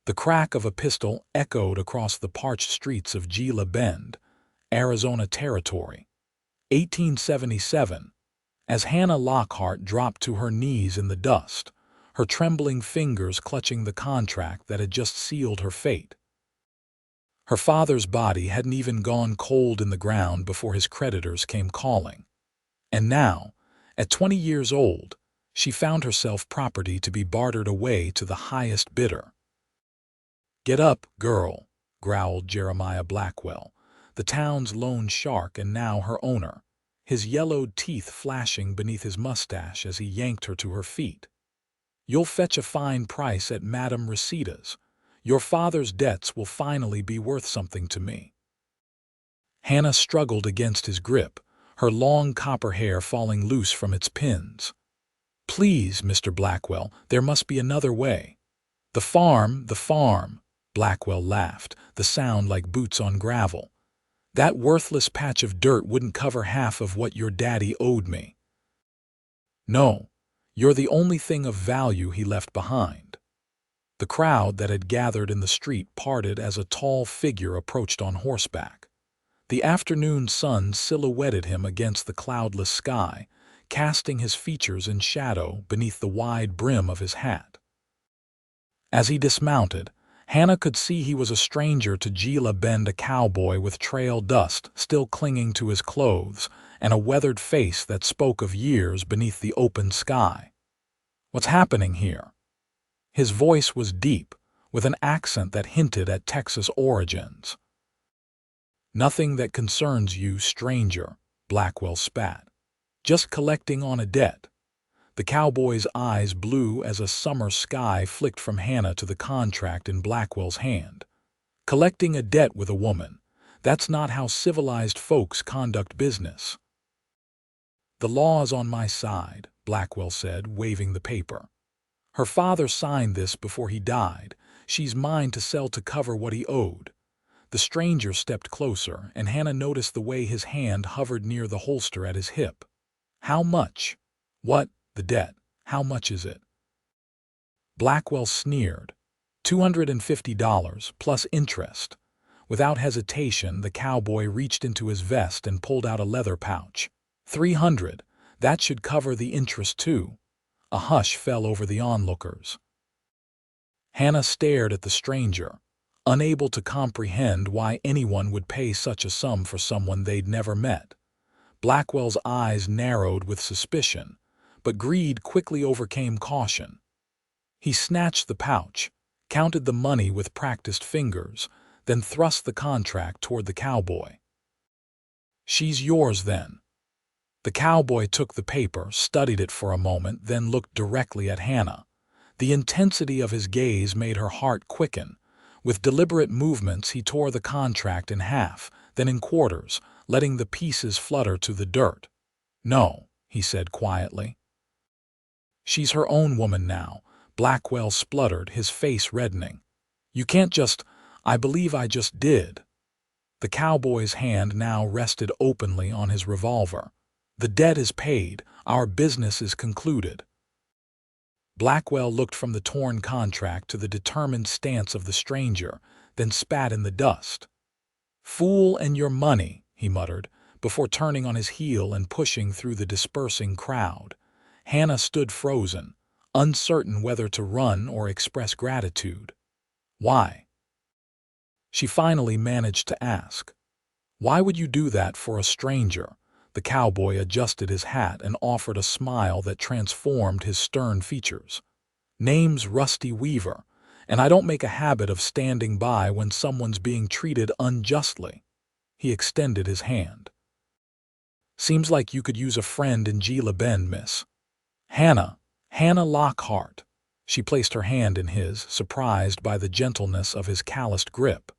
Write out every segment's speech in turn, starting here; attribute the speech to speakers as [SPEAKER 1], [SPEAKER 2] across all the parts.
[SPEAKER 1] The crack of a pistol echoed across the parched streets of Gila Bend, Arizona Territory. 1877. As Hannah Lockhart dropped to her knees in the dust, her trembling fingers clutching the contract that had just sealed her fate. Her father's body hadn't even gone cold in the ground before his creditors came calling. And now, at 20 years old, she found herself property to be bartered away to the highest bidder. "Get up, girl," growled Jeremiah Blackwell, the town's lone shark and now her owner, his yellowed teeth flashing beneath his mustache as he yanked her to her feet. "You'll fetch a fine price at Madame Resita's. Your father's debts will finally be worth something to me." Hannah struggled against his grip, her long copper hair falling loose from its pins. "Please, Mr. Blackwell, there must be another way." The farm, Blackwell laughed, the sound like boots on gravel. "That worthless patch of dirt wouldn't cover half of what your daddy owed me." "No, you're the only thing of value he left behind." The crowd that had gathered in the street parted as a tall figure approached on horseback. The afternoon sun silhouetted him against the cloudless sky, casting his features in shadow beneath the wide brim of his hat. As he dismounted, Hannah could see he was a stranger to Gila Bend, a cowboy with trail dust still clinging to his clothes and a weathered face that spoke of years beneath the open sky. "What's happening here?" His voice was deep, with an accent that hinted at Texas origins. "Nothing that concerns you, stranger," Blackwell spat. "Just collecting on a debt." The cowboy's eyes blue as a summer sky flicked from Hannah to the contract in Blackwell's hand. "Collecting a debt with a woman. That's not how civilized folks conduct business." "The law's on my side," Blackwell said, waving the paper. "Her father signed this before he died. She's mine to sell to cover what he owed." The stranger stepped closer, and Hannah noticed the way his hand hovered near the holster at his hip. "How much?" "What? The debt. How much is it?" Blackwell sneered. $250, plus interest." Without hesitation, the cowboy reached into his vest and pulled out a leather pouch. $300. That should cover the interest too." A hush fell over the onlookers. Hannah stared at the stranger, unable to comprehend why anyone would pay such a sum for someone they'd never met. Blackwell's eyes narrowed with suspicion, but greed quickly overcame caution. He snatched the pouch, counted the money with practiced fingers, then thrust the contract toward the cowboy. "She's yours, then." The cowboy took the paper, studied it for a moment, then looked directly at Hannah. The intensity of his gaze made her heart quicken. With deliberate movements, he tore the contract in half, then in quarters, letting the pieces flutter to the dirt. "No," he said quietly. "She's her own woman now," Blackwell spluttered, his face reddening. "You can't just—" "I believe I just did." The cowboy's hand now rested openly on his revolver. "The debt is paid. Our business is concluded." Blackwell looked from the torn contract to the determined stance of the stranger, then spat in the dust. "Fool and your money," he muttered, before turning on his heel and pushing through the dispersing crowd. Hannah stood frozen, uncertain whether to run or express gratitude. "Why?" she finally managed to ask. "Why would you do that for a stranger?" The cowboy adjusted his hat and offered a smile that transformed his stern features. "Name's Rusty Weaver, and I don't make a habit of standing by when someone's being treated unjustly." He extended his hand. "Seems like you could use a friend in Gila Bend, miss." Hannah Lockhart." She placed her hand in his, surprised by the gentleness of his calloused grip.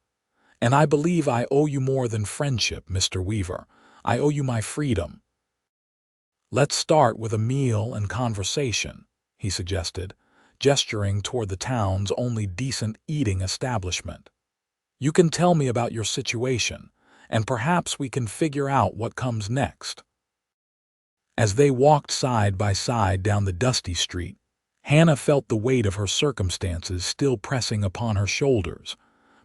[SPEAKER 1] "And I believe I owe you more than friendship, Mr. Weaver. I owe you my freedom." "Let's start with a meal and conversation," he suggested, gesturing toward the town's only decent eating establishment. "You can tell me about your situation, and perhaps we can figure out what comes next." As they walked side by side down the dusty street, Hannah felt the weight of her circumstances still pressing upon her shoulders,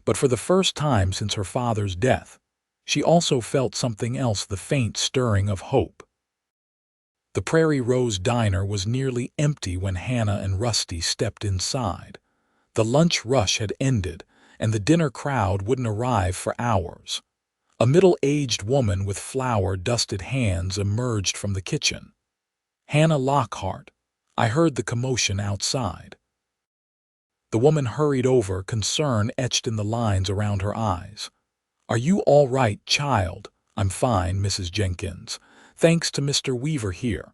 [SPEAKER 1] but for the first time since her father's death, she also felt something else, the faint stirring of hope. The Prairie Rose Diner was nearly empty when Hannah and Rusty stepped inside. The lunch rush had ended, and the dinner crowd wouldn't arrive for hours. A middle-aged woman with flour-dusted hands emerged from the kitchen. "Hannah Lockhart, I heard the commotion outside." The woman hurried over, concern etched in the lines around her eyes. "Are you all right, child?" "I'm fine, Mrs. Jenkins. Thanks to Mr. Weaver here."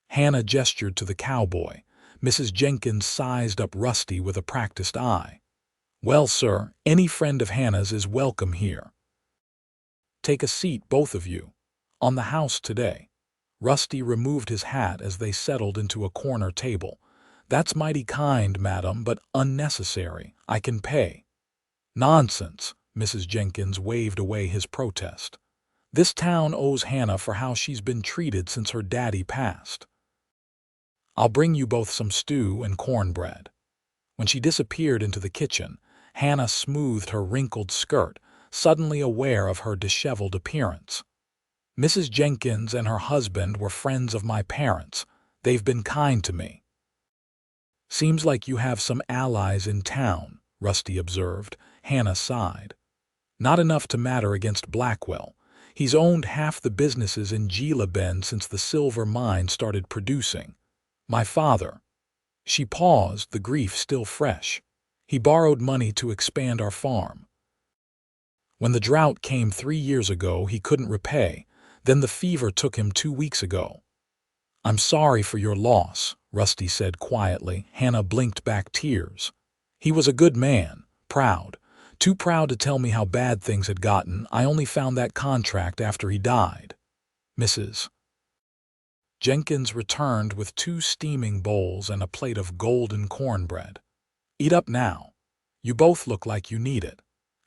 [SPEAKER 1] Hannah gestured to the cowboy. Mrs. Jenkins sized up Rusty with a practiced eye. "Well, sir, any friend of Hannah's is welcome here. Take a seat, both of you. On the house today." Rusty removed his hat as they settled into a corner table. "That's mighty kind, madam, but unnecessary. I can pay." "Nonsense," Mrs. Jenkins waved away his protest. "This town owes Hannah for how she's been treated since her daddy passed. I'll bring you both some stew and cornbread." When she disappeared into the kitchen, Hannah smoothed her wrinkled skirt, suddenly aware of her disheveled appearance. "Mrs. Jenkins and her husband were friends of my parents. They've been kind to me." "Seems like you have some allies in town," Rusty observed. Hannah sighed. "Not enough to matter against Blackwell. He's owned half the businesses in Gila Bend since the silver mine started producing. My father—" She paused, the grief still fresh. "He borrowed money to expand our farm. When the drought came 3 years ago, he couldn't repay. Then the fever took him 2 weeks ago." "I'm sorry for your loss," Rusty said quietly. Hannah blinked back tears. "He was a good man, proud. Too proud to tell me how bad things had gotten. I only found that contract after he died." Mrs. Jenkins returned with 2 steaming bowls and a plate of golden cornbread. "Eat up now. You both look like you need it."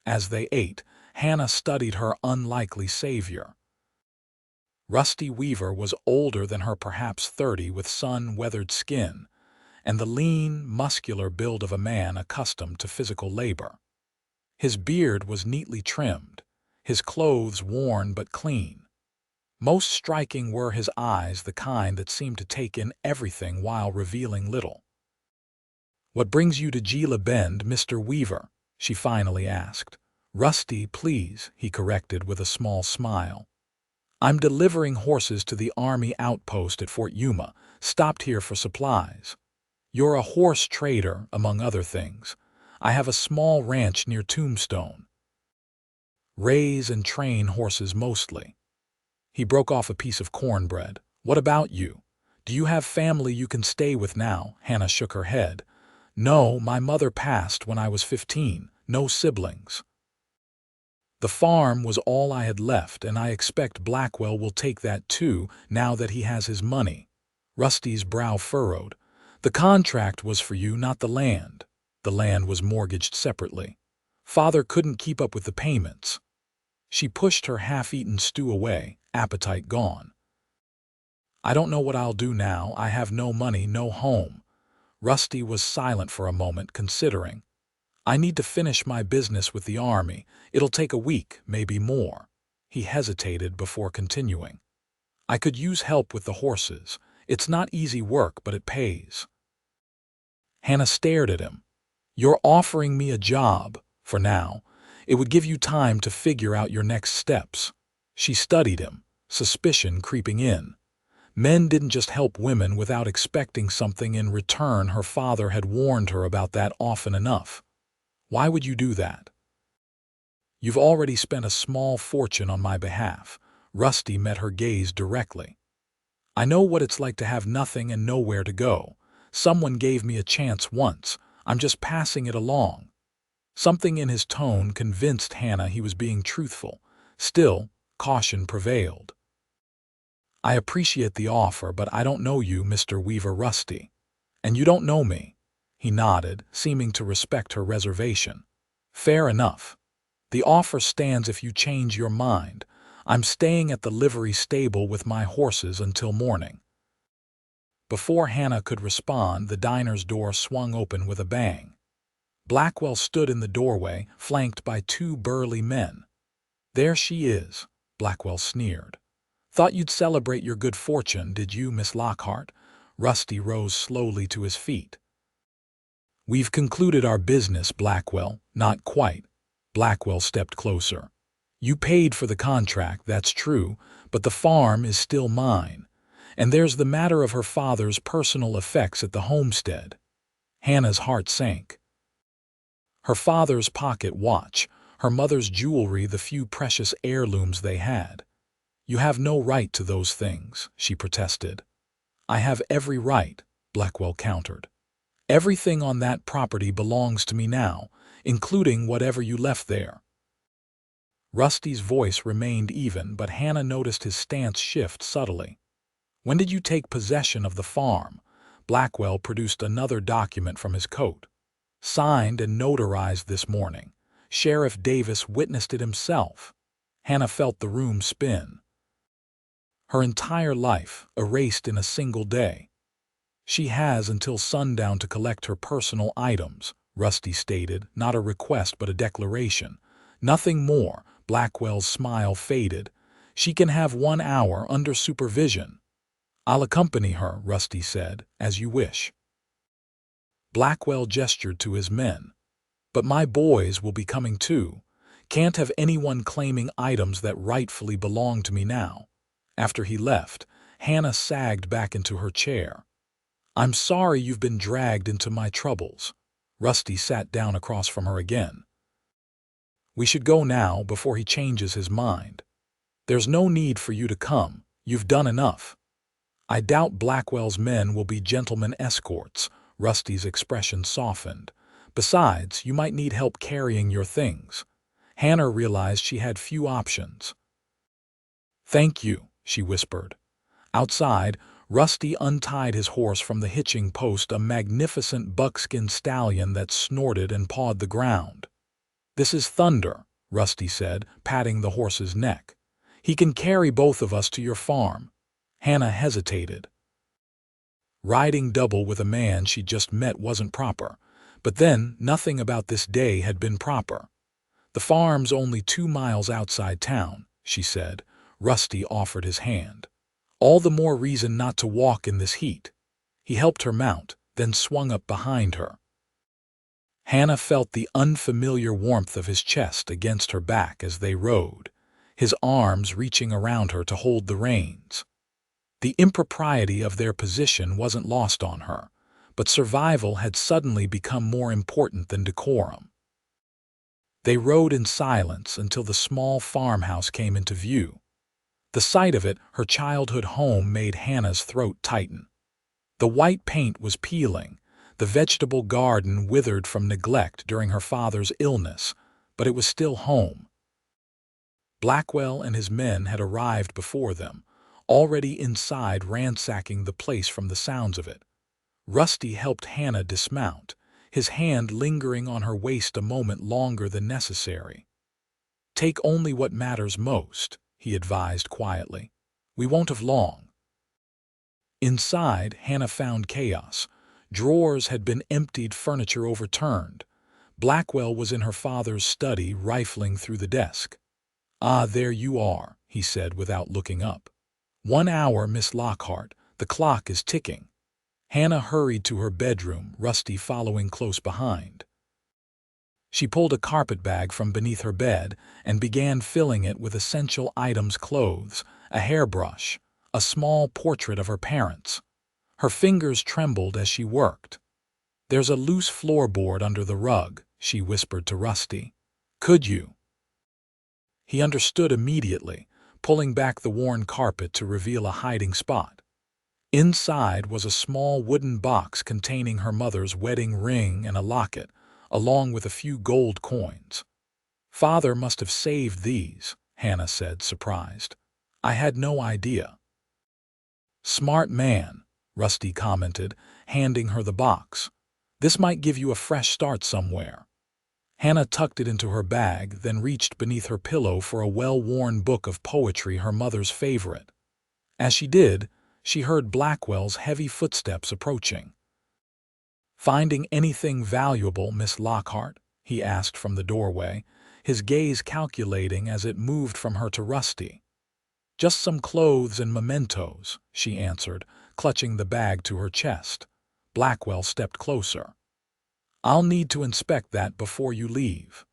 [SPEAKER 1] As they ate, Hannah studied her unlikely savior. Rusty Weaver was older than her, perhaps 30, with sun-weathered skin, and the lean, muscular build of a man accustomed to physical labor. His beard was neatly trimmed, his clothes worn but clean. Most striking were his eyes, the kind that seemed to take in everything while revealing little. "What brings you to Gila Bend, Mr. Weaver?" she finally asked. "Rusty, please," he corrected with a small smile. "I'm delivering horses to the Army outpost at Fort Yuma. Stopped here for supplies." "You're a horse trader, among other things." "I have a small ranch near Tombstone. Raise and train horses mostly." He broke off a piece of cornbread. "What about you? Do you have family you can stay with now?" Hannah shook her head. "No, my mother passed when I was 15. No siblings. The farm was all I had left, and I expect Blackwell will take that too, now that he has his money." Rusty's brow furrowed. "The contract was for you, not the land." "The land was mortgaged separately. Father couldn't keep up with the payments." She pushed her half-eaten stew away, appetite gone. "I don't know what I'll do now. I have no money, no home." Rusty was silent for a moment, considering. "I need to finish my business with the Army. It'll take a week, maybe more." He hesitated before continuing. "I could use help with the horses. It's not easy work, but it pays." Hannah stared at him. "You're offering me a job, for now. It would give you time to figure out your next steps." She studied him, suspicion creeping in. Men didn't just help women without expecting something in return. Her father had warned her about that often enough. "Why would you do that?" "You've already spent a small fortune on my behalf." Rusty met her gaze directly. "I know what it's like to have nothing and nowhere to go. Someone gave me a chance once. I'm just passing it along." Something in his tone convinced Hannah he was being truthful. Still, caution prevailed. "I appreciate the offer, but I don't know you, Mr. Weaver." "Rusty. And you don't know me." He nodded, seeming to respect her reservation. "Fair enough. The offer stands if you change your mind. I'm staying at the livery stable with my horses until morning." Before Hannah could respond, the diner's door swung open with a bang. Blackwell stood in the doorway, flanked by two burly men. "There she is," Blackwell sneered. "Thought you'd celebrate your good fortune, did you, Miss Lockhart?" Rusty rose slowly to his feet. "We've concluded our business, Blackwell." "Not quite." Blackwell stepped closer. "You paid for the contract, that's true, but the farm is still mine. And there's the matter of her father's personal effects at the homestead." Hannah's heart sank. Her father's pocket watch, her mother's jewelry, the few precious heirlooms they had. "You have no right to those things," she protested. "I have every right," Blackwell countered. "Everything on that property belongs to me now, including whatever you left there." Rusty's voice remained even, but Hannah noticed his stance shift subtly. "When did you take possession of the farm?" Blackwell produced another document from his coat. "Signed and notarized this morning. Sheriff Davis witnessed it himself." Hannah felt the room spin. Her entire life erased in a single day. "She has until sundown to collect her personal items," Rusty stated, not a request but a declaration. "Nothing more." Blackwell's smile faded. "She can have 1 hour under supervision." "I'll accompany her," Rusty said, "as you wish." Blackwell gestured to his men. "But my boys will be coming too. Can't have anyone claiming items that rightfully belong to me now." After he left, Hannah sagged back into her chair. "I'm sorry you've been dragged into my troubles." Rusty sat down across from her again. "We should go now before he changes his mind." "There's no need for you to come. You've done enough." "I doubt Blackwell's men will be gentlemen escorts." Rusty's expression softened. "Besides, you might need help carrying your things." Hannah realized she had few options. "Thank you," she whispered. Outside, Rusty untied his horse from the hitching post, a magnificent buckskin stallion that snorted and pawed the ground. "This is Thunder," Rusty said, patting the horse's neck. "He can carry both of us to your farm." Hannah hesitated. Riding double with a man she'd just met wasn't proper. But then, nothing about this day had been proper. "The farm's only 2 miles outside town," she said. Rusty offered his hand. "All the more reason not to walk in this heat." He helped her mount, then swung up behind her. Hannah felt the unfamiliar warmth of his chest against her back as they rode, his arms reaching around her to hold the reins. The impropriety of their position wasn't lost on her, but survival had suddenly become more important than decorum. They rode in silence until the small farmhouse came into view. The sight of it, her childhood home, made Hannah's throat tighten. The white paint was peeling, the vegetable garden withered from neglect during her father's illness, but it was still home. Blackwell and his men had arrived before them, already inside, ransacking the place from the sounds of it. Rusty helped Hannah dismount, his hand lingering on her waist a moment longer than necessary. "Take only what matters most," he advised quietly. "We won't have long." Inside, Hannah found chaos. Drawers had been emptied, furniture overturned. Blackwell was in her father's study, rifling through the desk. "Ah, there you are," he said without looking up. "1 hour, Miss Lockhart. The clock is ticking." Hannah hurried to her bedroom, Rusty following close behind. She pulled a carpetbag from beneath her bed and began filling it with essential items: clothes, a hairbrush, a small portrait of her parents. Her fingers trembled as she worked. "There's a loose floorboard under the rug," she whispered to Rusty. "Could you?" He understood immediately, pulling back the worn carpet to reveal a hiding spot. Inside was a small wooden box containing her mother's wedding ring and a locket, along with a few gold coins. "Father must have saved these," Hannah said, surprised. "I had no idea." "Smart man," Rusty commented, handing her the box. "This might give you a fresh start somewhere." Hannah tucked it into her bag, then reached beneath her pillow for a well-worn book of poetry, her mother's favorite. As she did, she heard Blackwell's heavy footsteps approaching. "Finding anything valuable, Miss Lockhart?" he asked from the doorway, his gaze calculating as it moved from her to Rusty. "Just some clothes and mementos," she answered, clutching the bag to her chest. Blackwell stepped closer. "I'll need to inspect that before you leave."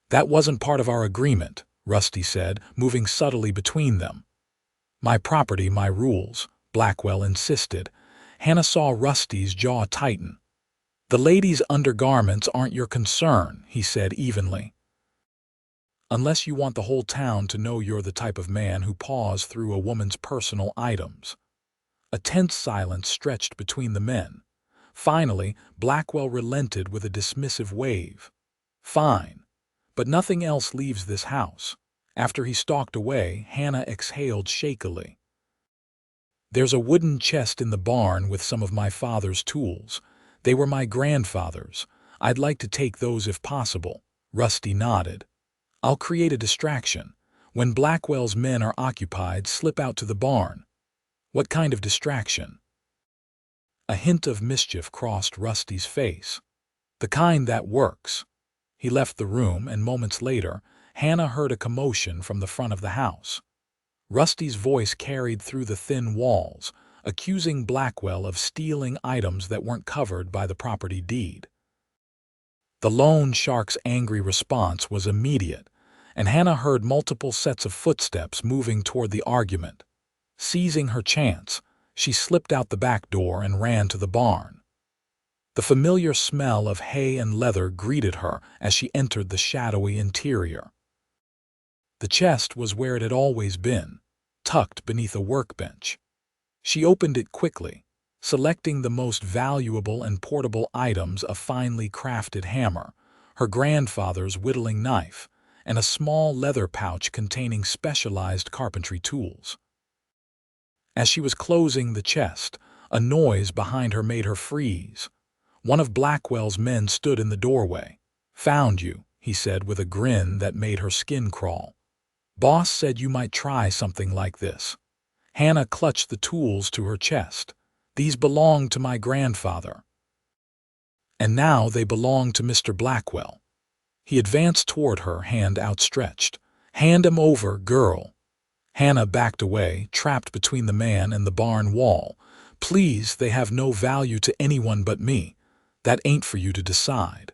[SPEAKER 1] "That wasn't part of our agreement," Rusty said, moving subtly between them. "My property, my rules," Blackwell insisted. Hannah saw Rusty's jaw tighten. "The lady's undergarments aren't your concern," he said evenly. "Unless you want the whole town to know you're the type of man who paws through a woman's personal items." A tense silence stretched between the men. Finally, Blackwell relented with a dismissive wave. "Fine. But nothing else leaves this house." After he stalked away, Hannah exhaled shakily. "There's a wooden chest in the barn with some of my father's tools. They were my grandfather's. I'd like to take those if possible." Rusty nodded. "I'll create a distraction. When Blackwell's men are occupied, slip out to the barn." "What kind of distraction?" A hint of mischief crossed Rusty's face. "The kind that works." He left the room, and moments later, Hannah heard a commotion from the front of the house. Rusty's voice carried through the thin walls, accusing Blackwell of stealing items that weren't covered by the property deed. The loan shark's angry response was immediate, and Hannah heard multiple sets of footsteps moving toward the argument. Seizing her chance, she slipped out the back door and ran to the barn. The familiar smell of hay and leather greeted her as she entered the shadowy interior. The chest was where it had always been, tucked beneath a workbench. She opened it quickly, selecting the most valuable and portable items: a finely crafted hammer, her grandfather's whittling knife, and a small leather pouch containing specialized carpentry tools. As she was closing the chest, a noise behind her made her freeze. One of Blackwell's men stood in the doorway. "Found you," he said with a grin that made her skin crawl. "Boss said you might try something like this." Hannah clutched the tools to her chest. "These belonged to my grandfather. And now they belong to Mr. Blackwell." He advanced toward her, hand outstretched. "Hand 'em over, girl." Hannah backed away, trapped between the man and the barn wall. "Please, they have no value to anyone but me. That ain't for you to decide."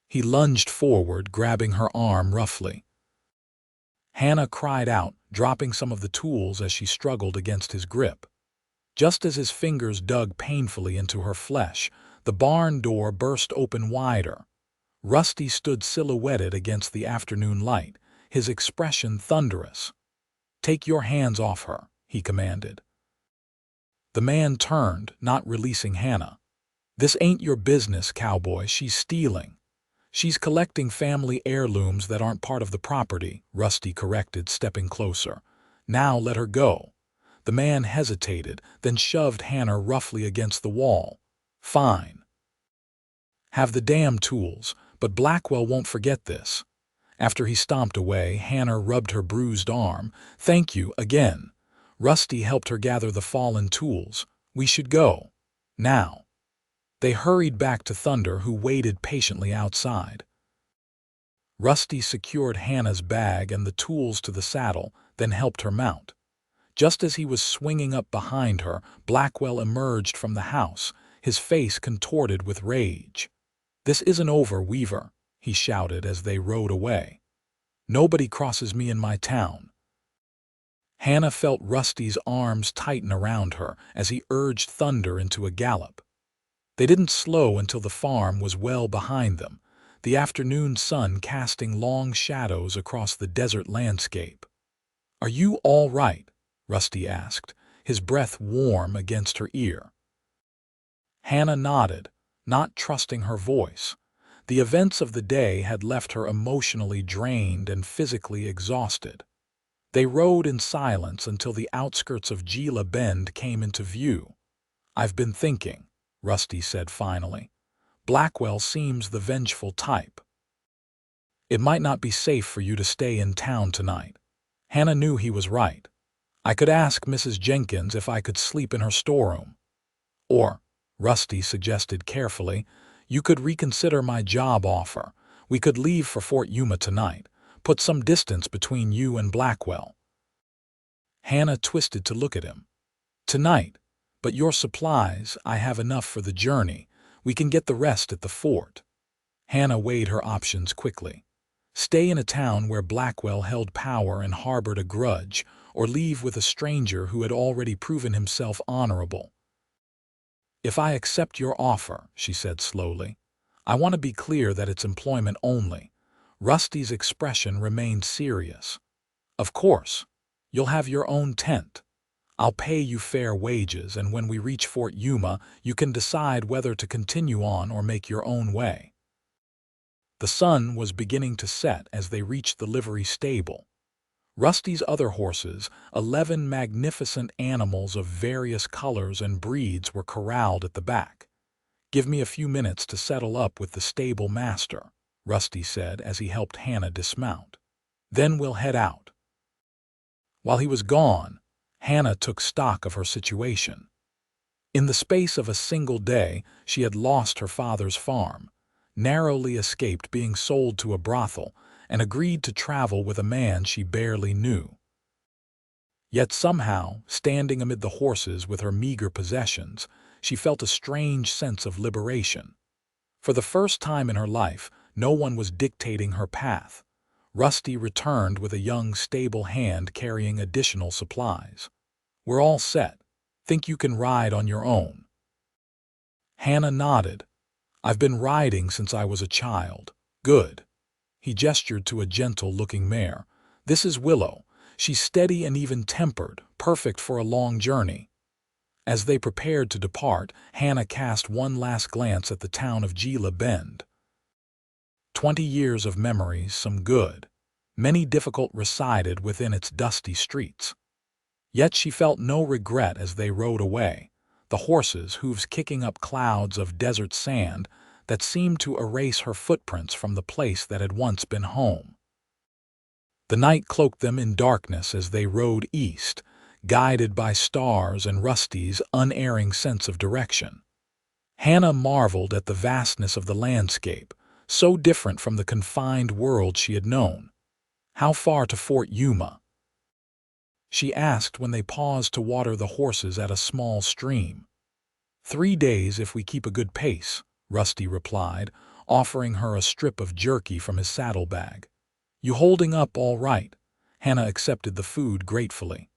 [SPEAKER 1] He lunged forward, grabbing her arm roughly. Hannah cried out, dropping some of the tools as she struggled against his grip. Just as his fingers dug painfully into her flesh, the barn door burst open wider. Rusty stood silhouetted against the afternoon light, his expression thunderous. "Take your hands off her," he commanded. The man turned, not releasing Hannah. "This ain't your business, Cowboy. She's stealing." "She's collecting family heirlooms that aren't part of the property," Rusty corrected, stepping closer. "Now let her go." The man hesitated, then shoved Hannah roughly against the wall. "Fine. Have the damn tools, but Blackwell won't forget this." After he stomped away, Hannah rubbed her bruised arm. "Thank you again." Rusty helped her gather the fallen tools. "We should go. Now." They hurried back to Thunder, who waited patiently outside. Rusty secured Hannah's bag and the tools to the saddle, then helped her mount. Just as he was swinging up behind her, Blackwell emerged from the house, his face contorted with rage. "This isn't over, Weaver," he shouted as they rode away. "Nobody crosses me in my town." Hannah felt Rusty's arms tighten around her as he urged Thunder into a gallop. They didn't slow until the farm was well behind them, the afternoon sun casting long shadows across the desert landscape. "Are you all right?" Rusty asked, his breath warm against her ear. Hannah nodded, not trusting her voice. The events of the day had left her emotionally drained and physically exhausted. They rode in silence until the outskirts of Gila Bend came into view. "I've been thinking," Rusty said finally. "Blackwell seems the vengeful type. It might not be safe for you to stay in town tonight." Hannah knew he was right. I could ask Mrs. Jenkins if I could sleep in her storeroom. Or, Rusty suggested carefully, you could reconsider my job offer. We could leave for Fort Yuma tonight. Put some distance between you and Blackwell. Hannah twisted to look at him. Tonight, but your supplies, I have enough for the journey. We can get the rest at the fort. Hannah weighed her options quickly. Stay in a town where Blackwell held power and harbored a grudge, or leave with a stranger who had already proven himself honorable. If I accept your offer, she said slowly, I want to be clear that it's employment only. Rusty's expression remained serious. Of course, you'll have your own tent. I'll pay you fair wages, and when we reach Fort Yuma, you can decide whether to continue on or make your own way. The sun was beginning to set as they reached the livery stable. Rusty's other horses, 11 magnificent animals of various colors and breeds, were corralled at the back. Give me a few minutes to settle up with the stable master, Rusty said as he helped Hannah dismount. Then we'll head out. While he was gone, Hannah took stock of her situation. In the space of a single day, she had lost her father's farm, narrowly escaped being sold to a brothel, and agreed to travel with a man she barely knew. Yet somehow, standing amid the horses with her meager possessions, she felt a strange sense of liberation. For the first time in her life, no one was dictating her path. Rusty returned with a young, stable hand carrying additional supplies. We're all set. Think you can ride on your own? Hannah nodded. I've been riding since I was a child. Good. He gestured to a gentle-looking mare. This is Willow. She's steady and even-tempered, perfect for a long journey. As they prepared to depart, Hannah cast one last glance at the town of Gila Bend. 20 years of memories, some good. Many difficult resided within its dusty streets. Yet she felt no regret as they rode away, the horses' hooves kicking up clouds of desert sand that seemed to erase her footprints from the place that had once been home. The night cloaked them in darkness as they rode east, guided by stars and Rusty's unerring sense of direction. Hannah marveled at the vastness of the landscape, so different from the confined world she had known. How far to Fort Yuma? She asked when they paused to water the horses at a small stream. 3 days if we keep a good pace, Rusty replied, offering her a strip of jerky from his saddlebag. You holding up all right? Hannah accepted the food gratefully.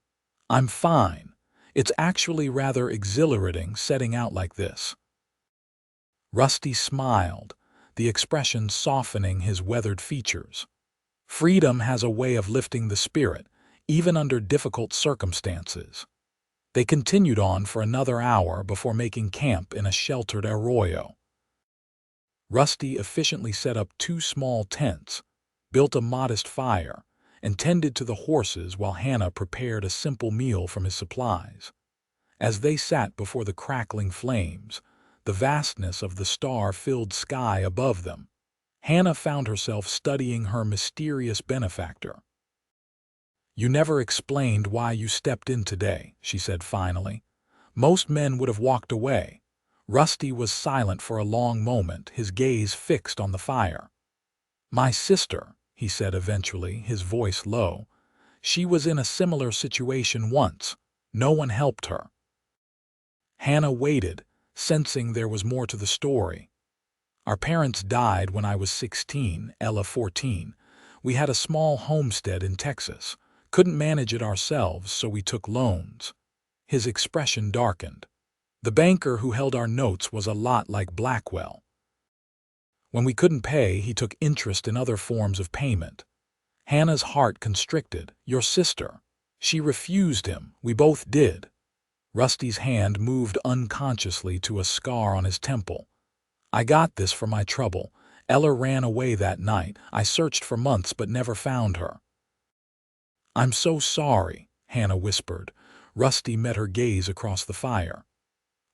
[SPEAKER 1] I'm fine. It's actually rather exhilarating setting out like this. Rusty smiled, the expression softening his weathered features. Freedom has a way of lifting the spirit, even under difficult circumstances. They continued on for another hour before making camp in a sheltered arroyo. Rusty efficiently set up 2 small tents, built a modest fire, and tended to the horses while Hannah prepared a simple meal from his supplies. As they sat before the crackling flames, the vastness of the star-filled sky above them, Hannah found herself studying her mysterious benefactor. You never explained why you stepped in today, she said finally. Most men would have walked away. Rusty was silent for a long moment, his gaze fixed on the fire. My sister, he said eventually, his voice low. She was in a similar situation once. No one helped her. Hannah waited, sensing there was more to the story. Our parents died when I was 16, Ella 14. We had a small homestead in Texas. Couldn't manage it ourselves, so we took loans. His expression darkened. The banker who held our notes was a lot like Blackwell. When we couldn't pay, he took interest in other forms of payment. Hannah's heart constricted. Your sister. She refused him. We both did. Rusty's hand moved unconsciously to a scar on his temple. I got this for my trouble. Ella ran away that night. I searched for months but never found her. I'm so sorry, Hannah whispered. Rusty met her gaze across the fire.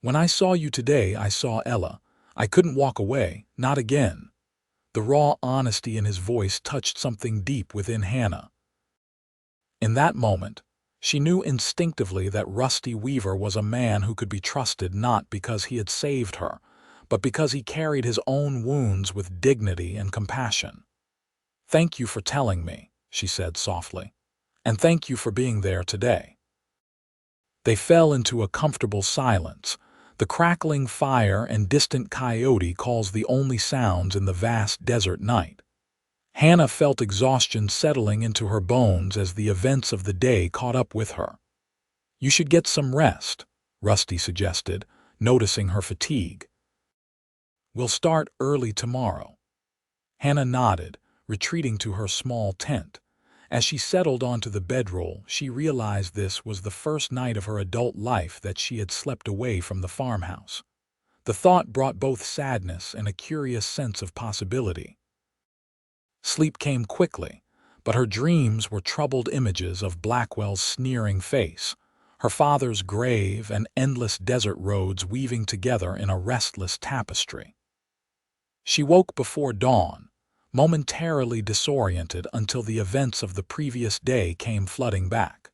[SPEAKER 1] When I saw you today, I saw Ella. I couldn't walk away, not again. The raw honesty in his voice touched something deep within Hannah. In that moment, She knew instinctively that Rusty Weaver was a man who could be trusted not because he had saved her, but because he carried his own wounds with dignity and compassion. "Thank you for telling me," she said softly, "and thank you for being there today." They fell into a comfortable silence. The crackling fire and distant coyote calls the only sounds in the vast desert night. Hannah felt exhaustion settling into her bones as the events of the day caught up with her. "You should get some rest," Rusty suggested, noticing her fatigue. "We'll start early tomorrow." Hannah nodded, retreating to her small tent. As she settled onto the bedroll, she realized this was the first night of her adult life that she had slept away from the farmhouse. The thought brought both sadness and a curious sense of possibility. Sleep came quickly, but her dreams were troubled images of Blackwell's sneering face, her father's grave, and endless desert roads weaving together in a restless tapestry. She woke before dawn, momentarily disoriented until the events of the previous day came flooding back.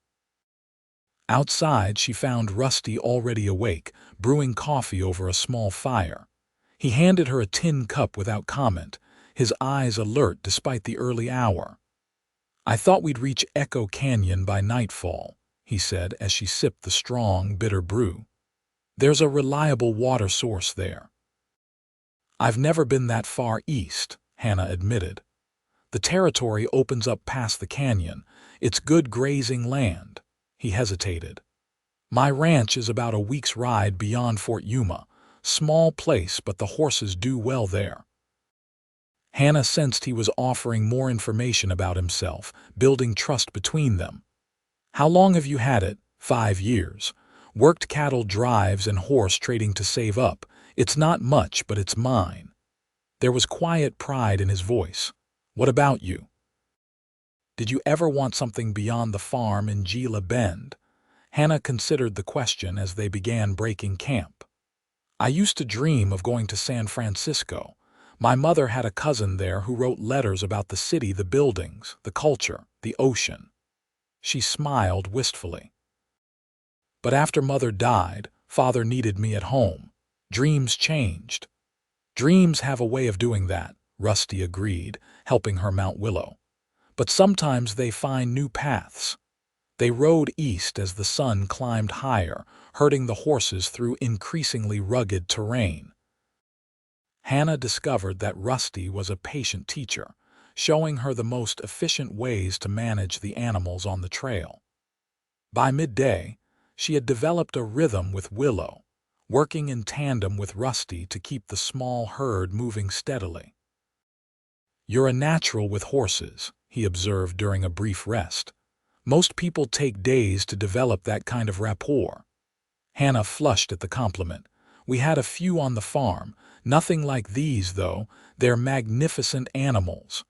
[SPEAKER 1] Outside, she found Rusty already awake, brewing coffee over a small fire. He handed her a tin cup without comment, his eyes alert despite the early hour. "I thought we'd reach Echo Canyon by nightfall," he said as she sipped the strong, bitter brew. "There's a reliable water source there." "I've never been that far east," Hannah admitted. "The territory opens up past the canyon. It's good grazing land." He hesitated. "My ranch is about a week's ride beyond Fort Yuma. Small place, but the horses do well there." Hannah sensed he was offering more information about himself, building trust between them. "How long have you had it?" "5 years. Worked cattle drives and horse trading to save up. It's not much, but it's mine." There was quiet pride in his voice. "What about you? Did you ever want something beyond the farm in Gila Bend?" Hannah considered the question as they began breaking camp. "I used to dream of going to San Francisco. My mother had a cousin there who wrote letters about the city, the buildings, the culture, the ocean." She smiled wistfully. "But after Mother died, Father needed me at home. Dreams changed." "Dreams have a way of doing that," Rusty agreed, helping her mount Willow. "But sometimes they find new paths." They rode east as the sun climbed higher, herding the horses through increasingly rugged terrain. Hannah discovered that Rusty was a patient teacher, showing her the most efficient ways to manage the animals on the trail. By midday, she had developed a rhythm with Willow, working in tandem with Rusty to keep the small herd moving steadily. "You're a natural with horses," he observed during a brief rest. "Most people take days to develop that kind of rapport." Hannah flushed at the compliment. "We had a few on the farm. Nothing like these, though. They're magnificent animals.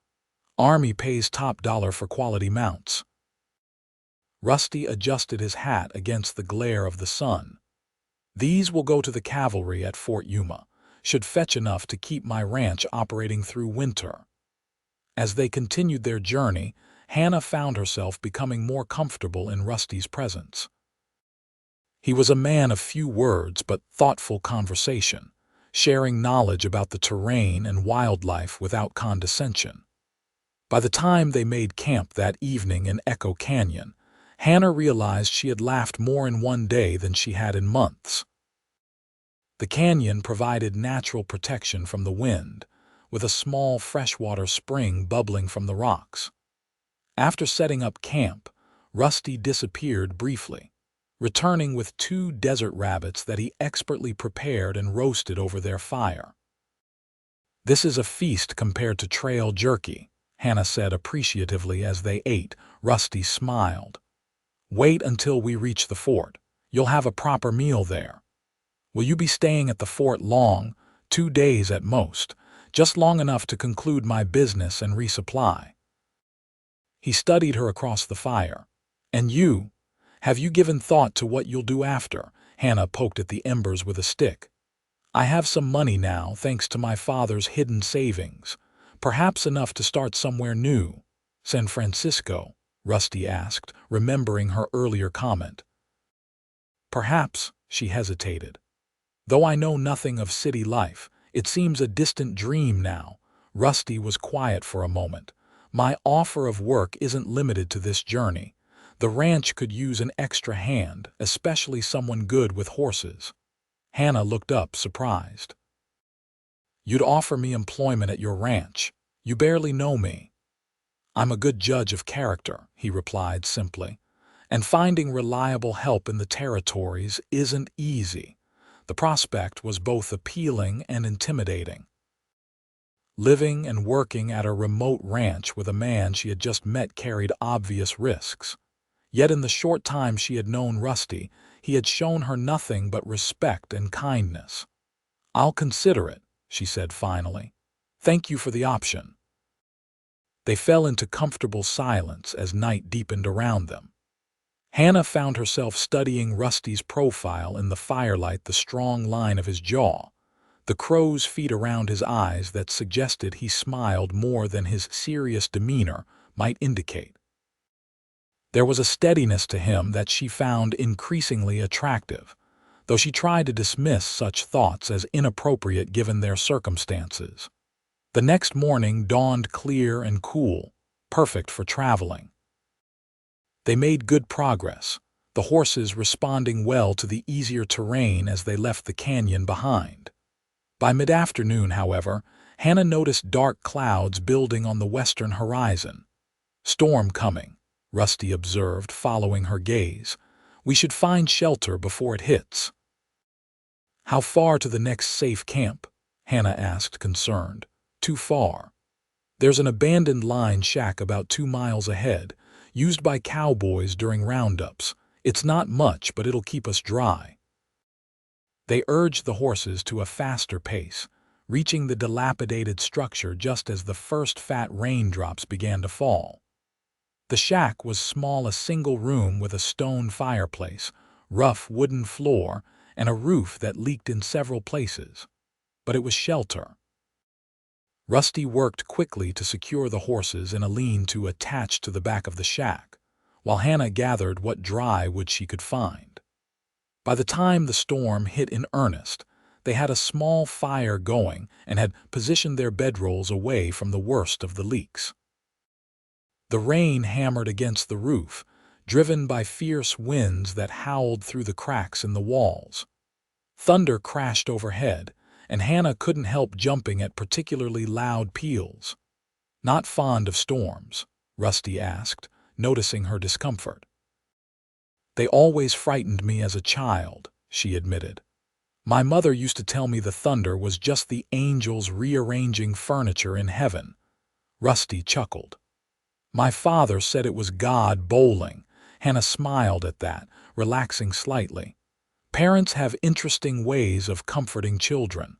[SPEAKER 1] Army pays top dollar for quality mounts." Rusty adjusted his hat against the glare of the sun. "These will go to the cavalry at Fort Yuma. Should fetch enough to keep my ranch operating through winter." As they continued their journey, Hannah found herself becoming more comfortable in Rusty's presence. He was a man of few words but thoughtful conversation, sharing knowledge about the terrain and wildlife without condescension. By the time they made camp that evening in Echo Canyon, Hannah realized she had laughed more in one day than she had in months. The canyon provided natural protection from the wind, with a small freshwater spring bubbling from the rocks. After setting up camp, Rusty disappeared briefly, returning with 2 desert rabbits that he expertly prepared and roasted over their fire. "This is a feast compared to trail jerky," Hannah said appreciatively as they ate. Rusty smiled. "Wait until we reach the fort. You'll have a proper meal there." "Will you be staying at the fort long?" "2 days at most, just long enough to conclude my business and resupply." He studied her across the fire. "And you? Have you given thought to what you'll do after?" Hannah poked at the embers with a stick. "I have some money now, thanks to my father's hidden savings. Perhaps enough to start somewhere new." "San Francisco," Rusty asked, remembering her earlier comment. Perhaps, she hesitated. Though I know nothing of city life, it seems a distant dream now. Rusty was quiet for a moment. My offer of work isn't limited to this journey. The ranch could use an extra hand, especially someone good with horses. Hannah looked up, surprised. You'd offer me employment at your ranch. You barely know me. I'm a good judge of character, he replied simply. And finding reliable help in the territories isn't easy. The prospect was both appealing and intimidating. Living and working at a remote ranch with a man she had just met carried obvious risks. Yet in the short time she had known Rusty, he had shown her nothing but respect and kindness. I'll consider it, she said finally. Thank you for the option. They fell into comfortable silence as night deepened around them. Hannah found herself studying Rusty's profile in the firelight, the strong line of his jaw, the crow's feet around his eyes that suggested he smiled more than his serious demeanor might indicate. There was a steadiness to him that she found increasingly attractive, though she tried to dismiss such thoughts as inappropriate given their circumstances. The next morning dawned clear and cool, perfect for traveling. They made good progress, the horses responding well to the easier terrain as they left the canyon behind. By mid-afternoon, however, Hannah noticed dark clouds building on the western horizon. Storm coming, Rusty observed, following her gaze. We should find shelter before it hits. How far to the next safe camp? Hannah asked, concerned. Too far. There's an abandoned line shack about 2 miles ahead, used by cowboys during roundups. It's not much, but it'll keep us dry. They urged the horses to a faster pace, reaching the dilapidated structure just as the first fat raindrops began to fall. The shack was small, a single room with a stone fireplace, rough wooden floor, and a roof that leaked in several places. But it was shelter. Rusty worked quickly to secure the horses in a lean-to attached to the back of the shack, while Hannah gathered what dry wood she could find. By the time the storm hit in earnest, they had a small fire going and had positioned their bedrolls away from the worst of the leaks. The rain hammered against the roof, driven by fierce winds that howled through the cracks in the walls. Thunder crashed overhead, and Hannah couldn't help jumping at particularly loud peals. Not fond of storms? Rusty asked, noticing her discomfort. They always frightened me as a child, she admitted. My mother used to tell me the thunder was just the angels rearranging furniture in heaven. Rusty chuckled. My father said it was God bowling. Hannah smiled at that, relaxing slightly. Parents have interesting ways of comforting children.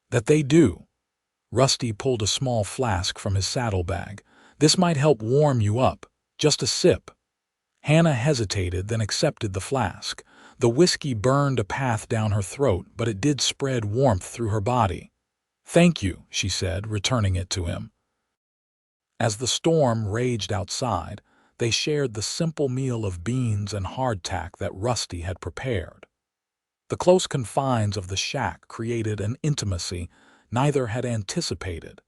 [SPEAKER 1] That they do. Rusty pulled a small flask from his saddlebag. This might help warm you up. Just a sip. Hannah hesitated, then accepted the flask. The whiskey burned a path down her throat, but it did spread warmth through her body. Thank you, she said, returning it to him. As the storm raged outside, they shared the simple meal of beans and hardtack that Rusty had prepared. The close confines of the shack created an intimacy neither had anticipated,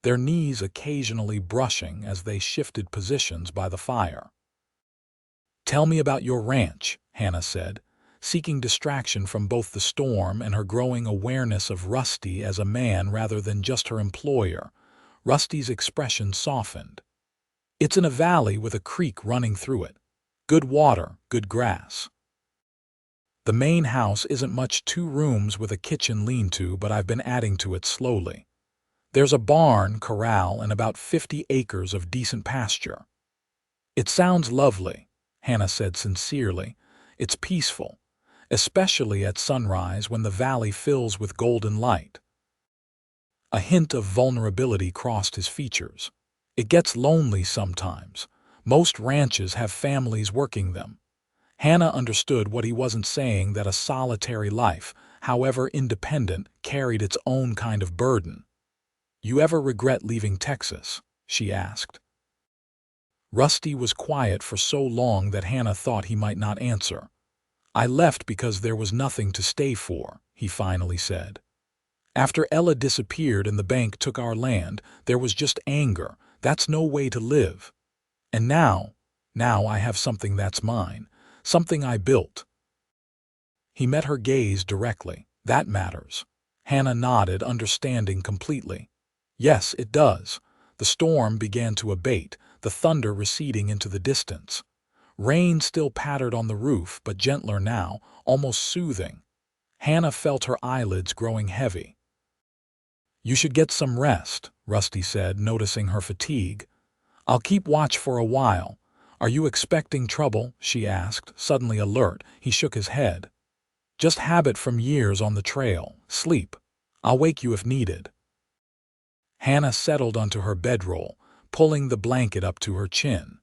[SPEAKER 1] their knees occasionally brushing as they shifted positions by the fire. Tell me about your ranch, Hannah said, seeking distraction from both the storm and her growing awareness of Rusty as a man rather than just her employer. Rusty's expression softened. It's in a valley with a creek running through it. Good water, good grass. The main house isn't much, 2 rooms with a kitchen lean-to, but I've been adding to it slowly. There's a barn, corral, and about 50 acres of decent pasture. It sounds lovely, Hannah said sincerely. It's peaceful, especially at sunrise when the valley fills with golden light. A hint of vulnerability crossed his features. It gets lonely sometimes. Most ranches have families working them. Hannah understood what he wasn't saying, that a solitary life, however independent, carried its own kind of burden. You ever regret leaving Texas? She asked. Rusty was quiet for so long that Hannah thought he might not answer. "I left because there was nothing to stay for," he finally said. "After Ella disappeared and the bank took our land, there was just anger. That's no way to live. And now I have something that's mine, something I built." He met her gaze directly. "That matters." Hannah nodded, understanding completely. "Yes, it does." The storm began to abate, the thunder receding into the distance. Rain still pattered on the roof, but gentler now, almost soothing. Hannah felt her eyelids growing heavy. "You should get some rest," Rusty said, noticing her fatigue. "I'll keep watch for a while." "Are you expecting trouble?" she asked, suddenly alert. He shook his head. "Just habit from years on the trail. Sleep. I'll wake you if needed." Hannah settled onto her bedroll, pulling the blanket up to her chin.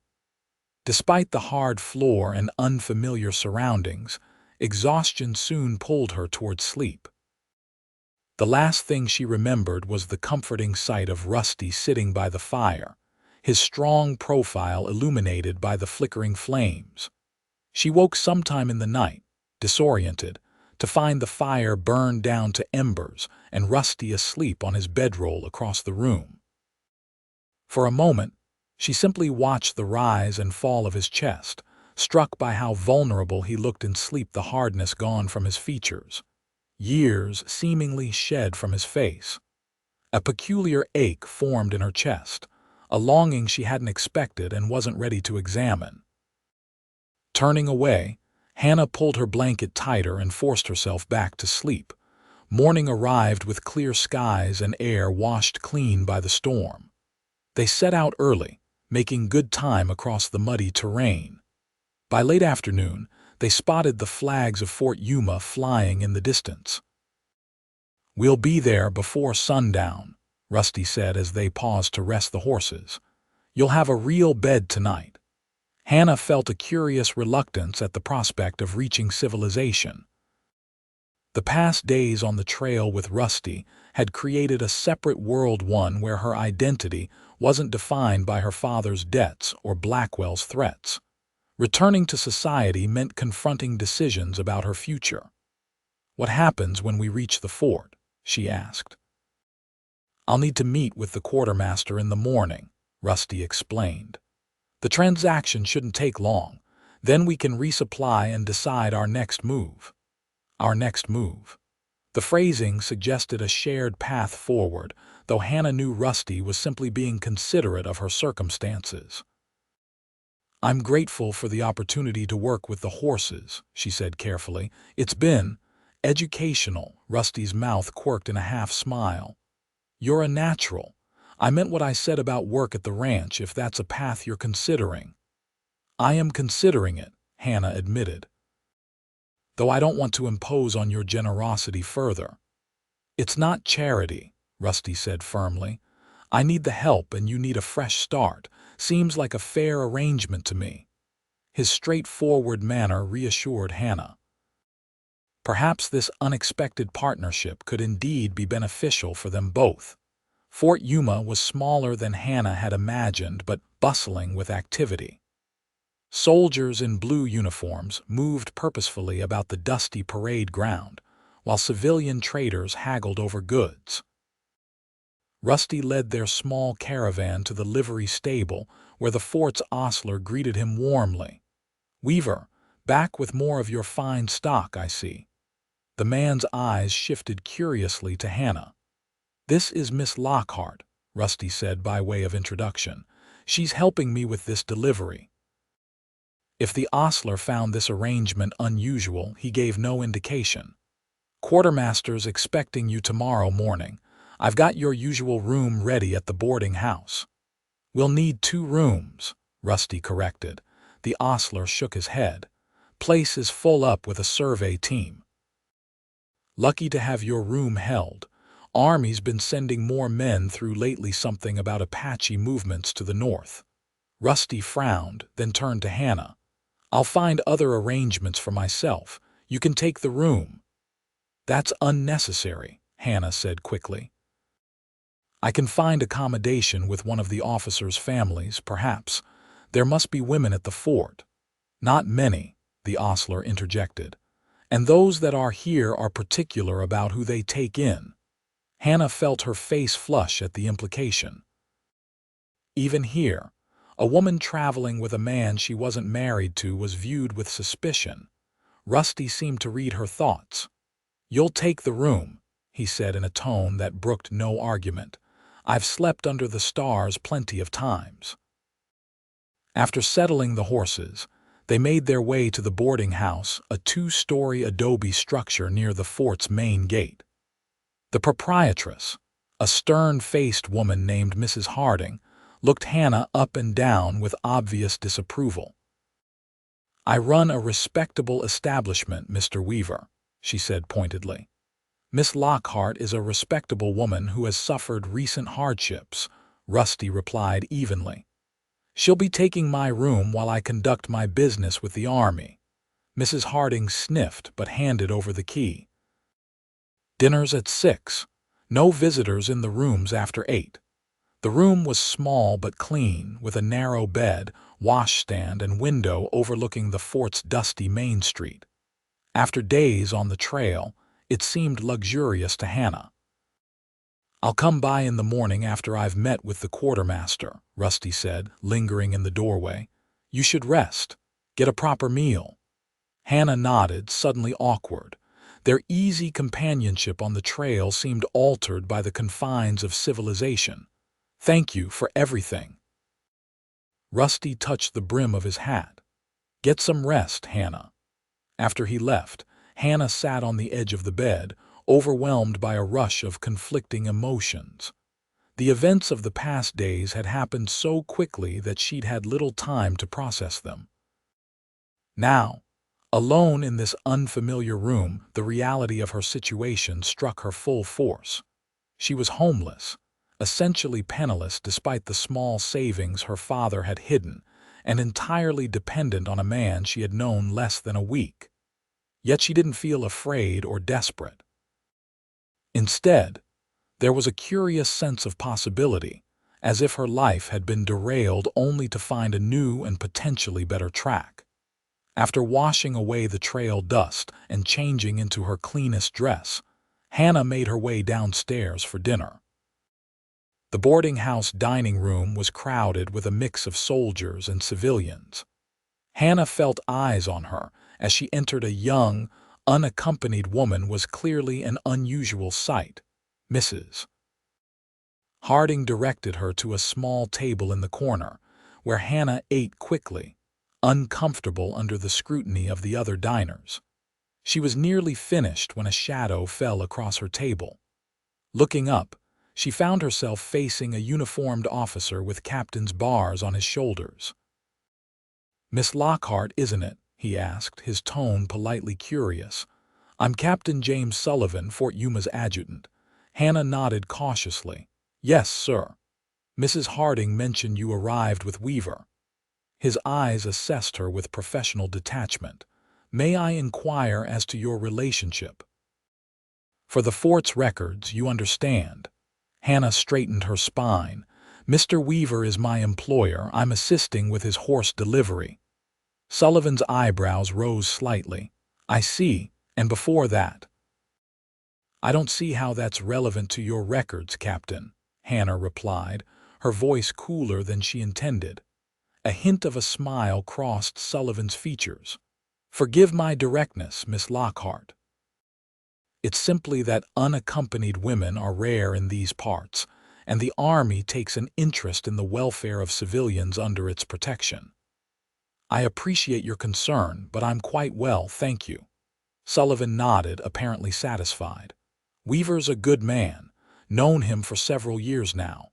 [SPEAKER 1] Despite the hard floor and unfamiliar surroundings, exhaustion soon pulled her toward sleep. The last thing she remembered was the comforting sight of Rusty sitting by the fire, his strong profile illuminated by the flickering flames. She woke sometime in the night, disoriented, to find the fire burned down to embers and Rusty asleep on his bedroll across the room. For a moment, she simply watched the rise and fall of his chest, struck by how vulnerable he looked in sleep, the hardness gone from his features, years seemingly shed from his face. A peculiar ache formed in her chest, a longing she hadn't expected and wasn't ready to examine. Turning away, Hannah pulled her blanket tighter and forced herself back to sleep. Morning arrived with clear skies and air washed clean by the storm. They set out early, making good time across the muddy terrain. By late afternoon, they spotted the flags of Fort Yuma flying in the distance. "We'll be there before sundown," Rusty said as they paused to rest the horses. "You'll have a real bed tonight." Hannah felt a curious reluctance at the prospect of reaching civilization. The past days on the trail with Rusty had created a separate world, one where her identity wasn't defined by her father's debts or Blackwell's threats. Returning to society meant confronting decisions about her future. "What happens when we reach the fort?" she asked. "I'll need to meet with the quartermaster in the morning," Rusty explained. "The transaction shouldn't take long. Then we can resupply and decide our next move." Our next move. The phrasing suggested a shared path forward, though Hannah knew Rusty was simply being considerate of her circumstances. "I'm grateful for the opportunity to work with the horses," she said carefully. "It's been educational." Rusty's mouth quirked in a half-smile. "You're a natural. I meant what I said about work at the ranch, if that's a path you're considering." "I am considering it," Hannah admitted, "though I don't want to impose on your generosity further." "It's not charity," Rusty said firmly. "I need the help and you need a fresh start. Seems like a fair arrangement to me." His straightforward manner reassured Hannah. Perhaps this unexpected partnership could indeed be beneficial for them both. Fort Yuma was smaller than Hannah had imagined, but bustling with activity. Soldiers in blue uniforms moved purposefully about the dusty parade ground, while civilian traders haggled over goods. Rusty led their small caravan to the livery stable, where the fort's ostler greeted him warmly. "Weaver, back with more of your fine stock, I see." The man's eyes shifted curiously to Hannah. "This is Miss Lockhart," Rusty said by way of introduction. "She's helping me with this delivery." If the ostler found this arrangement unusual, he gave no indication. "Quartermaster's expecting you tomorrow morning. I've got your usual room ready at the boarding house." "We'll need 2 rooms," Rusty corrected. The ostler shook his head. "Place is full up with a survey team." "Lucky to have your room held. Army's been sending more men through lately, something about Apache movements to the north." Rusty frowned, then turned to Hannah. "I'll find other arrangements for myself. You can take the room." "That's unnecessary," Hannah said quickly. "I can find accommodation with one of the officers' families, perhaps. There must be women at the fort. Not many, the ostler interjected. And those that are here are particular about who they take in. Hannah felt her face flush at the implication. Even here, a woman traveling with a man she wasn't married to was viewed with suspicion. Rusty seemed to read her thoughts. "You'll take the room," he said in a tone that brooked no argument. "I've slept under the stars plenty of times." After settling the horses, they made their way to the boarding house, a two-story adobe structure near the fort's main gate. The proprietress, a stern-faced woman named Mrs. Harding, looked Hannah up and down with obvious disapproval. "I run a respectable establishment, Mr. Weaver," she said pointedly. "Miss Lockhart is a respectable woman who has suffered recent hardships," Rusty replied evenly. "She'll be taking my room while I conduct my business with the army." Mrs. Harding sniffed but handed over the key. "Dinner's at 6. No visitors in the rooms after 8. The room was small but clean, with a narrow bed, washstand, and window overlooking the fort's dusty main street. After days on the trail, it seemed luxurious to Hannah. "I'll come by in the morning after I've met with the quartermaster," Rusty said, lingering in the doorway. "You should rest. Get a proper meal." Hannah nodded, suddenly awkward. Their easy companionship on the trail seemed altered by the confines of civilization. "Thank you for everything." Rusty touched the brim of his hat. "Get some rest, Hannah." After he left, Hannah sat on the edge of the bed, overwhelmed by a rush of conflicting emotions. The events of the past days had happened so quickly that she'd had little time to process them. Now, alone in this unfamiliar room, the reality of her situation struck her full force. She was homeless, essentially penniless despite the small savings her father had hidden, and entirely dependent on a man she had known less than a week. Yet she didn't feel afraid or desperate. Instead, there was a curious sense of possibility, as if her life had been derailed only to find a new and potentially better track. After washing away the trail dust and changing into her cleanest dress, Hannah made her way downstairs for dinner. The boarding house dining room was crowded with a mix of soldiers and civilians. Hannah felt eyes on her as she entered. A young, unaccompanied woman was clearly an unusual sight. Mrs. Harding directed her to a small table in the corner, where Hannah ate quickly, uncomfortable under the scrutiny of the other diners. She was nearly finished when a shadow fell across her table. Looking up, she found herself facing a uniformed officer with captain's bars on his shoulders. "Miss Lockhart, isn't it?" he asked, his tone politely curious. "I'm Captain James Sullivan, Fort Yuma's adjutant." Hannah nodded cautiously. "Yes, sir. Mrs. Harding mentioned you arrived with Weaver." His eyes assessed her with professional detachment. "May I inquire as to your relationship?" "For the fort's records, you understand." Hannah straightened her spine. "Mr. Weaver is my employer. I'm assisting with his horse delivery." Sullivan's eyebrows rose slightly. "I see. And before that?" "I don't see how that's relevant to your records, Captain," Hannah replied, her voice cooler than she intended. A hint of a smile crossed Sullivan's features. "Forgive my directness, Miss Lockhart. It's simply that unaccompanied women are rare in these parts, and the Army takes an interest in the welfare of civilians under its protection." "I appreciate your concern, but I'm quite well, thank you." Sullivan nodded, apparently satisfied. "Weaver's a good man. Known him for several years now.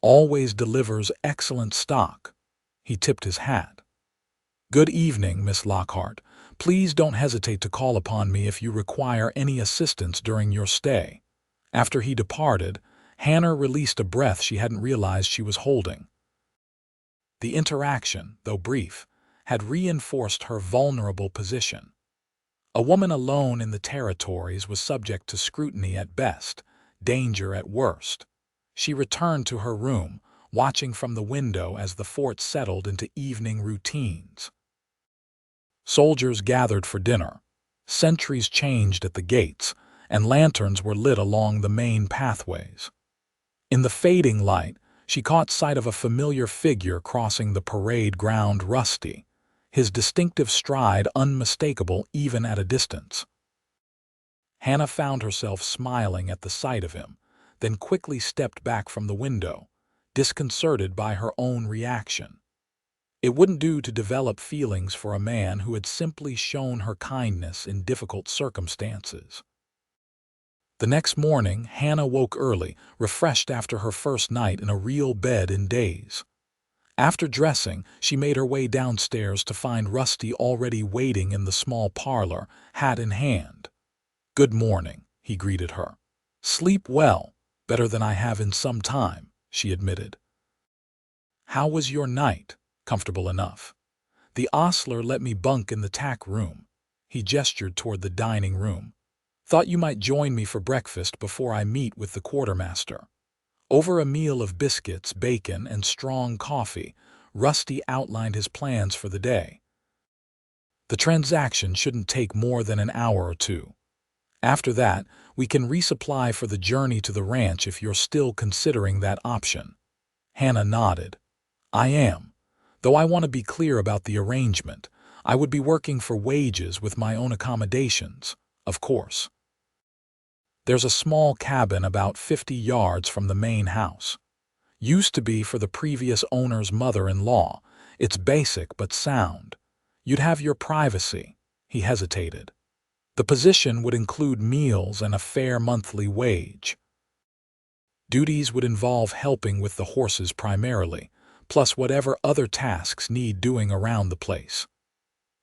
[SPEAKER 1] Always delivers excellent stock." He tipped his hat. "Good evening, Miss Lockhart. Please don't hesitate to call upon me if you require any assistance during your stay." After he departed, Hannah released a breath she hadn't realized she was holding. The interaction, though brief, had reinforced her vulnerable position. A woman alone in the territories was subject to scrutiny at best, danger at worst. She returned to her room, watching from the window as the fort settled into evening routines. Soldiers gathered for dinner. Sentries changed at the gates, and lanterns were lit along the main pathways. In the fading light, she caught sight of a familiar figure crossing the parade ground, Rusty, his distinctive stride unmistakable even at a distance. Hannah found herself smiling at the sight of him, then quickly stepped back from the window, disconcerted by her own reaction. It wouldn't do to develop feelings for a man who had simply shown her kindness in difficult circumstances. The next morning, Hannah woke early, refreshed after her first night in a real bed in days. After dressing, she made her way downstairs to find Rusty already waiting in the small parlor, hat in hand. "Good morning," he greeted her. "Sleep well, better than I have in some time," she admitted. "How was your night?" "Comfortable enough. The ostler let me bunk in the tack room." He gestured toward the dining room. "Thought you might join me for breakfast before I meet with the quartermaster." Over a meal of biscuits, bacon, and strong coffee, Rusty outlined his plans for the day. "The transaction shouldn't take more than an hour or two. After that, we can resupply for the journey to the ranch if you're still considering that option." Hannah nodded. "I am. Though I want to be clear about the arrangement. I would be working for wages with my own accommodations, of course. There's a small cabin about 50 yards from the main house. Used to be for the previous owner's mother-in-law. It's basic but sound. You'd have your privacy." He hesitated. "The position would include meals and a fair monthly wage. Duties would involve helping with the horses primarily, plus whatever other tasks need doing around the place."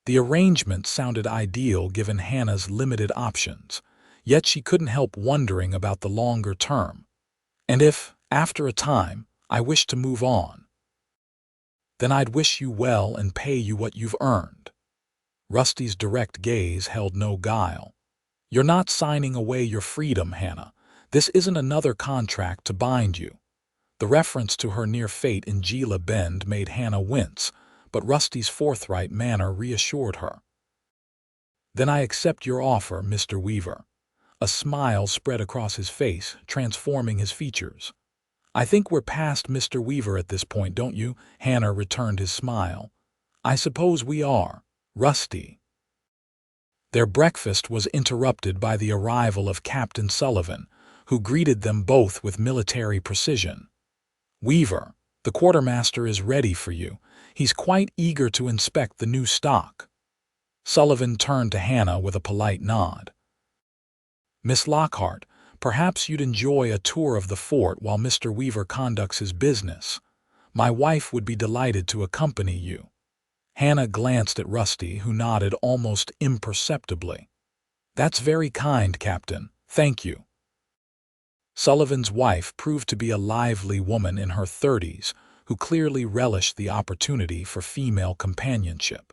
[SPEAKER 1] The arrangement sounded ideal given Hannah's limited options, yet she couldn't help wondering about the longer term. "And if, after a time, I wish to move on?" "Then I'd wish you well and pay you what you've earned." Rusty's direct gaze held no guile. "You're not signing away your freedom, Hannah. This isn't another contract to bind you." The reference to her near fate in Gila Bend made Hannah wince, but Rusty's forthright manner reassured her. "Then I accept your offer, Mr. Weaver." A smile spread across his face, transforming his features. "I think we're past Mr. Weaver at this point, don't you?" Hannah returned his smile. "I suppose we are, Rusty." Their breakfast was interrupted by the arrival of Captain Sullivan, who greeted them both with military precision. "Weaver, the quartermaster is ready for you. He's quite eager to inspect the new stock." Sullivan turned to Hannah with a polite nod. "Miss Lockhart, perhaps you'd enjoy a tour of the fort while Mr. Weaver conducts his business. My wife would be delighted to accompany you." Hannah glanced at Rusty, who nodded almost imperceptibly. "That's very kind, Captain. Thank you." Sullivan's wife proved to be a lively woman in her 30s who clearly relished the opportunity for female companionship.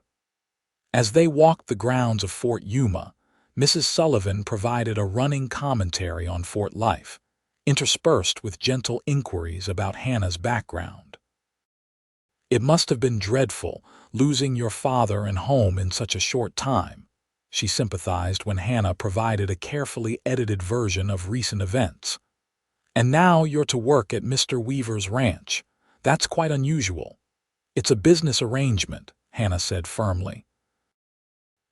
[SPEAKER 1] As they walked the grounds of Fort Yuma, Mrs. Sullivan provided a running commentary on fort life, interspersed with gentle inquiries about Hannah's background. "It must have been dreadful, losing your father and home in such a short time," she sympathized when Hannah provided a carefully edited version of recent events. "And now you're to work at Mr. Weaver's ranch. That's quite unusual." "It's a business arrangement," Hannah said firmly.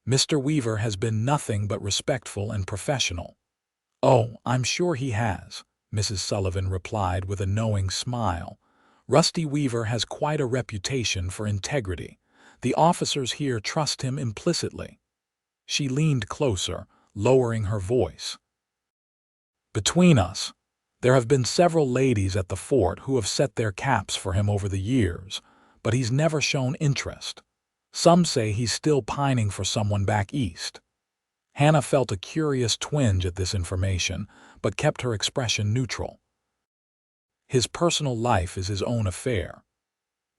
[SPEAKER 1] "Mr. Weaver has been nothing but respectful and professional." "Oh, I'm sure he has," Mrs. Sullivan replied with a knowing smile. "Rusty Weaver has quite a reputation for integrity. The officers here trust him implicitly." She leaned closer, lowering her voice. "Between us, there have been several ladies at the fort who have set their caps for him over the years, but he's never shown interest. Some say he's still pining for someone back east." Hannah felt a curious twinge at this information, but kept her expression neutral. "His personal life is his own affair."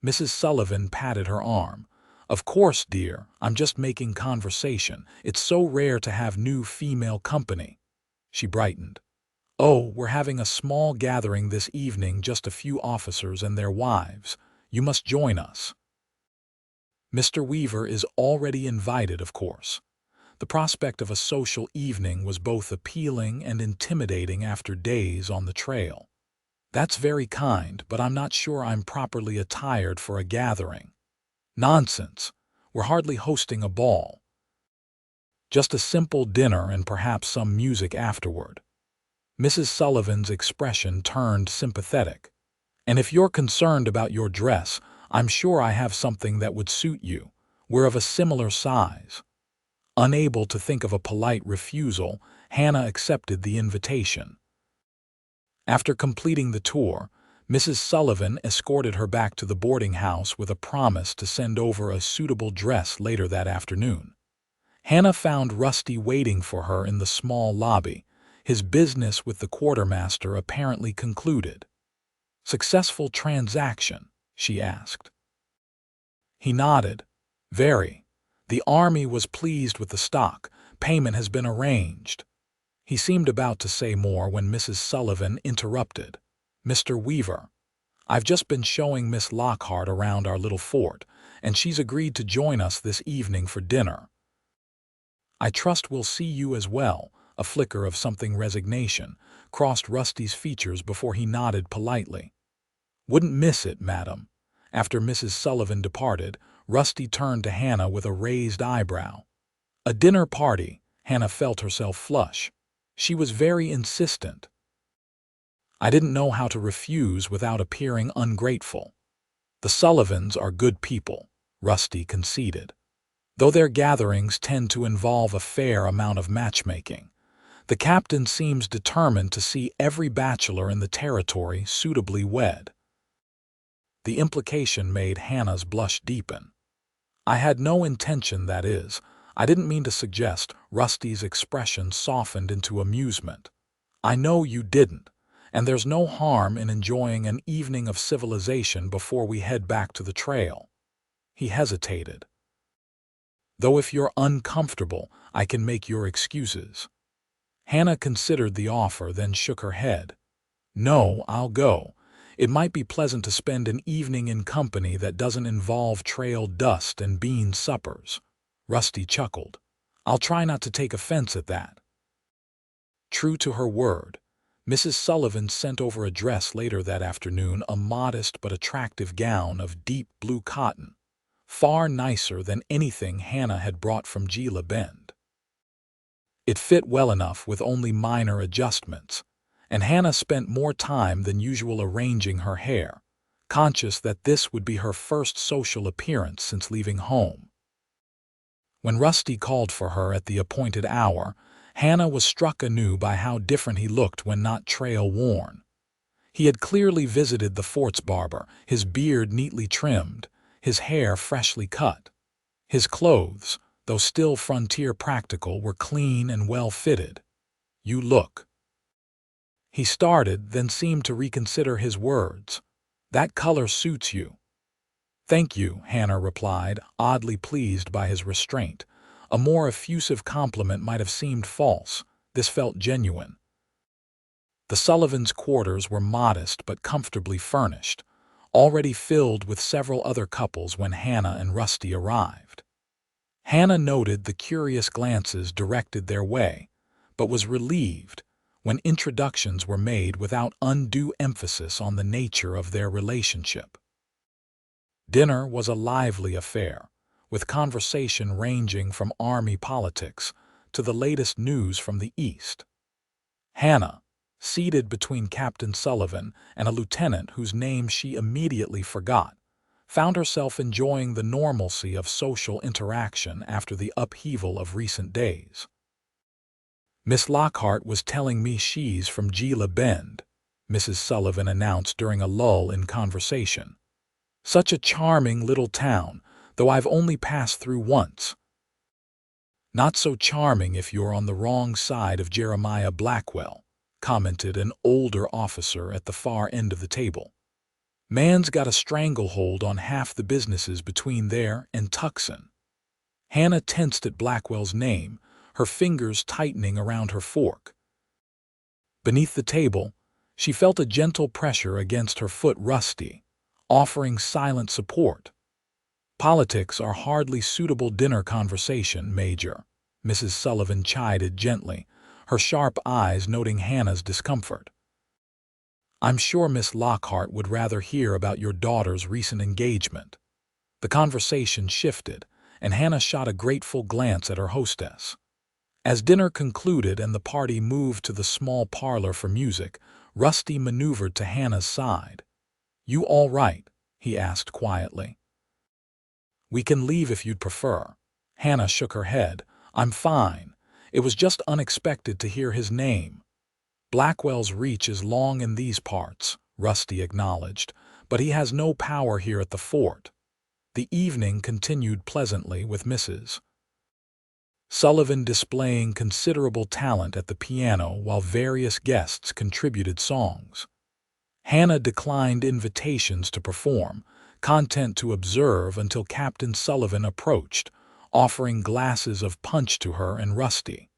[SPEAKER 1] Mrs. Sullivan patted her arm. "Of course, dear, I'm just making conversation. It's so rare to have new female company." She brightened. "Oh, we're having a small gathering this evening, just a few officers and their wives. You must join us." Mr. Weaver is already invited, of course. The prospect of a social evening was both appealing and intimidating after days on the trail. "That's very kind, but I'm not sure I'm properly attired for a gathering." "Nonsense. We're hardly hosting a ball. Just a simple dinner and perhaps some music afterward." Mrs. Sullivan's expression turned sympathetic. "And if you're concerned about your dress, I'm sure I have something that would suit you. We're of a similar size." Unable to think of a polite refusal, Hannah accepted the invitation. After completing the tour, Mrs. Sullivan escorted her back to the boarding house with a promise to send over a suitable dress later that afternoon. Hannah found Rusty waiting for her in the small lobby, his business with the quartermaster apparently concluded. "Successful transaction?" she asked. He nodded. "Very. The Army was pleased with the stock. Payment has been arranged." He seemed about to say more when Mrs. Sullivan interrupted. "Mr. Weaver, I've just been showing Miss Lockhart around our little fort, and she's agreed to join us this evening for dinner. I trust we'll see you as well." A flicker of something resignation crossed Rusty's features before he nodded politely. "Wouldn't miss it, madam." After Mrs. Sullivan departed, Rusty turned to Hannah with a raised eyebrow. "A dinner party." Hannah felt herself flush. She was very insistent. "I didn't know how to refuse without appearing ungrateful." "The Sullivans are good people," Rusty conceded. "Though their gatherings tend to involve a fair amount of matchmaking. The captain seems determined to see every bachelor in the territory suitably wed." The implication made Hannah's blush deepen. "I had no intention, that is. I didn't mean to suggest." Rusty's expression softened into amusement. "I know you didn't, and there's no harm in enjoying an evening of civilization before we head back to the trail." He hesitated. "Though if you're uncomfortable, I can make your excuses." Hannah considered the offer, then shook her head. "No, I'll go. It might be pleasant to spend an evening in company that doesn't involve trail dust and bean suppers." Rusty chuckled. "I'll try not to take offense at that." True to her word, Mrs. Sullivan sent over a dress later that afternoon, a modest but attractive gown of deep blue cotton, far nicer than anything Hannah had brought from Gila Bend. It fit well enough with only minor adjustments, and Hannah spent more time than usual arranging her hair, conscious that this would be her first social appearance since leaving home. When Rusty called for her at the appointed hour, Hannah was struck anew by how different he looked when not trail-worn. He had clearly visited the fort's barber, his beard neatly trimmed, his hair freshly cut. His clothes, though still frontier practical, were clean and well-fitted. "You look—" He started, then seemed to reconsider his words. "That color suits you." "Thank you," Hannah replied, oddly pleased by his restraint. A more effusive compliment might have seemed false. This felt genuine. The Sullivans' quarters were modest but comfortably furnished, already filled with several other couples when Hannah and Rusty arrived. Hannah noted the curious glances directed their way, but was relieved when introductions were made without undue emphasis on the nature of their relationship. Dinner was a lively affair, with conversation ranging from Army politics to the latest news from the East. Hannah, seated between Captain Sullivan and a lieutenant whose name she immediately forgot, found herself enjoying the normalcy of social interaction after the upheaval of recent days. "Miss Lockhart was telling me she's from Gila Bend," Mrs. Sullivan announced during a lull in conversation. "Such a charming little town, though I've only passed through once." "Not so charming if you're on the wrong side of Jeremiah Blackwell," commented an older officer at the far end of the table. "Man's got a stranglehold on half the businesses between there and Tucson." Hannah tensed at Blackwell's name, her fingers tightening around her fork. Beneath the table, she felt a gentle pressure against her foot. Rusty, offering silent support. Politics are hardly suitable dinner conversation, Major, Mrs. Sullivan chided gently, her sharp eyes noting Hannah's discomfort. I'm sure Miss Lockhart would rather hear about your daughter's recent engagement. The conversation shifted, and Hannah shot a grateful glance at her hostess. As dinner concluded and the party moved to the small parlor for music, Rusty maneuvered to Hannah's side. You all right? He asked quietly. We can leave if you'd prefer. Hannah shook her head. I'm fine. It was just unexpected to hear his name. Blackwell's reach is long in these parts, Rusty acknowledged, but he has no power here at the fort. The evening continued pleasantly with Mrs. Sullivan displaying considerable talent at the piano while various guests contributed songs. Hannah declined invitations to perform, content to observe until Captain Sullivan approached, offering glasses of punch to her and Rusty.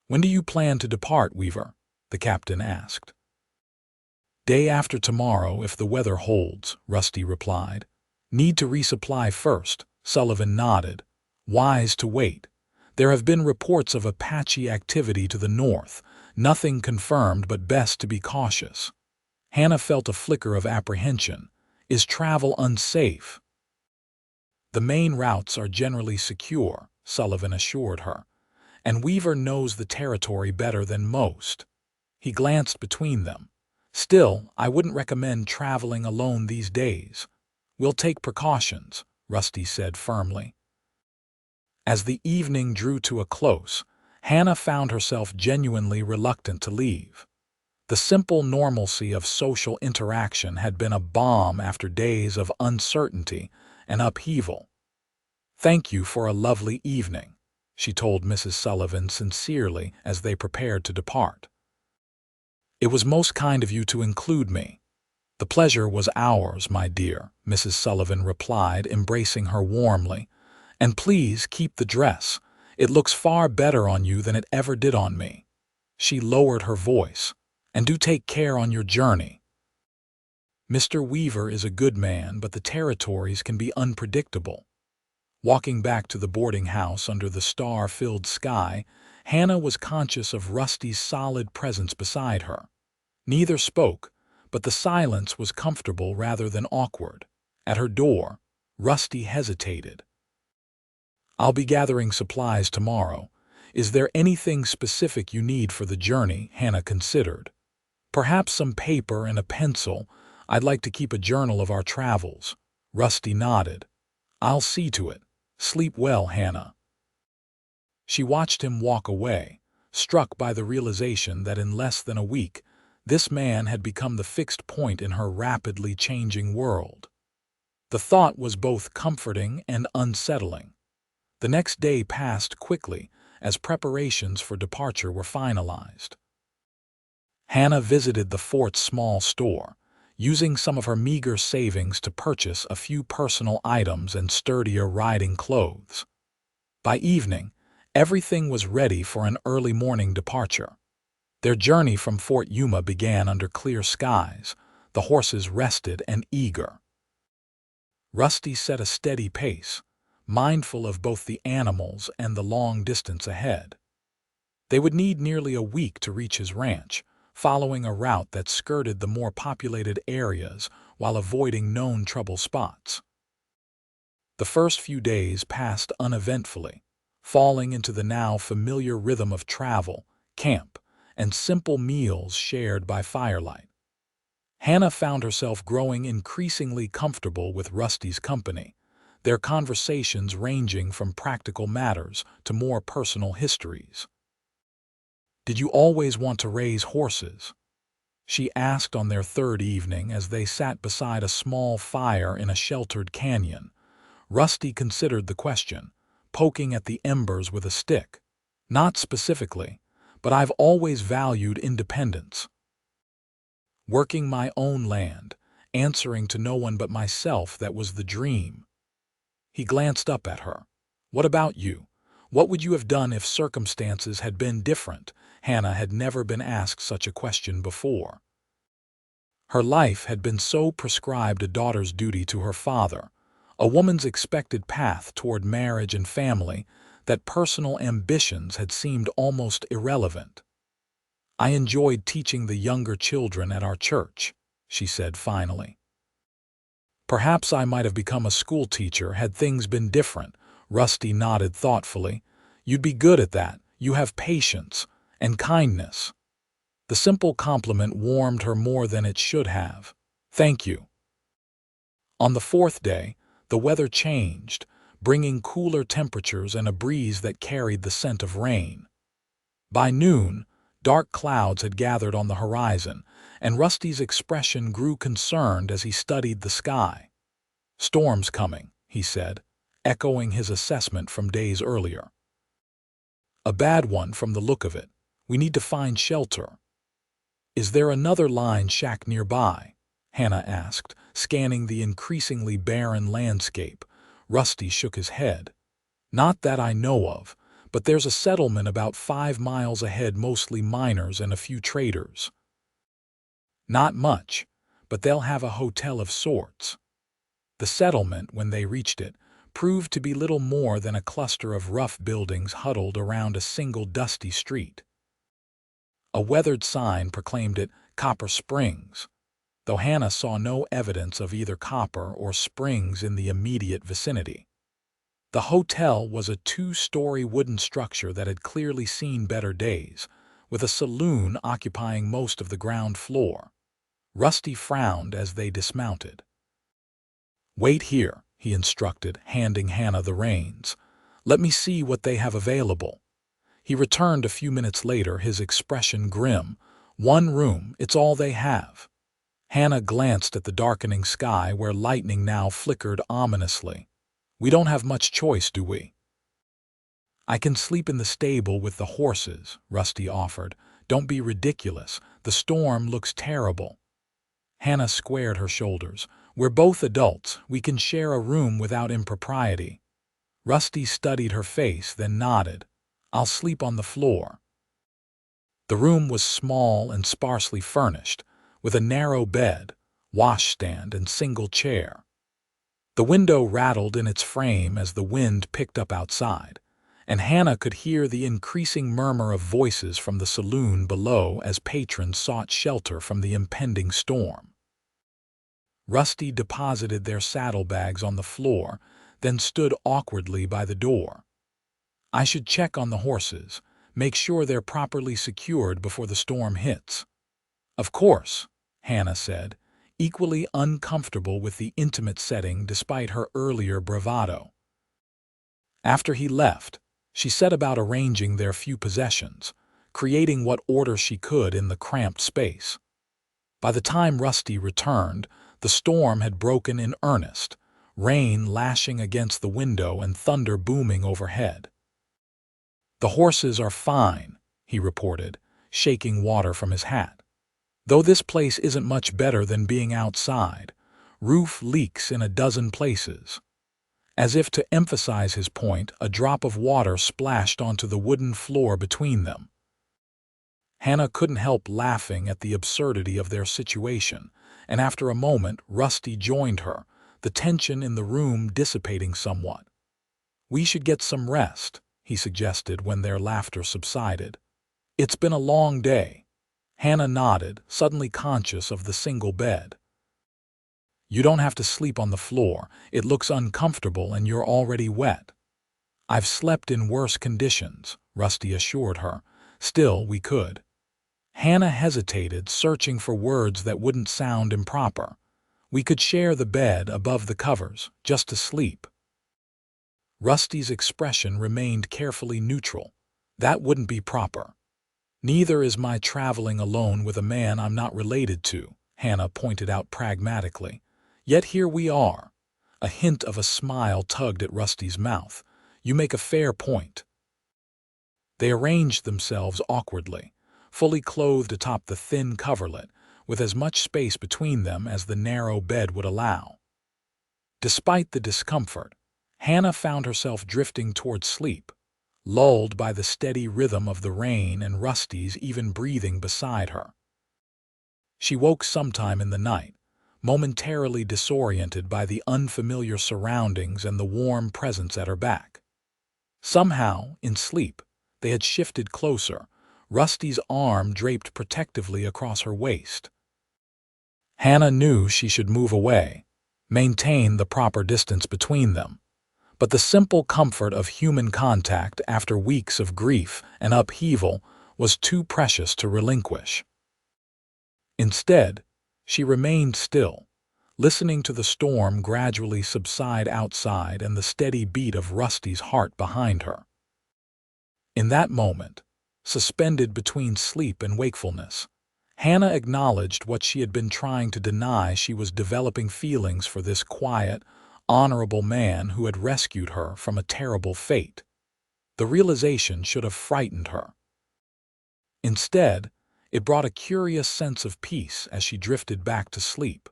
[SPEAKER 1] When do you plan to depart, Weaver? The captain asked. Day after tomorrow if the weather holds, Rusty replied. Need to resupply first, Sullivan nodded. Wise to wait. There have been reports of Apache activity to the north, nothing confirmed but best to be cautious. Hannah felt a flicker of apprehension. Is travel unsafe? The main routes are generally secure, Sullivan assured her, and Weaver knows the territory better than most. He glanced between them. Still, I wouldn't recommend traveling alone these days. We'll take precautions, Rusty said firmly. As the evening drew to a close, Hannah found herself genuinely reluctant to leave. The simple normalcy of social interaction had been a balm after days of uncertainty and upheaval. Thank you for a lovely evening, she told Mrs. Sullivan sincerely as they prepared to depart. It was most kind of you to include me. The pleasure was ours, my dear, Mrs. Sullivan replied, embracing her warmly. And please keep the dress. It looks far better on you than it ever did on me. She lowered her voice. And do take care on your journey. Mr. Weaver is a good man, but the territories can be unpredictable. Walking back to the boarding house under the star-filled sky, Hannah was conscious of Rusty's solid presence beside her. Neither spoke, but the silence was comfortable rather than awkward. At her door, Rusty hesitated. I'll be gathering supplies tomorrow. Is there anything specific you need for the journey? Hannah considered. Perhaps some paper and a pencil. I'd like to keep a journal of our travels. Rusty nodded. I'll see to it. Sleep well, Hannah. She watched him walk away, struck by the realization that in less than a week, this man had become the fixed point in her rapidly changing world. The thought was both comforting and unsettling. The next day passed quickly as preparations for departure were finalized. Hannah visited the fort's small store, using some of her meager savings to purchase a few personal items and sturdier riding clothes. By evening, everything was ready for an early morning departure. Their journey from Fort Yuma began under clear skies, the horses rested and eager. Rusty set a steady pace, mindful of both the animals and the long distance ahead. They would need nearly a week to reach his ranch, following a route that skirted the more populated areas while avoiding known trouble spots. The first few days passed uneventfully, falling into the now familiar rhythm of travel, camp, and simple meals shared by firelight. Hannah found herself growing increasingly comfortable with Rusty's company, their conversations ranging from practical matters to more personal histories. Did you always want to raise horses? She asked on their third evening as they sat beside a small fire in a sheltered canyon. Rusty considered the question, poking at the embers with a stick. Not specifically, but I've always valued independence. Working my own land, answering to no one but myself, that was the dream. He glanced up at her. What about you? What would you have done if circumstances had been different? Hannah had never been asked such a question before. Her life had been so prescribed a daughter's duty to her father, a woman's expected path toward marriage and family, that personal ambitions had seemed almost irrelevant. "I enjoyed teaching the younger children at our church," she said finally. "Perhaps I might have become a school teacher had things been different," Rusty nodded thoughtfully. "You'd be good at that. You have patience and kindness." The simple compliment warmed her more than it should have. "Thank you." On the fourth day, the weather changed, bringing cooler temperatures and a breeze that carried the scent of rain. By noon, dark clouds had gathered on the horizon, and Rusty's expression grew concerned as he studied the sky. "Storm's coming," he said, echoing his assessment from days earlier. "A bad one from the look of it. We need to find shelter." "Is there another line shack nearby?" Hannah asked, scanning the increasingly barren landscape. Rusty shook his head. "Not that I know of, but there's a settlement about 5 miles ahead, mostly miners and a few traders." "Not much, but they'll have a hotel of sorts." The settlement, when they reached it, proved to be little more than a cluster of rough buildings huddled around a single dusty street. A weathered sign proclaimed it Copper Springs, though Hannah saw no evidence of either copper or springs in the immediate vicinity. The hotel was a 2-story wooden structure that had clearly seen better days, with a saloon occupying most of the ground floor. Rusty frowned as they dismounted. "Wait here," he instructed, handing Hannah the reins. "Let me see what they have available." He returned a few minutes later, his expression grim. "1 room, it's all they have." Hannah glanced at the darkening sky where lightning now flickered ominously. "We don't have much choice, do we?" "I can sleep in the stable with the horses," Rusty offered. "Don't be ridiculous. The storm looks terrible." Hannah squared her shoulders. "We're both adults. We can share a room without impropriety." Rusty studied her face, then nodded. "I'll sleep on the floor." The room was small and sparsely furnished, with a narrow bed, washstand, and single chair. The window rattled in its frame as the wind picked up outside, and Hannah could hear the increasing murmur of voices from the saloon below as patrons sought shelter from the impending storm. Rusty deposited their saddlebags on the floor, then stood awkwardly by the door. "I should check on the horses, make sure they're properly secured before the storm hits." "Of course," Hannah said, equally uncomfortable with the intimate setting despite her earlier bravado. After he left, she set about arranging their few possessions, creating what order she could in the cramped space. By the time Rusty returned, the storm had broken in earnest, rain lashing against the window and thunder booming overhead. "The horses are fine," he reported, shaking water from his hat. "Though this place isn't much better than being outside. Roof leaks in a dozen places." As if to emphasize his point, a drop of water splashed onto the wooden floor between them. Hannah couldn't help laughing at the absurdity of their situation, and after a moment Rusty joined her, the tension in the room dissipating somewhat. "We should get some rest," he suggested when their laughter subsided. "It's been a long day." Hannah nodded, suddenly conscious of the single bed. "You don't have to sleep on the floor. It looks uncomfortable and you're already wet." "I've slept in worse conditions," Rusty assured her. "Still, we could." Hannah hesitated, searching for words that wouldn't sound improper. "We could share the bed above the covers, just to sleep." Rusty's expression remained carefully neutral. "That wouldn't be proper." "Neither is my traveling alone with a man I'm not related to," Hannah pointed out pragmatically. "Yet here we are." A hint of a smile tugged at Rusty's mouth. "You make a fair point." They arranged themselves awkwardly, fully clothed atop the thin coverlet, with as much space between them as the narrow bed would allow. Despite the discomfort, Hannah found herself drifting toward sleep, lulled by the steady rhythm of the rain and Rusty's even breathing beside her. She woke sometime in the night, momentarily disoriented by the unfamiliar surroundings and the warm presence at her back. Somehow, in sleep, they had shifted closer, Rusty's arm draped protectively across her waist. Hannah knew she should move away, maintain the proper distance between them, but the simple comfort of human contact after weeks of grief and upheaval was too precious to relinquish. Instead, she remained still, listening to the storm gradually subside outside and the steady beat of Rusty's heart behind her. In that moment, suspended between sleep and wakefulness, Hannah acknowledged what she had been trying to deny. She was developing feelings for this quiet, honorable man who had rescued her from a terrible fate. The realization should have frightened her. Instead, it brought a curious sense of peace as she drifted back to sleep.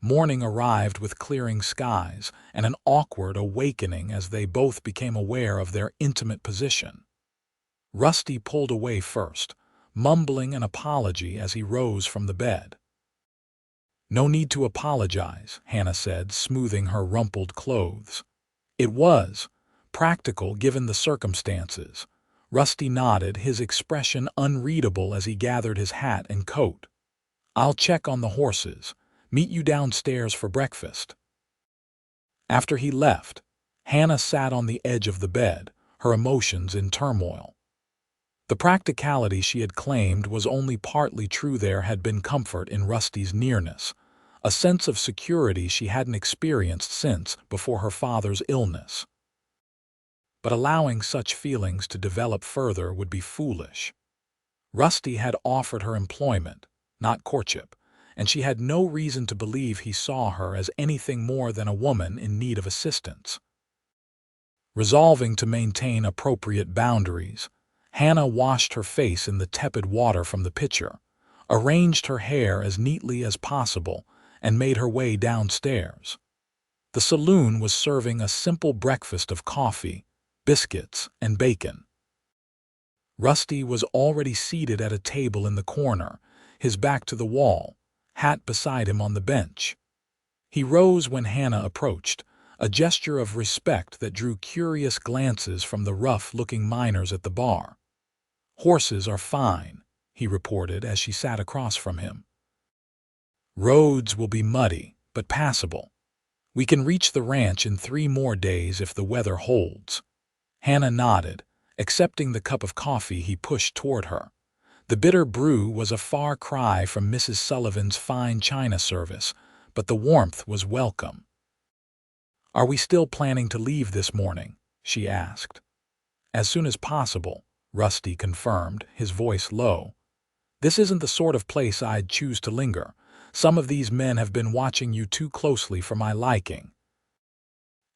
[SPEAKER 1] Morning arrived with clearing skies and an awkward awakening as they both became aware of their intimate position. Rusty pulled away first, mumbling an apology as he rose from the bed. "No need to apologize," Hannah said, smoothing her rumpled clothes. "It was practical given the circumstances." Rusty nodded, his expression unreadable as he gathered his hat and coat. "I'll check on the horses. Meet you downstairs for breakfast." After he left, Hannah sat on the edge of the bed, her emotions in turmoil. The practicality she had claimed was only partly true. There had been comfort in Rusty's nearness, a sense of security she hadn't experienced since before her father's illness. But allowing such feelings to develop further would be foolish. Rusty had offered her employment, not courtship, and she had no reason to believe he saw her as anything more than a woman in need of assistance. Resolving to maintain appropriate boundaries, Hannah washed her face in the tepid water from the pitcher, arranged her hair as neatly as possible, and made her way downstairs. The saloon was serving a simple breakfast of coffee, biscuits, and bacon. Rusty was already seated at a table in the corner, his back to the wall, hat beside him on the bench. He rose when Hannah approached, a gesture of respect that drew curious glances from the rough-looking miners at the bar. "Horses are fine," he reported as she sat across from him. "Roads will be muddy, but passable. We can reach the ranch in 3 more days if the weather holds." Hannah nodded, accepting the cup of coffee he pushed toward her. The bitter brew was a far cry from Mrs. Sullivan's fine china service, but the warmth was welcome. "Are we still planning to leave this morning?" she asked. "As soon as possible," Rusty confirmed, his voice low. "This isn't the sort of place I'd choose to linger. Some of these men have been watching you too closely for my liking."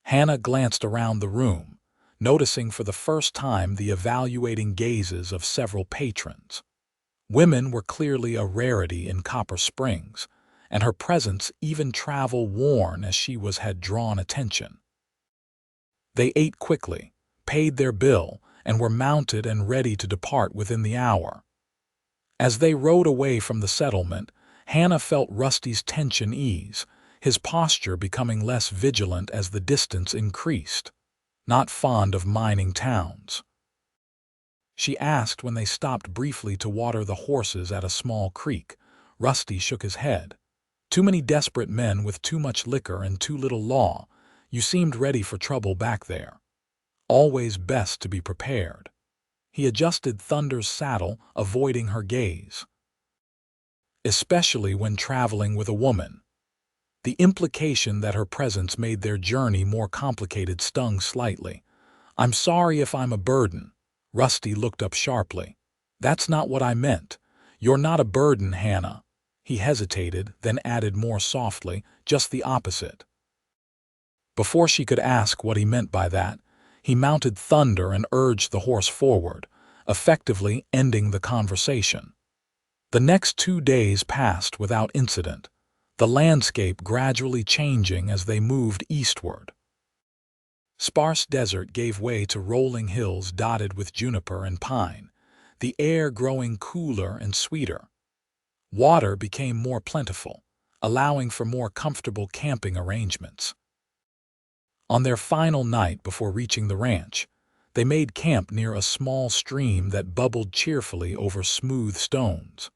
[SPEAKER 1] Hannah glanced around the room, noticing for the first time the evaluating gazes of several patrons. Women were clearly a rarity in Copper Springs, and her presence even travel-worn as she had drawn attention. They ate quickly, paid their bill, and were mounted and ready to depart within the hour. As they rode away from the settlement, Hannah felt Rusty's tension ease, his posture becoming less vigilant as the distance increased. Not fond of mining towns. She asked when they stopped briefly to water the horses at a small creek. Rusty shook his head. "Too many desperate men with too much liquor and too little law. You seemed ready for trouble back there. Always best to be prepared." He adjusted Thunder's saddle, avoiding her gaze. "Especially when traveling with a woman." The implication that her presence made their journey more complicated stung slightly. "I'm sorry if I'm a burden." Rusty looked up sharply. "That's not what I meant. You're not a burden, Hannah." He hesitated, then added more softly, "Just the opposite." Before she could ask what he meant by that, he mounted Thunder and urged the horse forward, effectively ending the conversation. The next 2 days passed without incident, the landscape gradually changing as they moved eastward. Sparse desert gave way to rolling hills dotted with juniper and pine, the air growing cooler and sweeter. Water became more plentiful, allowing for more comfortable camping arrangements. On their final night before reaching the ranch, they made camp near a small stream that bubbled cheerfully over smooth stones.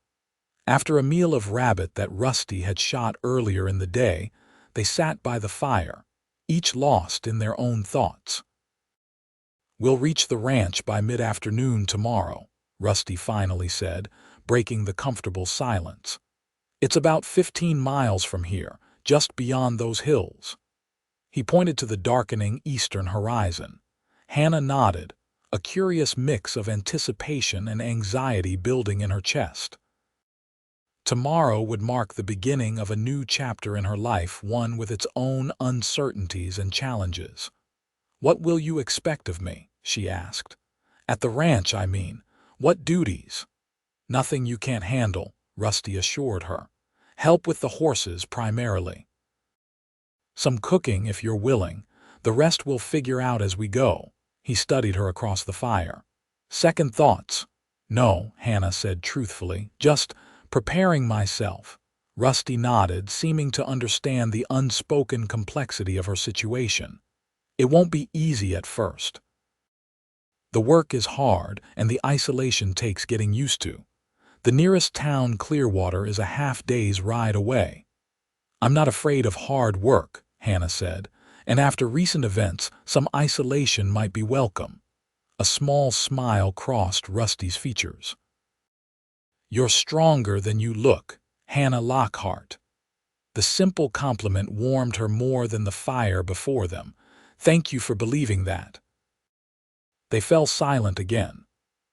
[SPEAKER 1] After a meal of rabbit that Rusty had shot earlier in the day, they sat by the fire, each lost in their own thoughts. "We'll reach the ranch by mid-afternoon tomorrow," Rusty finally said, breaking the comfortable silence. "It's about 15 miles from here, just beyond those hills." He pointed to the darkening eastern horizon. Hannah nodded, a curious mix of anticipation and anxiety building in her chest. Tomorrow would mark the beginning of a new chapter in her life, one with its own uncertainties and challenges. "What will you expect of me?" she asked. "At the ranch, I mean. What duties?" "Nothing you can't handle," Rusty assured her. "Help with the horses primarily. Some cooking if you're willing. The rest we'll figure out as we go." He studied her across the fire. "Second thoughts?" "No," Hannah said truthfully. "Just preparing myself." Rusty nodded, seeming to understand the unspoken complexity of her situation. "It won't be easy at first. The work is hard, and the isolation takes getting used to. The nearest town, Clearwater, is a half-day's ride away." "I'm not afraid of hard work," Hannah said, "and after recent events, some isolation might be welcome." A small smile crossed Rusty's features. "You're stronger than you look, Hannah Lockhart." The simple compliment warmed her more than the fire before them. "Thank you for believing that." They fell silent again,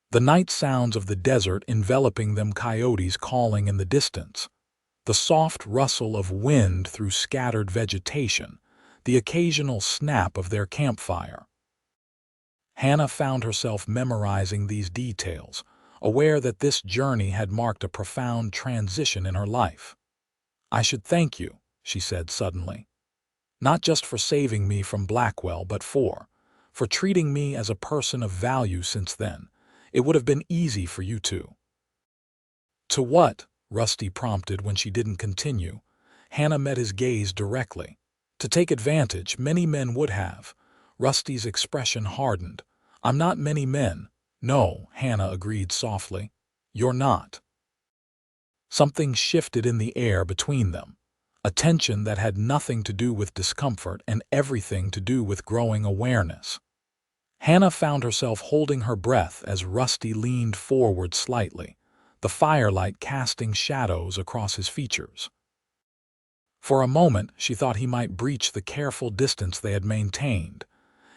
[SPEAKER 1] the night sounds of the desert enveloping them, coyotes calling in the distance, the soft rustle of wind through scattered vegetation, the occasional snap of their campfire. Hannah found herself memorizing these details, aware that this journey had marked a profound transition in her life. "I should thank you," she said suddenly. "Not just for saving me from Blackwell, but for treating me as a person of value since then. It would have been easy for you to." "To what?" Rusty prompted when she didn't continue. Hannah met his gaze directly. "To take advantage, many men would have." Rusty's expression hardened. "I'm not many men." "No," Hannah agreed softly. "You're not." Something shifted in the air between them, a tension that had nothing to do with discomfort and everything to do with growing awareness. Hannah found herself holding her breath as Rusty leaned forward slightly, the firelight casting shadows across his features. For a moment, she thought he might breach the careful distance they had maintained.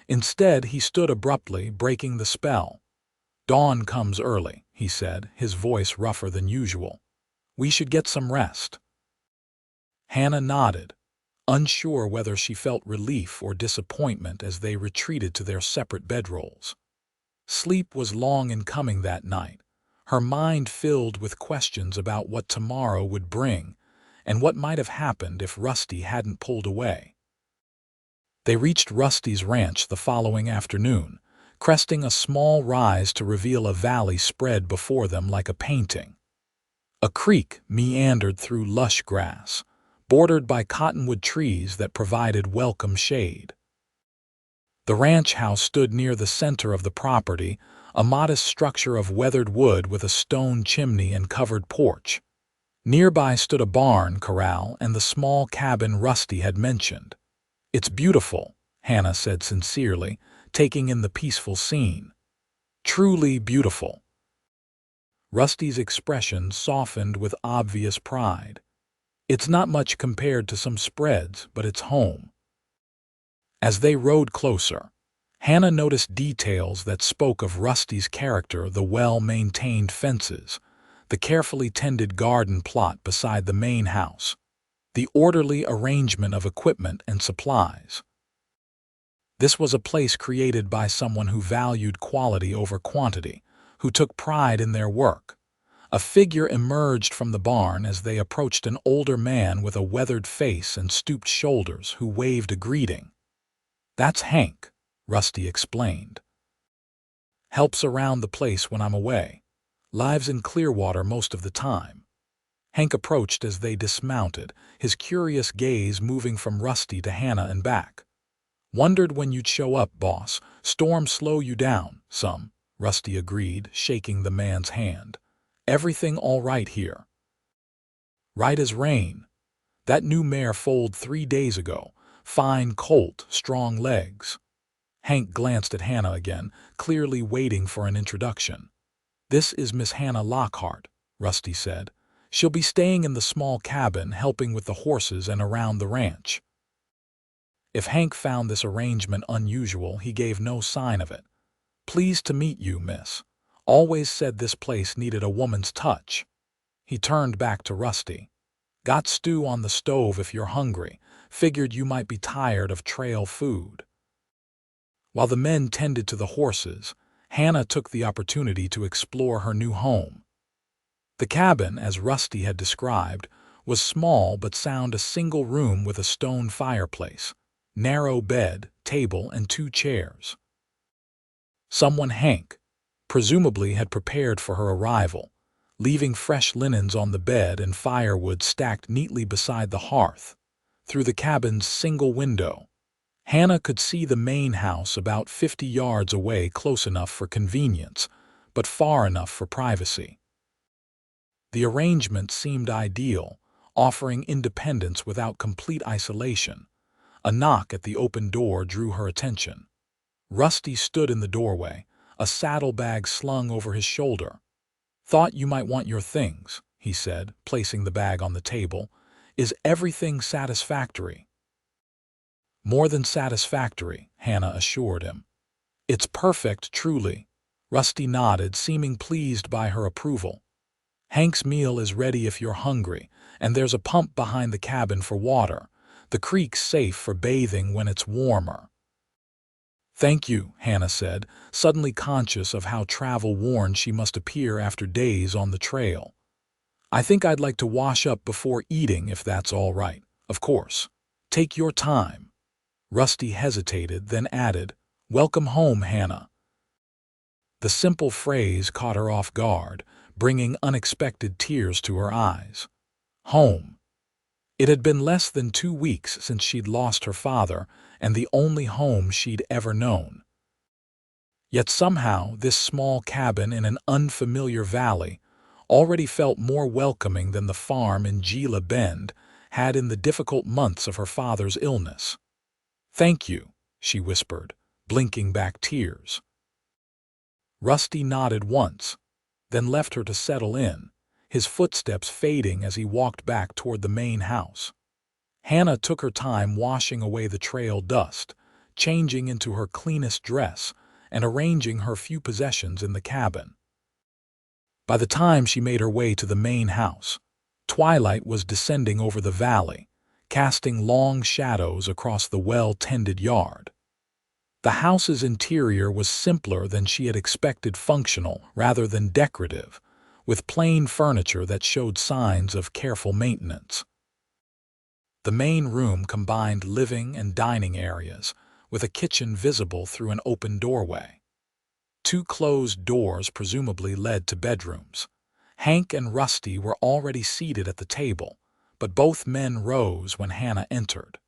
[SPEAKER 1] Instead, he stood abruptly, breaking the spell. "Dawn comes early," he said, his voice rougher than usual. "We should get some rest." Hannah nodded, unsure whether she felt relief or disappointment as they retreated to their separate bedrolls. Sleep was long in coming that night, her mind filled with questions about what tomorrow would bring and what might have happened if Rusty hadn't pulled away. They reached Rusty's ranch the following afternoon, cresting a small rise to reveal a valley spread before them like a painting. A creek meandered through lush grass, bordered by cottonwood trees that provided welcome shade. The ranch house stood near the center of the property, a modest structure of weathered wood with a stone chimney and covered porch. Nearby stood a barn corral and the small cabin Rusty had mentioned. "It's beautiful," Hannah said sincerely, taking in the peaceful scene. "Truly beautiful." Rusty's expression softened with obvious pride. "It's not much compared to some spreads, but it's home." As they rode closer, Hannah noticed details that spoke of Rusty's character: the well-maintained fences, the carefully tended garden plot beside the main house, the orderly arrangement of equipment and supplies. This was a place created by someone who valued quality over quantity, who took pride in their work. A figure emerged from the barn as they approached, an older man with a weathered face and stooped shoulders who waved a greeting. "That's Hank," Rusty explained. "Helps around the place when I'm away. Lives in Clearwater most of the time." Hank approached as they dismounted, his curious gaze moving from Rusty to Hannah and back. "Wondered when you'd show up, boss. Storm slow you down some," Rusty agreed, shaking the man's hand. "Everything all right here?" "Right as rain. That new mare foaled 3 days ago. Fine colt, strong legs." Hank glanced at Hannah again, clearly waiting for an introduction. "This is Miss Hannah Lockhart," Rusty said. "She'll be staying in the small cabin, helping with the horses and around the ranch." If Hank found this arrangement unusual, he gave no sign of it. "Pleased to meet you, miss. Always said this place needed a woman's touch." He turned back to Rusty. "Got stew on the stove if you're hungry. Figured you might be tired of trail food." While the men tended to the horses, Hannah took the opportunity to explore her new home. The cabin, as Rusty had described, was small but sound, a single room with a stone fireplace, narrow bed, table, and 2 chairs. Someone Hank, presumably, had prepared for her arrival, leaving fresh linens on the bed and firewood stacked neatly beside the hearth. Through the cabin's single window, Hannah could see the main house about 50 yards away, close enough for convenience, but far enough for privacy. The arrangement seemed ideal, offering independence without complete isolation. A knock at the open door drew her attention. Rusty stood in the doorway, a saddlebag slung over his shoulder. "Thought you might want your things," he said, placing the bag on the table. "Is everything satisfactory?" "More than satisfactory," Hannah assured him. "It's perfect, truly." Rusty nodded, seeming pleased by her approval. "Hank's meal is ready if you're hungry, and there's a pump behind the cabin for water. The creek's safe for bathing when it's warmer." "Thank you," Hannah said, suddenly conscious of how travel-worn she must appear after days on the trail. "I think I'd like to wash up before eating, if that's all right." "Of course. Take your time." Rusty hesitated, then added, "Welcome home, Hannah." The simple phrase caught her off guard, bringing unexpected tears to her eyes. Home. It had been less than 2 weeks since she'd lost her father, and the only home she'd ever known. Yet somehow this small cabin in an unfamiliar valley already felt more welcoming than the farm in Gila Bend had in the difficult months of her father's illness. "Thank you," she whispered, blinking back tears. Rusty nodded once, then left her to settle in, his footsteps fading as he walked back toward the main house. Hannah took her time washing away the trail dust, changing into her cleanest dress, and arranging her few possessions in the cabin. By the time she made her way to the main house, twilight was descending over the valley, casting long shadows across the well-tended yard. The house's interior was simpler than she had expected, functional rather than decorative, with plain furniture that showed signs of careful maintenance. The main room combined living and dining areas, with a kitchen visible through an open doorway. 2 closed doors presumably led to bedrooms. Hank and Rusty were already seated at the table, but both men rose when Hannah entered.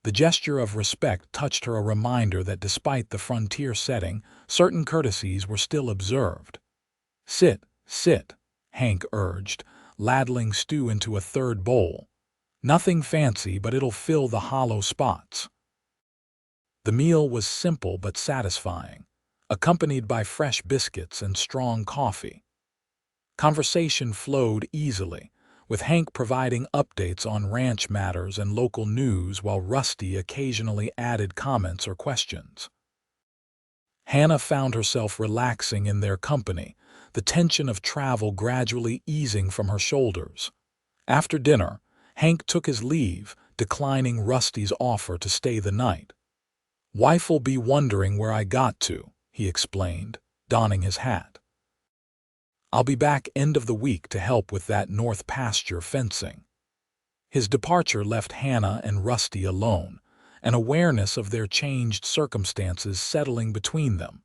[SPEAKER 1] The gesture of respect touched her, a reminder that despite the frontier setting, certain courtesies were still observed. "Sit, sit," Hank urged, ladling stew into a third bowl. "Nothing fancy, but it'll fill the hollow spots." The meal was simple but satisfying, accompanied by fresh biscuits and strong coffee. Conversation flowed easily, with Hank providing updates on ranch matters and local news while Rusty occasionally added comments or questions. Hannah found herself relaxing in their company, the tension of travel gradually easing from her shoulders. After dinner, Hank took his leave, declining Rusty's offer to stay the night. "Wife'll be wondering where I got to," he explained, donning his hat. "I'll be back end of the week to help with that north pasture fencing." His departure left Hannah and Rusty alone, an awareness of their changed circumstances settling between them.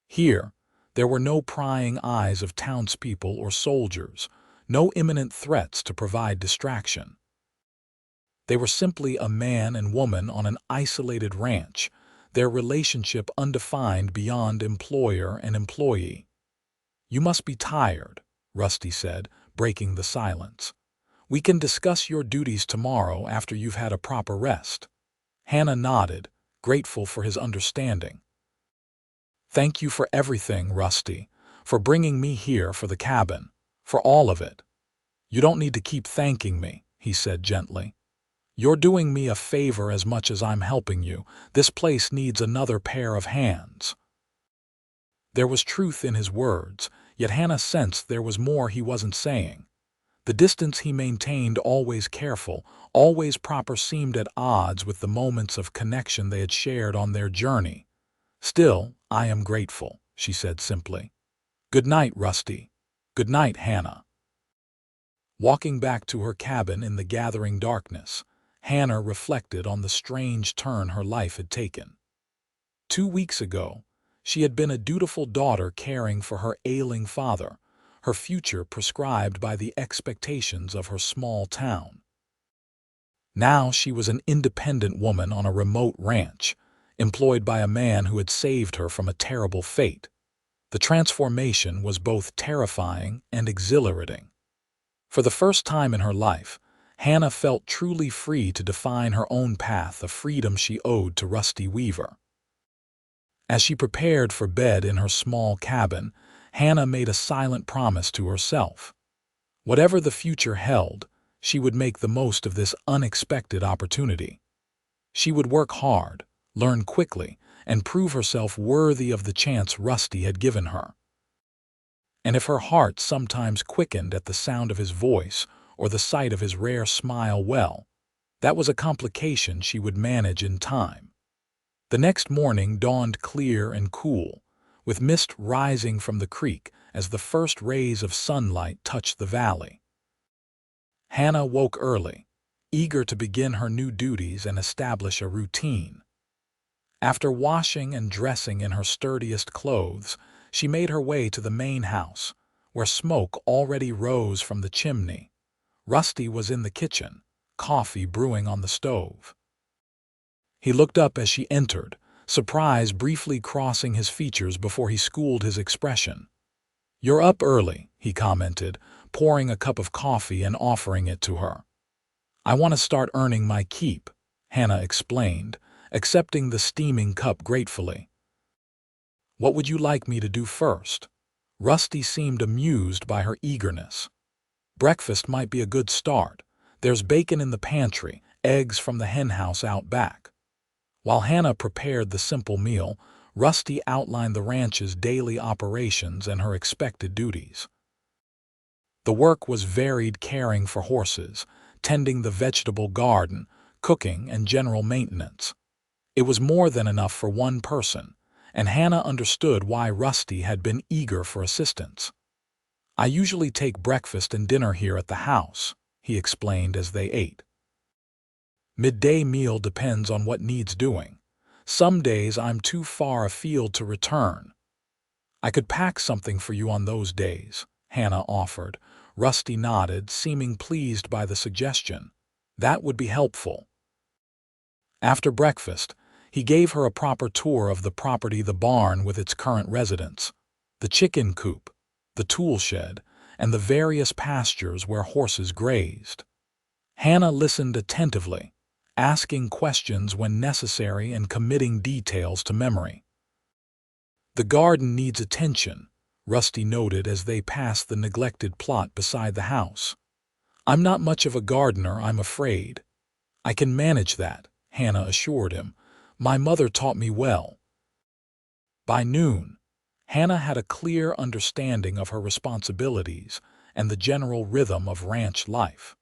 [SPEAKER 1] Here, there were no prying eyes of townspeople or soldiers, no imminent threats to provide distraction. They were simply a man and woman on an isolated ranch, their relationship undefined beyond employer and employee. "You must be tired," Rusty said, breaking the silence. "We can discuss your duties tomorrow after you've had a proper rest." Hannah nodded, grateful for his understanding. "Thank you for everything, Rusty, for bringing me here for the cabin, for all of it." "You don't need to keep thanking me," he said gently. "You're doing me a favor as much as I'm helping you. This place needs another pair of hands." There was truth in his words, yet Hannah sensed there was more he wasn't saying. The distance he maintained, always careful, always proper, seemed at odds with the moments of connection they had shared on their journey. "Still, I am grateful," she said simply. "Good night, Rusty." "Good night, Hannah." Walking back to her cabin in the gathering darkness, Hannah reflected on the strange turn her life had taken. 2 weeks ago, she had been a dutiful daughter caring for her ailing father, her future prescribed by the expectations of her small town. Now she was an independent woman on a remote ranch, employed by a man who had saved her from a terrible fate. The transformation was both terrifying and exhilarating. For the first time in her life, Hannah felt truly free to define her own path, a freedom she owed to Rusty Weaver. As she prepared for bed in her small cabin, Hannah made a silent promise to herself. Whatever the future held, she would make the most of this unexpected opportunity. She would work hard, learn quickly, and prove herself worthy of the chance Rusty had given her. And if her heart sometimes quickened at the sound of his voice or the sight of his rare smile, well, that was a complication she would manage in time. The next morning dawned clear and cool, with mist rising from the creek as the first rays of sunlight touched the valley. Hannah woke early, eager to begin her new duties and establish a routine. After washing and dressing in her sturdiest clothes, she made her way to the main house, where smoke already rose from the chimney. Rusty was in the kitchen, coffee brewing on the stove. He looked up as she entered, surprise briefly crossing his features before he schooled his expression. "You're up early," he commented, pouring a cup of coffee and offering it to her. "I want to start earning my keep," Hannah explained, accepting the steaming cup gratefully. "What would you like me to do first?" Rusty seemed amused by her eagerness. "Breakfast might be a good start. There's bacon in the pantry, eggs from the henhouse out back." While Hannah prepared the simple meal, Rusty outlined the ranch's daily operations and her expected duties. The work was varied, caring for horses, tending the vegetable garden, cooking, and general maintenance. It was more than enough for one person, and Hannah understood why Rusty had been eager for assistance. "I usually take breakfast and dinner here at the house," he explained as they ate. "Midday meal depends on what needs doing. Some days I'm too far afield to return." "I could pack something for you on those days," Hannah offered. Rusty nodded, seeming pleased by the suggestion. "That would be helpful." After breakfast, he gave her a proper tour of the property, the barn with its current residents, the chicken coop, the tool shed, and the various pastures where horses grazed. Hannah listened attentively, asking questions when necessary and committing details to memory. "The garden needs attention," Rusty noted as they passed the neglected plot beside the house. "I'm not much of a gardener, I'm afraid." "I can manage that," Hannah assured him. "My mother taught me well." By noon, Hannah had a clear understanding of her responsibilities and the general rhythm of ranch life.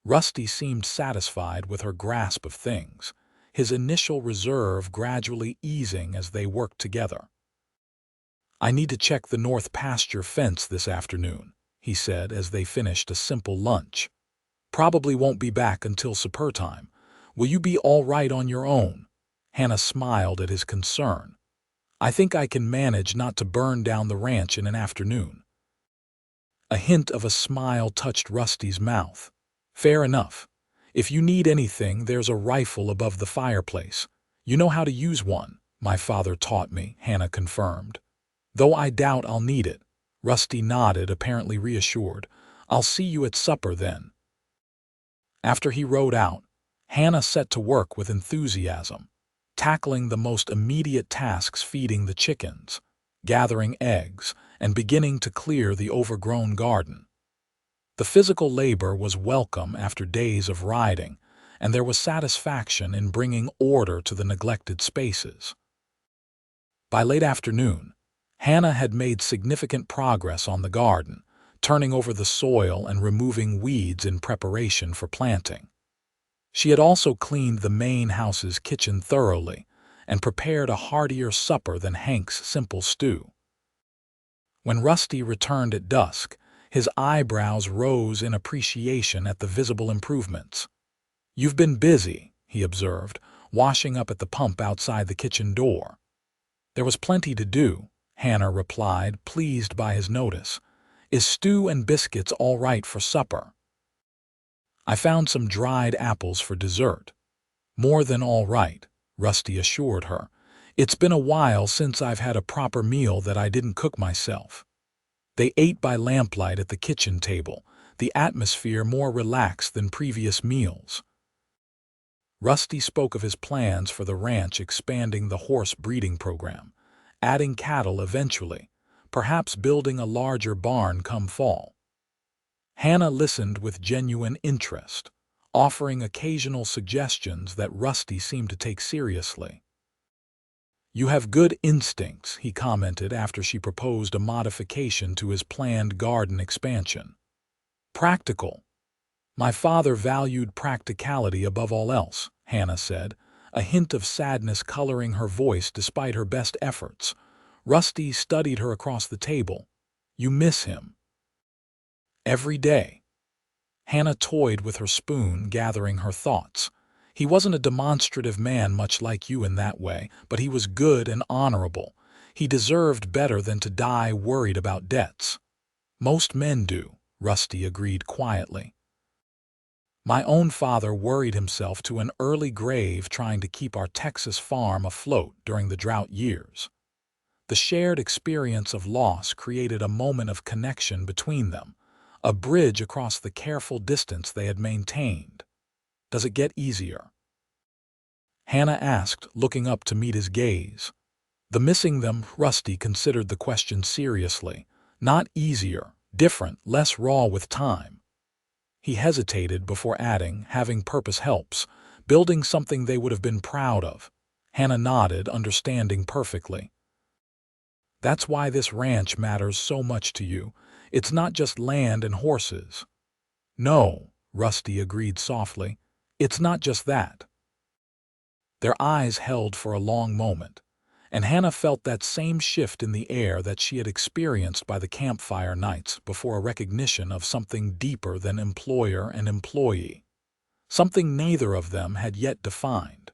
[SPEAKER 1] Rusty seemed satisfied with her grasp of things, his initial reserve gradually easing as they worked together. "I need to check the north pasture fence this afternoon," he said as they finished a simple lunch. "Probably won't be back until supper time. Will you be all right on your own? Hannah smiled at his concern. I think I can manage not to burn down the ranch in an afternoon. A hint of a smile touched Rusty's mouth. Fair enough. If you need anything, there's a rifle above the fireplace. You know how to use one, my father taught me, Hannah confirmed. Though I doubt I'll need it. Rusty nodded, apparently reassured. I'll see you at supper then. After he rode out, Hannah set to work with enthusiasm, tackling the most immediate tasks, feeding the chickens, gathering eggs, and beginning to clear the overgrown garden. The physical labor was welcome after days of riding, and there was satisfaction in bringing order to the neglected spaces. By late afternoon, Hannah had made significant progress on the garden, turning over the soil and removing weeds in preparation for planting. She had also cleaned the main house's kitchen thoroughly and prepared a heartier supper than Hank's simple stew. When Rusty returned at dusk, his eyebrows rose in appreciation at the visible improvements. You've been busy, he observed, washing up at the pump outside the kitchen door. There was plenty to do, Hannah replied, pleased by his notice. Is stew and biscuits all right for supper? I found some dried apples for dessert. More than all right, Rusty assured her. It's been a while since I've had a proper meal that I didn't cook myself. They ate by lamplight at the kitchen table, the atmosphere more relaxed than previous meals. Rusty spoke of his plans for the ranch, expanding the horse breeding program, adding cattle eventually, perhaps building a larger barn come fall. Hannah listened with genuine interest, offering occasional suggestions that Rusty seemed to take seriously. You have good instincts, he commented after she proposed a modification to his planned garden expansion. Practical. My father valued practicality above all else, Hannah said, a hint of sadness coloring her voice despite her best efforts. Rusty studied her across the table. You miss him. Every day. Hannah toyed with her spoon, gathering her thoughts. He wasn't a demonstrative man, much like you in that way, but he was good and honorable. He deserved better than to die worried about debts. Most men do, Rusty agreed quietly. My own father worried himself to an early grave trying to keep our Texas farm afloat during the drought years. The shared experience of loss created a moment of connection between them, a bridge across the careful distance they had maintained. Does it get easier? Hannah asked, looking up to meet his gaze. The missing them, Rusty considered the question seriously. Not easier, different, less raw with time. He hesitated before adding, having purpose helps, building something they would have been proud of. Hannah nodded, understanding perfectly. That's why this ranch matters so much to you. It's not just land and horses. No, Rusty agreed softly. It's not just that. Their eyes held for a long moment, and Hannah felt that same shift in the air that she had experienced by the campfire nights before, a recognition of something deeper than employer and employee, something neither of them had yet defined.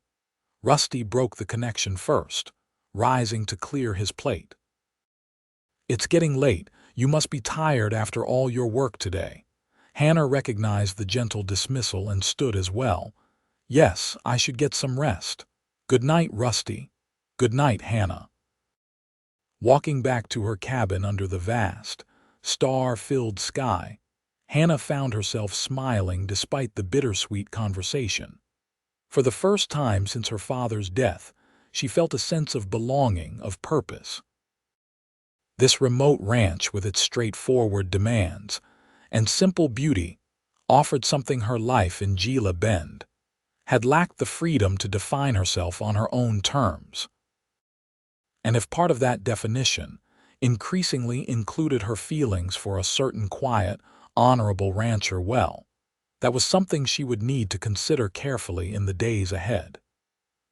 [SPEAKER 1] Rusty broke the connection first, rising to clear his plate. It's getting late. You must be tired after all your work today. Hannah recognized the gentle dismissal and stood as well. Yes, I should get some rest. Good night, Rusty. Good night, Hannah. Walking back to her cabin under the vast, star-filled sky, Hannah found herself smiling despite the bittersweet conversation. For the first time since her father's death, she felt a sense of belonging, of purpose. This remote ranch, with its straightforward demands and simple beauty, offered something her life in Gila Bend had lacked: the freedom to define herself on her own terms. And if part of that definition increasingly included her feelings for a certain quiet, honorable rancher, well, that was something she would need to consider carefully in the days ahead.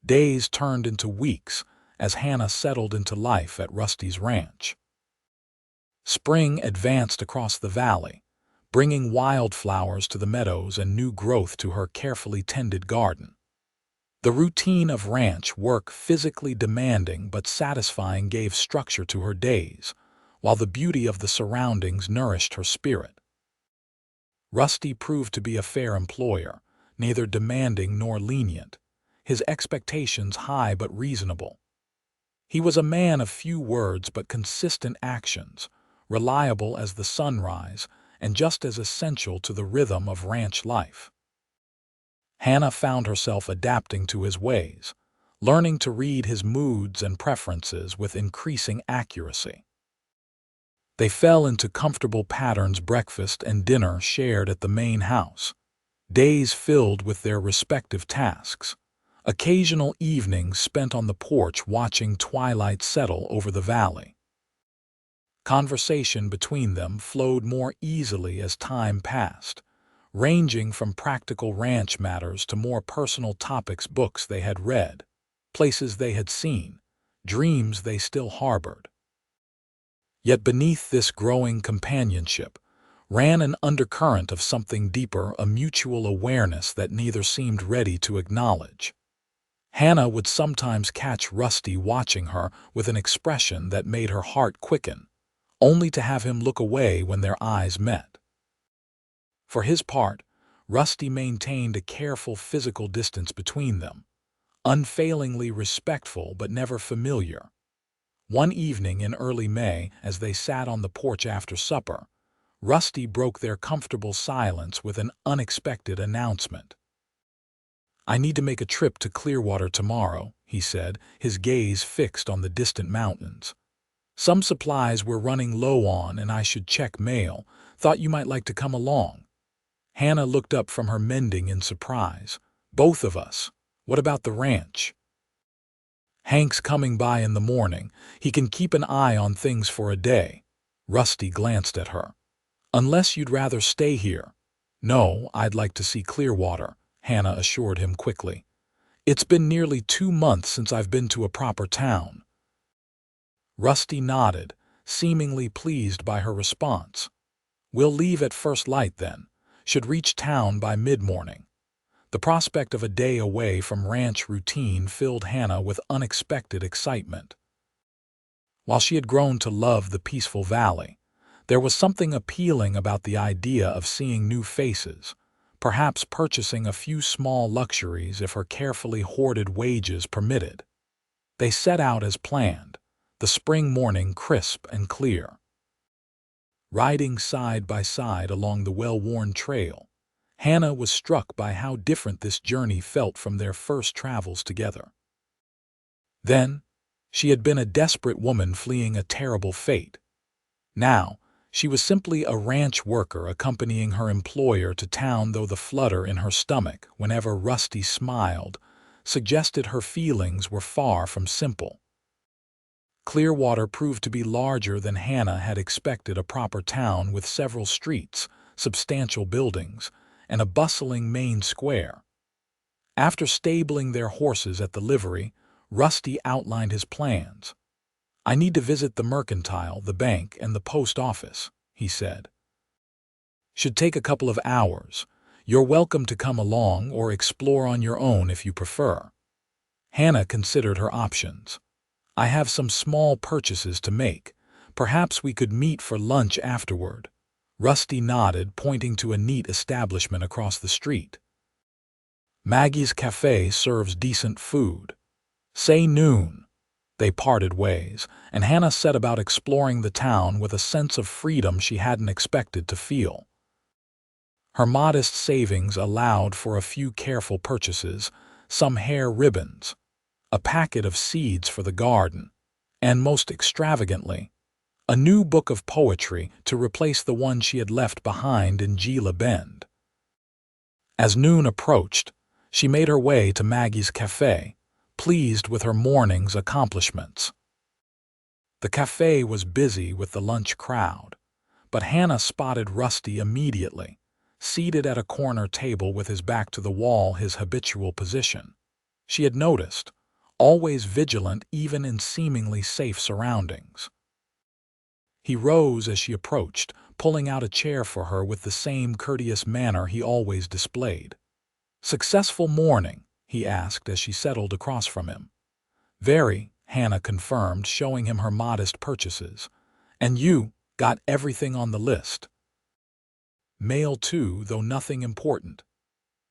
[SPEAKER 1] Days turned into weeks as Hannah settled into life at Rusty's ranch. Spring advanced across the valley, bringing wildflowers to the meadows and new growth to her carefully tended garden. The routine of ranch work, physically demanding but satisfying, gave structure to her days, while the beauty of the surroundings nourished her spirit. Rusty proved to be a fair employer, neither demanding nor lenient, his expectations high but reasonable. He was a man of few words but consistent actions, reliable as the sunrise and just as essential to the rhythm of ranch life. Hannah found herself adapting to his ways, learning to read his moods and preferences with increasing accuracy. They fell into comfortable patterns: breakfast and dinner shared at the main house, days filled with their respective tasks, occasional evenings spent on the porch watching twilight settle over the valley. Conversation between them flowed more easily as time passed, ranging from practical ranch matters to more personal topics: books they had read, places they had seen, dreams they still harbored. Yet beneath this growing companionship ran an undercurrent of something deeper, a mutual awareness that neither seemed ready to acknowledge. Hannah would sometimes catch Rusty watching her with an expression that made her heart quicken, only to have him look away when their eyes met. For his part, Rusty maintained a careful physical distance between them, unfailingly respectful but never familiar. One evening in early May, as they sat on the porch after supper, Rusty broke their comfortable silence with an unexpected announcement. "I need to make a trip to Clearwater tomorrow," he said, his gaze fixed on the distant mountains. "Some supplies we're running low on and I should check mail. Thought you might like to come along." Hannah looked up from her mending in surprise. "Both of us? What about the ranch?" "Hank's coming by in the morning. He can keep an eye on things for a day." Rusty glanced at her. "Unless you'd rather stay here." "No, I'd like to see Clearwater," Hannah assured him quickly. "It's been nearly 2 months since I've been to a proper town." Rusty nodded, seemingly pleased by her response. "We'll leave at first light then. Should reach town by mid-morning." The prospect of a day away from ranch routine filled Hannah with unexpected excitement. While she had grown to love the peaceful valley, there was something appealing about the idea of seeing new faces, perhaps purchasing a few small luxuries if her carefully hoarded wages permitted. They set out as planned, the spring morning crisp and clear. Riding side by side along the well-worn trail, Hannah was struck by how different this journey felt from their first travels together. Then, she had been a desperate woman fleeing a terrible fate. Now, she was simply a ranch worker accompanying her employer to town, though the flutter in her stomach whenever Rusty smiled suggested her feelings were far from simple. Clearwater proved to be larger than Hannah had expected, a proper town with several streets, substantial buildings, and a bustling main square. After stabling their horses at the livery, Rusty outlined his plans. "I need to visit the mercantile, the bank, and the post office," he said. "Should take a couple of hours. You're welcome to come along or explore on your own if you prefer." Hannah considered her options. "I have some small purchases to make. Perhaps we could meet for lunch afterward." Rusty nodded, pointing to a neat establishment across the street. "Maggie's Cafe serves decent food. Say noon." They parted ways, and Hannah set about exploring the town with a sense of freedom she hadn't expected to feel. Her modest savings allowed for a few careful purchases: some hair ribbons, a packet of seeds for the garden, and most extravagantly, a new book of poetry to replace the one she had left behind in Gila Bend. As noon approached, she made her way to Maggie's Cafe, pleased with her morning's accomplishments. The cafe was busy with the lunch crowd, but Hannah spotted Rusty immediately, seated at a corner table with his back to the wall, his habitual position. She had noticed, always vigilant even in seemingly safe surroundings. He rose as she approached, pulling out a chair for her with the same courteous manner he always displayed. "Successful morning," he asked as she settled across from him. Very, Hannah confirmed, showing him her modest purchases. And you got everything on the list. Mail too, though nothing important.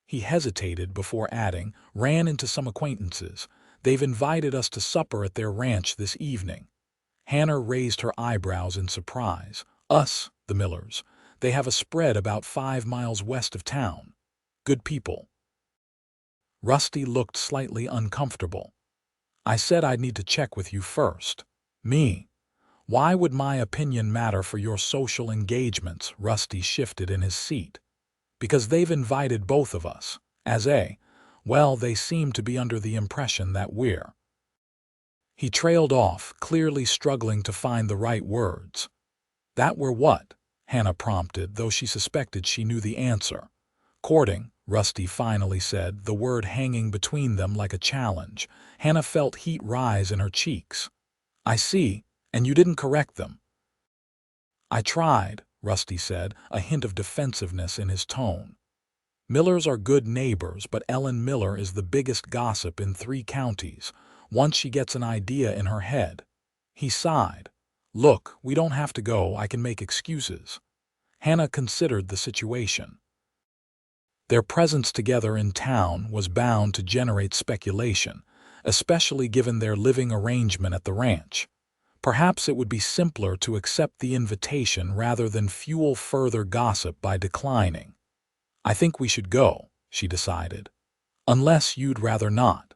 [SPEAKER 1] He hesitated before adding, ran into some acquaintances. They've invited us to supper at their ranch this evening. Hannah raised her eyebrows in surprise. Us, the Millers. They have a spread about 5 miles west of town. Good people. Rusty looked slightly uncomfortable. I said I'd need to check with you first. Me? Why would my opinion matter for your social engagements? Rusty shifted in his seat. Because they've invited both of us. Well, they seem to be under the impression that we're. He trailed off, clearly struggling to find the right words. That we're what? Hannah prompted, though she suspected she knew the answer. Courting, Rusty finally said, the word hanging between them like a challenge. Hannah felt heat rise in her cheeks. I see, and you didn't correct them. I tried, Rusty said, a hint of defensiveness in his tone. Millers are good neighbors, but Ellen Miller is the biggest gossip in 3 counties. Once she gets an idea in her head. He sighed. Look, we don't have to go. I can make excuses. Hannah considered the situation. Their presence together in town was bound to generate speculation, especially given their living arrangement at the ranch. Perhaps it would be simpler to accept the invitation rather than fuel further gossip by declining. I think we should go, she decided. Unless you'd rather not.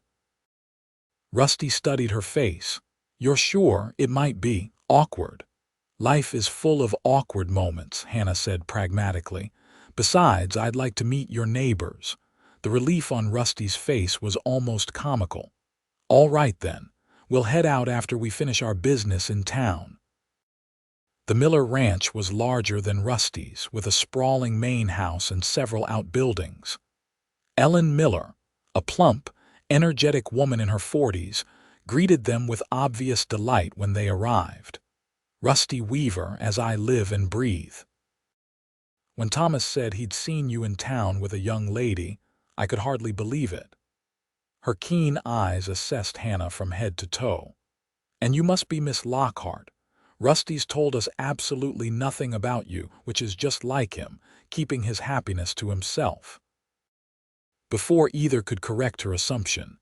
[SPEAKER 1] Rusty studied her face. You're sure it might be awkward? Life is full of awkward moments, Hannah said pragmatically. Besides, I'd like to meet your neighbors. The relief on Rusty's face was almost comical. All right then. We'll head out after we finish our business in town. The Miller Ranch was larger than Rusty's, with a sprawling main house and several outbuildings. Ellen Miller, a plump, energetic woman in her 40s, greeted them with obvious delight when they arrived. Rusty Weaver, as I live and breathe. When Thomas said he'd seen you in town with a young lady, I could hardly believe it. Her keen eyes assessed Hannah from head to toe. And you must be Miss Lockhart. Rusty's told us absolutely nothing about you, which is just like him, keeping his happiness to himself. Before either could correct her assumption,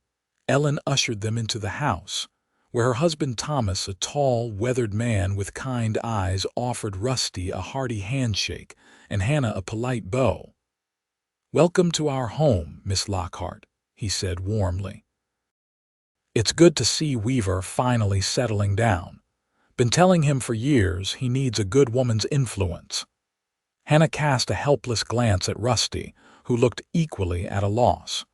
[SPEAKER 1] Ellen ushered them into the house, where her husband Thomas, a tall, weathered man with kind eyes, offered Rusty a hearty handshake and Hannah a polite bow. Welcome to our home, Miss Lockhart, he said warmly. It's good to see Weaver finally settling down. Been telling him for years he needs a good woman's influence. Hannah cast a helpless glance at Rusty, who looked equally at a loss.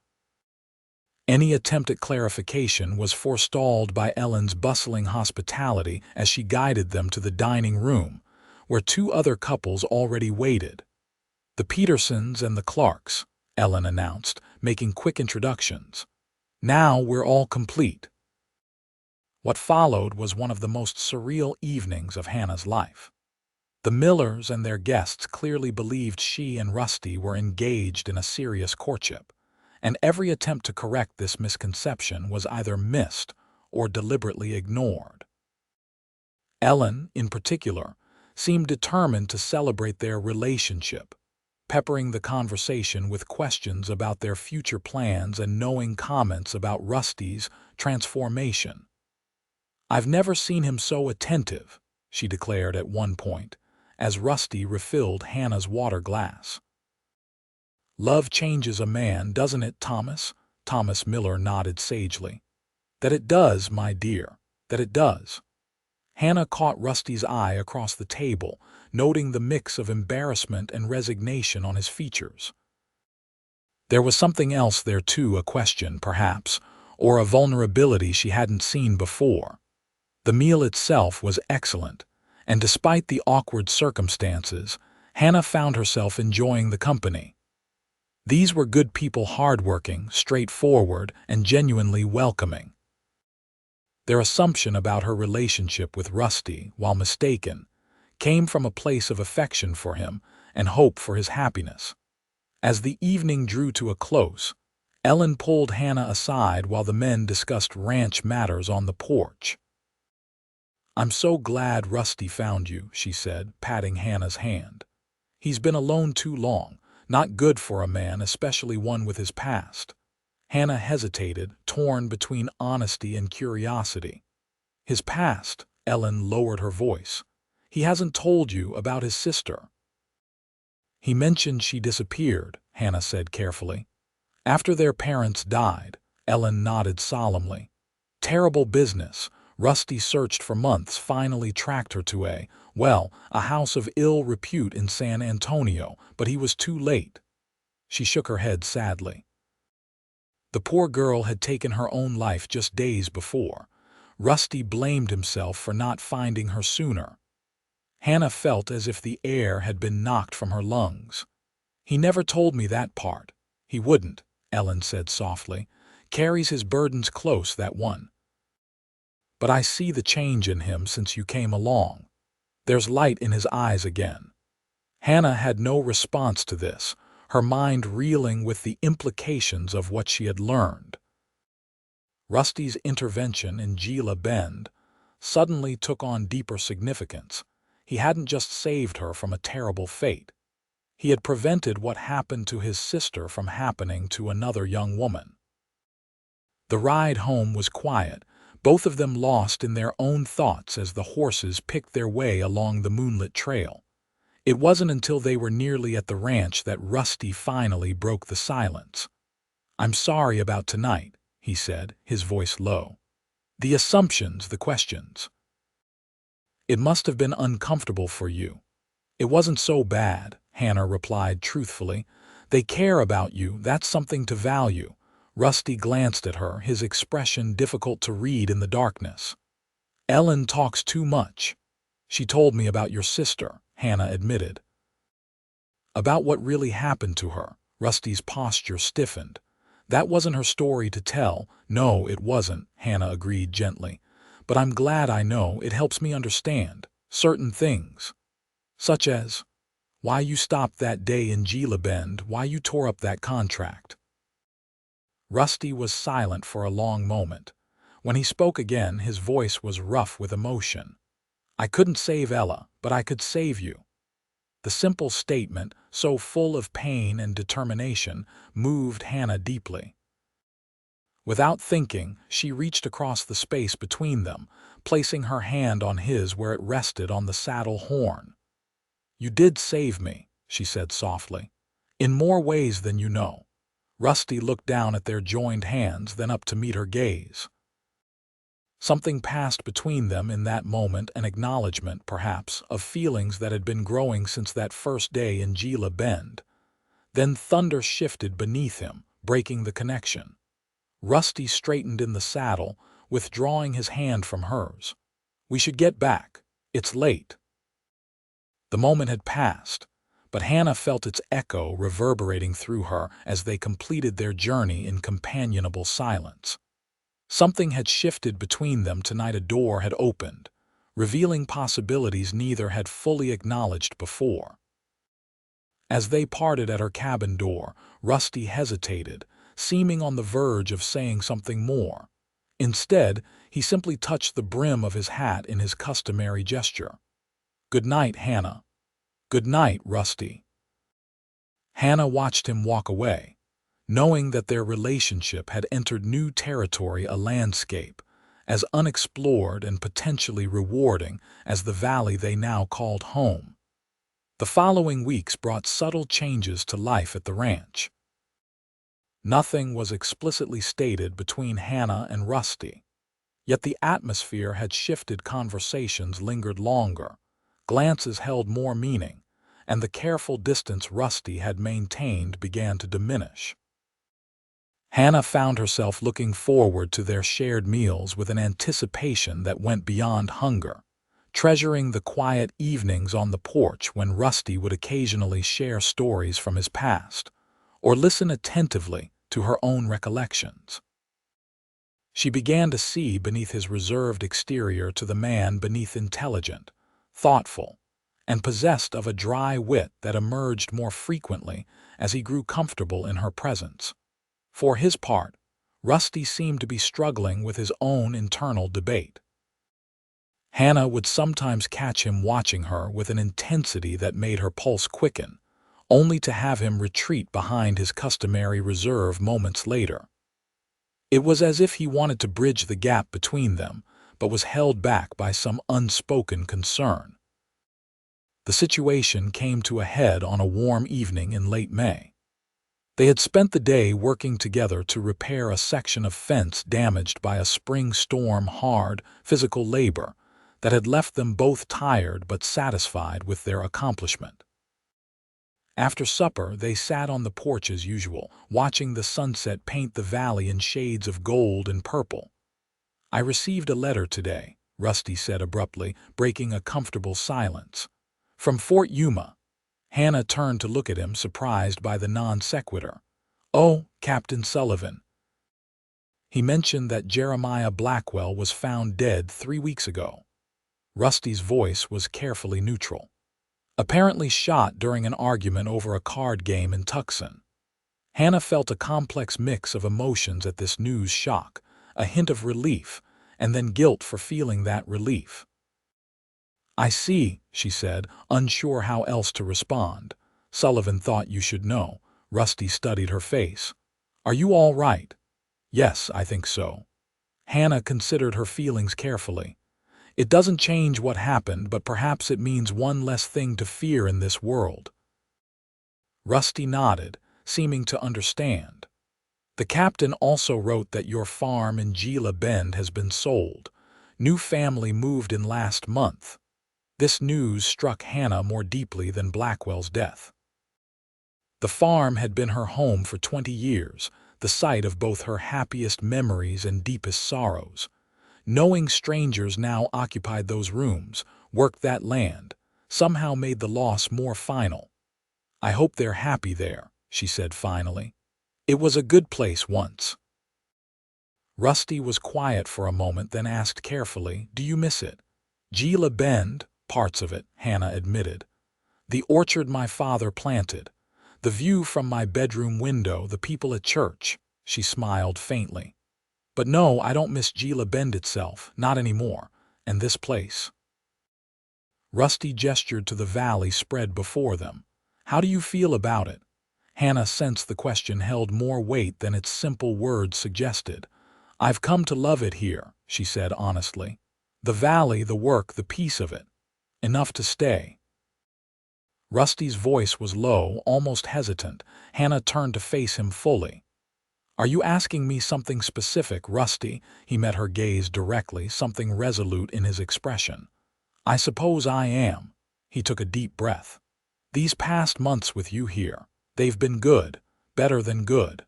[SPEAKER 1] Any attempt at clarification was forestalled by Ellen's bustling hospitality as she guided them to the dining room, where 2 other couples already waited. The Petersons and the Clarks, Ellen announced, making quick introductions. Now we're all complete. What followed was one of the most surreal evenings of Hannah's life. The Millers and their guests clearly believed she and Rusty were engaged in a serious courtship, and every attempt to correct this misconception was either missed or deliberately ignored. Ellen, in particular, seemed determined to celebrate their relationship, peppering the conversation with questions about their future plans and knowing comments about Rusty's transformation. I've never seen him so attentive, she declared at one point, as Rusty refilled Hannah's water glass. Love changes a man, doesn't it, Thomas? Thomas Miller nodded sagely. That it does, my dear, that it does. Hannah caught Rusty's eye across the table, noting the mix of embarrassment and resignation on his features. There was something else there too, a question, perhaps, or a vulnerability she hadn't seen before. The meal itself was excellent, and despite the awkward circumstances, Hannah found herself enjoying the company. These were good people, hardworking, straightforward, and genuinely welcoming. Their assumption about her relationship with Rusty, while mistaken, came from a place of affection for him and hope for his happiness. As the evening drew to a close, Ellen pulled Hannah aside while the men discussed ranch matters on the porch. "I'm so glad Rusty found you," she said, patting Hannah's hand. "He's been alone too long, not good for a man, especially one with his past." Hannah hesitated, torn between honesty and curiosity. "His past," Ellen lowered her voice. "He hasn't told you about his sister." "He mentioned she disappeared," Hannah said carefully. "After their parents died." Ellen nodded solemnly. "Terrible business. Rusty searched for months, finally tracked her to a house of ill repute in San Antonio, but he was too late." She shook her head sadly. The poor girl had taken her own life just days before. Rusty blamed himself for not finding her sooner. Hannah felt as if the air had been knocked from her lungs. "He never told me that part." "He wouldn't," Ellen said softly. "Carries his burdens close, that one. But I see the change in him since you came along. There's light in his eyes again." Hannah had no response to this, her mind reeling with the implications of what she had learned. Rusty's intervention in Gila Bend suddenly took on deeper significance. He hadn't just saved her from a terrible fate. He had prevented what happened to his sister from happening to another young woman. The ride home was quiet, both of them lost in their own thoughts as the horses picked their way along the moonlit trail. It wasn't until they were nearly at the ranch that Rusty finally broke the silence. "I'm sorry about tonight," he said, his voice low. "The assumptions, the questions. It must have been uncomfortable for you." "It wasn't so bad," Hannah replied truthfully. "They care about you, that's something to value." Rusty glanced at her, his expression difficult to read in the darkness. "Ellen talks too much." "She told me about your sister," Hannah admitted. "About what really happened to her." Rusty's posture stiffened. "That wasn't her story to tell." "No, it wasn't," Hannah agreed gently. "But I'm glad I know. It helps me understand certain things. Such as why you stopped that day in Gila Bend, why you tore up that contract." Rusty was silent for a long moment. When he spoke again, his voice was rough with emotion. "I couldn't save Ella, but I could save you." The simple statement, so full of pain and determination, moved Hannah deeply. Without thinking, she reached across the space between them, placing her hand on his where it rested on the saddle horn. "You did save me," she said softly. "In more ways than you know." Rusty looked down at their joined hands, then up to meet her gaze. Something passed between them in that moment, an acknowledgement, perhaps, of feelings that had been growing since that first day in Gila Bend. Then thunder shifted beneath him, breaking the connection. Rusty straightened in the saddle, withdrawing his hand from hers. "We should get back. It's late." The moment had passed, but Hannah felt its echo reverberating through her as they completed their journey in companionable silence. Something had shifted between them tonight. A door had opened, revealing possibilities neither had fully acknowledged before. As they parted at her cabin door, Rusty hesitated, seeming on the verge of saying something more. Instead, he simply touched the brim of his hat in his customary gesture. "Good night, Hannah." "Good night, Rusty." Hannah watched him walk away, knowing that their relationship had entered new territory, a landscape as unexplored and potentially rewarding as the valley they now called home. The following weeks brought subtle changes to life at the ranch. Nothing was explicitly stated between Hannah and Rusty, yet the atmosphere had shifted. Conversations lingered longer, glances held more meaning, and the careful distance Rusty had maintained began to diminish. Hannah found herself looking forward to their shared meals with an anticipation that went beyond hunger, treasuring the quiet evenings on the porch when Rusty would occasionally share stories from his past, or listen attentively to her own recollections. She began to see beneath his reserved exterior to the man beneath, intelligent, thoughtful, and possessed of a dry wit that emerged more frequently as he grew comfortable in her presence. For his part, Rusty seemed to be struggling with his own internal debate. Hannah would sometimes catch him watching her with an intensity that made her pulse quicken, only to have him retreat behind his customary reserve moments later. It was as if he wanted to bridge the gap between them, but was held back by some unspoken concern. The situation came to a head on a warm evening in late May. They had spent the day working together to repair a section of fence damaged by a spring storm, hard, physical labor that had left them both tired but satisfied with their accomplishment. After supper, they sat on the porch as usual, watching the sunset paint the valley in shades of gold and purple. "I received a letter today," Rusty said abruptly, breaking a comfortable silence. "From Fort Yuma." Hannah turned to look at him, surprised by the non sequitur. "Oh, Captain Sullivan. He mentioned that Jeremiah Blackwell was found dead 3 weeks ago." Rusty's voice was carefully neutral. "Apparently shot during an argument over a card game in Tucson." Hannah felt a complex mix of emotions at this news shock, a hint of relief, and then guilt for feeling that relief. "I see," she said, unsure how else to respond. "Sullivan thought you should know." Rusty studied her face. "Are you all right?" "Yes, I think so." Hannah considered her feelings carefully. "It doesn't change what happened, but perhaps it means one less thing to fear in this world." Rusty nodded, seeming to understand. "The captain also wrote that your farm in Gila Bend has been sold. New family moved in last month." This news struck Hannah more deeply than Blackwell's death. The farm had been her home for 20 years, the site of both her happiest memories and deepest sorrows. Knowing strangers now occupied those rooms, worked that land, somehow made the loss more final. "I hope they're happy there," she said finally. "It was a good place once." Rusty was quiet for a moment, then asked carefully, "Do you miss it?" "Gila Bend, parts of it," Hannah admitted. "The orchard my father planted, the view from my bedroom window, the people at church." She smiled faintly. "But no, I don't miss Gila Bend itself, not anymore, and this place." Rusty gestured to the valley spread before them. "How do you feel about it?" Hannah sensed the question held more weight than its simple words suggested. "I've come to love it here," she said honestly. "The valley, the work, the peace of it. Enough to stay." Rusty's voice was low, almost hesitant. Hannah turned to face him fully. "Are you asking me something specific, Rusty?" He met her gaze directly, something resolute in his expression. "I suppose I am." He took a deep breath. "These past months with you here, they've been good, better than good.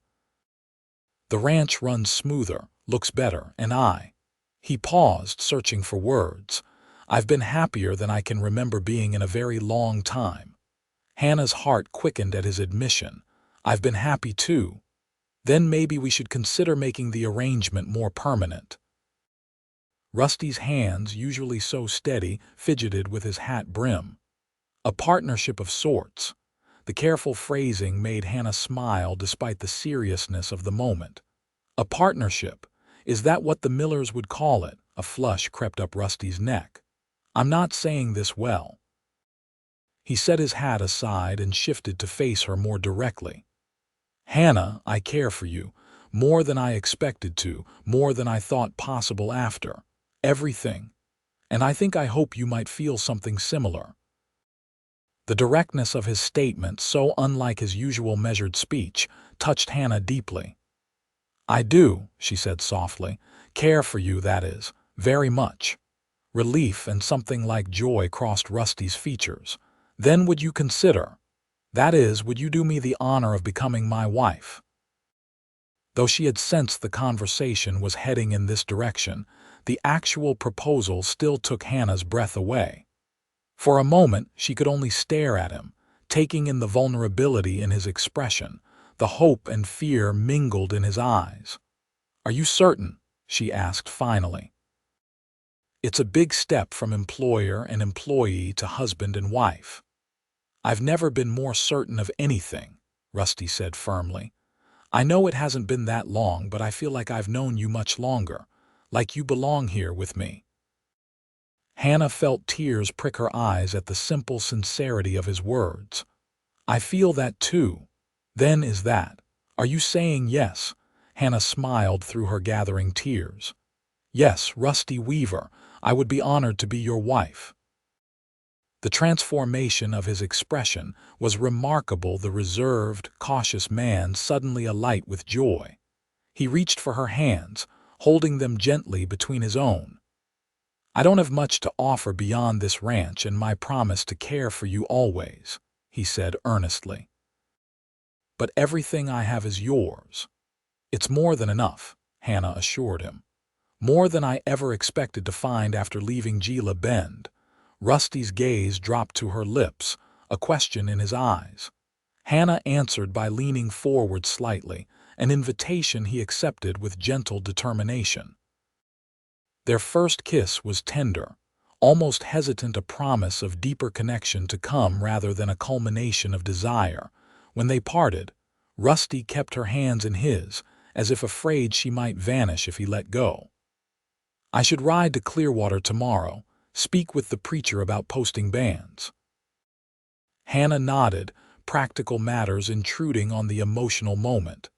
[SPEAKER 1] The ranch runs smoother, looks better, and He paused, searching for words. "I've been happier than I can remember being in a very long time." Hannah's heart quickened at his admission. "I've been happy too. Then maybe we should consider making the arrangement more permanent." Rusty's hands, usually so steady, fidgeted with his hat brim. "A partnership of sorts." The careful phrasing made Hannah smile despite the seriousness of the moment. "A partnership? Is that what the Millers would call it?" A flush crept up Rusty's neck. "I'm not saying this well." He set his hat aside and shifted to face her more directly. "Hannah, I care for you, more than I expected to, more than I thought possible after everything. And I hope you might feel something similar." The directness of his statement, so unlike his usual measured speech, touched Hannah deeply. "I do," she said softly. "Care for you, that is, very much." Relief and something like joy crossed Rusty's features. "Then would you consider? That is, would you do me the honor of becoming my wife?" Though she had sensed the conversation was heading in this direction, the actual proposal still took Hannah's breath away. For a moment, she could only stare at him, taking in the vulnerability in his expression, the hope and fear mingled in his eyes. "Are you certain?" she asked finally. "It's a big step from employer and employee to husband and wife." "I've never been more certain of anything," Rusty said firmly. I know it hasn't been that long, but I feel like I've known you much longer, like you belong here with me." Hannah felt tears prick her eyes at the simple sincerity of his words. "I feel that too. Then is that. Are you saying yes?" Hannah smiled through her gathering tears. "Yes, Rusty Weaver, I would be honored to be your wife." The transformation of his expression was remarkable, the reserved, cautious man suddenly alight with joy. He reached for her hands, holding them gently between his own. "I don't have much to offer beyond this ranch and my promise to care for you always," he said earnestly. "But everything I have is yours." "It's more than enough," Hannah assured him. "More than I ever expected to find after leaving Gila Bend." Rusty's gaze dropped to her lips, a question in his eyes. Hannah answered by leaning forward slightly, an invitation he accepted with gentle determination. Their first kiss was tender, almost hesitant, a promise of deeper connection to come rather than a culmination of desire. When they parted, Rusty kept her hands in his, as if afraid she might vanish if he let go. "I should ride to Clearwater tomorrow, speak with the preacher about posting bands." Hannah nodded, practical matters intruding on the emotional moment.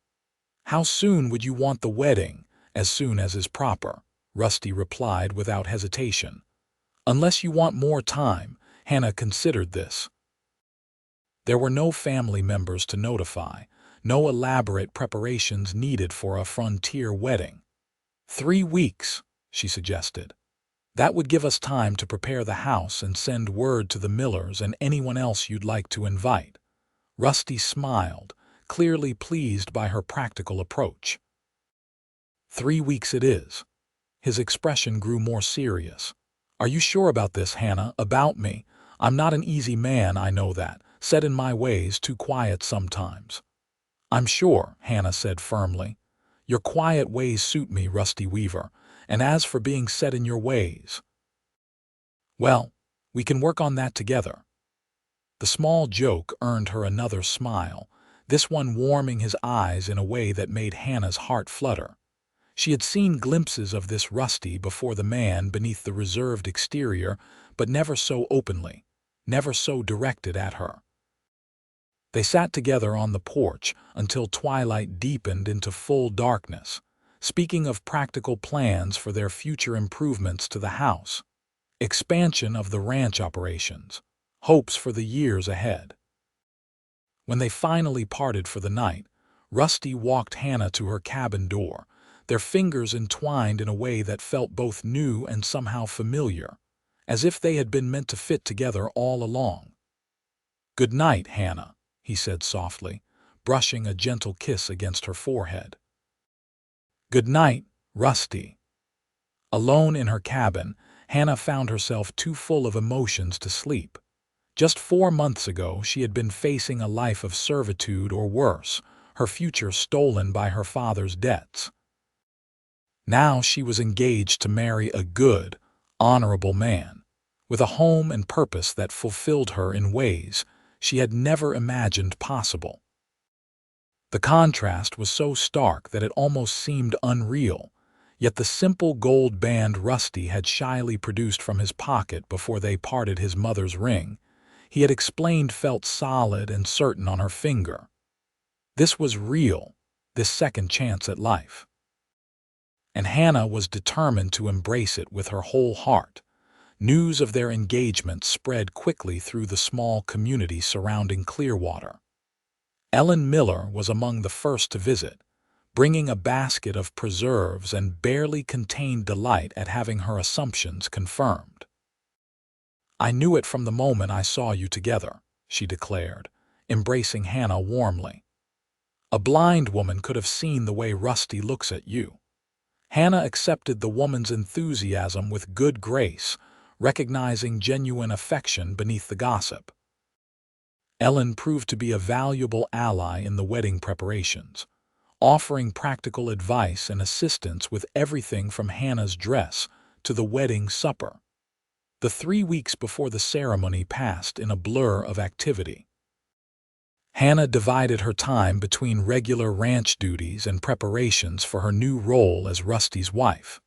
[SPEAKER 1] "How soon would you want the wedding?" "As soon as is proper," Rusty replied without hesitation. "Unless you want more time." Hannah considered this. There were no family members to notify, no elaborate preparations needed for a frontier wedding. 3 weeks, she suggested. "That would give us time to prepare the house and send word to the Millers and anyone else you'd like to invite." Rusty smiled, clearly pleased by her practical approach. 3 weeks it is." His expression grew more serious. "Are you sure about this, Hannah?" "About me? I'm not an easy man, I know that. Set in my ways, too quiet sometimes." "I'm sure," Hannah said firmly. "Your quiet ways suit me, Rusty Weaver. And as for being set in your ways, well, we can work on that together." The small joke earned her another smile, this one warming his eyes in a way that made Hannah's heart flutter. She had seen glimpses of this Rusty before, the man beneath the reserved exterior, but never so openly, never so directed at her. They sat together on the porch until twilight deepened into full darkness, speaking of practical plans for their future improvements to the house, expansion of the ranch operations, hopes for the years ahead. When they finally parted for the night, Rusty walked Hannah to her cabin door, their fingers entwined in a way that felt both new and somehow familiar, as if they had been meant to fit together all along. "Good night, Hannah," he said softly, brushing a gentle kiss against her forehead. "Good night, Rusty." Alone in her cabin, Hannah found herself too full of emotions to sleep. Just 4 months ago, she had been facing a life of servitude or worse, her future stolen by her father's debts. Now she was engaged to marry a good, honorable man, with a home and purpose that fulfilled her in ways she had never imagined possible. The contrast was so stark that it almost seemed unreal, yet the simple gold band Rusty had shyly produced from his pocket before they parted, his mother's ring, he had explained, felt solid and certain on her finger. This was real, this second chance at life. And Hannah was determined to embrace it with her whole heart. News of their engagement spread quickly through the small community surrounding Clearwater. Ellen Miller was among the first to visit, bringing a basket of preserves and barely contained delight at having her assumptions confirmed. "I knew it from the moment I saw you together," she declared, embracing Hannah warmly. "A blind woman could have seen the way Rusty looks at you." Hannah accepted the woman's enthusiasm with good grace, recognizing genuine affection beneath the gossip. Ellen proved to be a valuable ally in the wedding preparations, offering practical advice and assistance with everything from Hannah's dress to the wedding supper. The 3 weeks before the ceremony passed in a blur of activity. Hannah divided her time between regular ranch duties and preparations for her new role as Rusty's wife.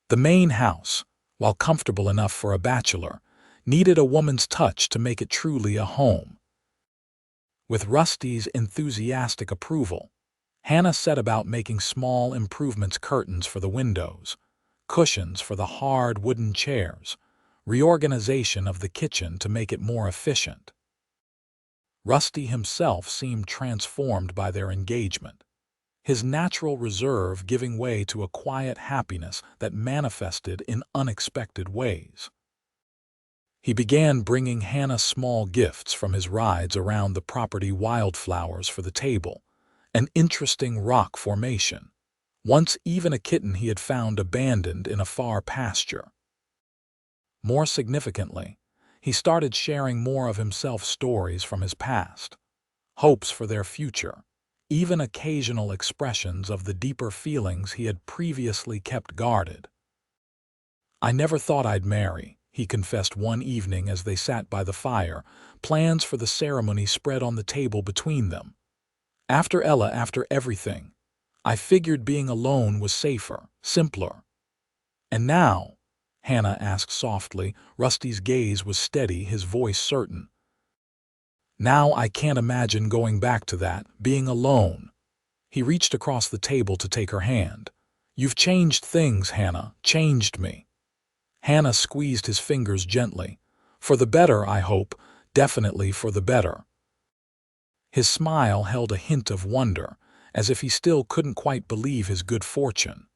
[SPEAKER 1] The main house, while comfortable enough for a bachelor, needed a woman's touch to make it truly a home. With Rusty's enthusiastic approval, Hannah set about making small improvements: curtains for the windows, cushions for the hard wooden chairs, reorganization of the kitchen to make it more efficient. Rusty himself seemed transformed by their engagement, his natural reserve giving way to a quiet happiness that manifested in unexpected ways. He began bringing Hannah small gifts from his rides around the property: wildflowers for the table, an interesting rock formation, once even a kitten he had found abandoned in a far pasture. More significantly, he started sharing more of himself: stories from his past, hopes for their future, even occasional expressions of the deeper feelings he had previously kept guarded. "I never thought I'd marry," he confessed one evening as they sat by the fire, plans for the ceremony spread on the table between them. "After Ella, after everything, I figured being alone was safer, simpler." "And now?" Hannah asked softly. Rusty's gaze was steady, his voice certain. "Now I can't imagine going back to that, being alone." He reached across the table to take her hand. "You've changed things, Hannah, changed me." Hannah squeezed his fingers gently. "For the better, I hope, definitely for the better." His smile held a hint of wonder, as if he still couldn't quite believe his good fortune.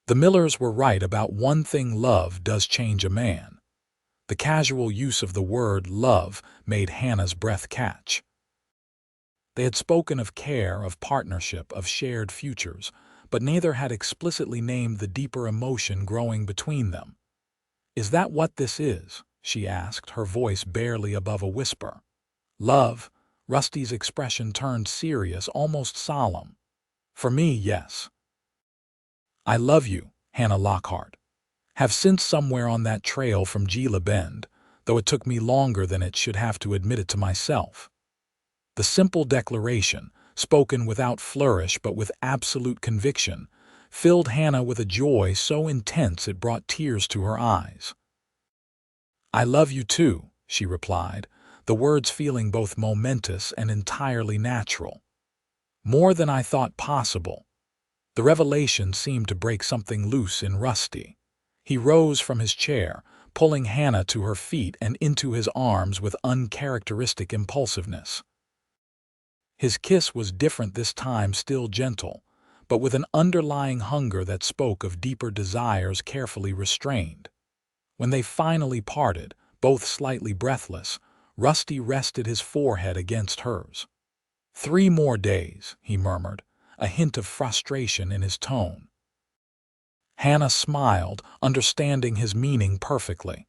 [SPEAKER 1] The Millers were right about one thing: love does change a man. The casual use of the word love made Hannah's breath catch. They had spoken of care, of partnership, of shared futures, but neither had explicitly named the deeper emotion growing between them. "Is that what this is?" she asked, her voice barely above a whisper. "Love?" Rusty's expression turned serious, almost solemn. "For me, yes. I love you, Hannah Lockhart. Have since somewhere on that trail from Gila Bend, though it took me longer than it should have to admit it to myself." The simple declaration, spoken without flourish but with absolute conviction, filled Hannah with a joy so intense it brought tears to her eyes. "I love you too," she replied, the words feeling both momentous and entirely natural. "More than I thought possible." The revelation seemed to break something loose in Rusty. He rose from his chair, pulling Hannah to her feet and into his arms with uncharacteristic impulsiveness. His kiss was different this time, still gentle, but with an underlying hunger that spoke of deeper desires carefully restrained. When they finally parted, both slightly breathless, Rusty rested his forehead against hers. "3 more days," he murmured, a hint of frustration in his tone. Hannah smiled, understanding his meaning perfectly.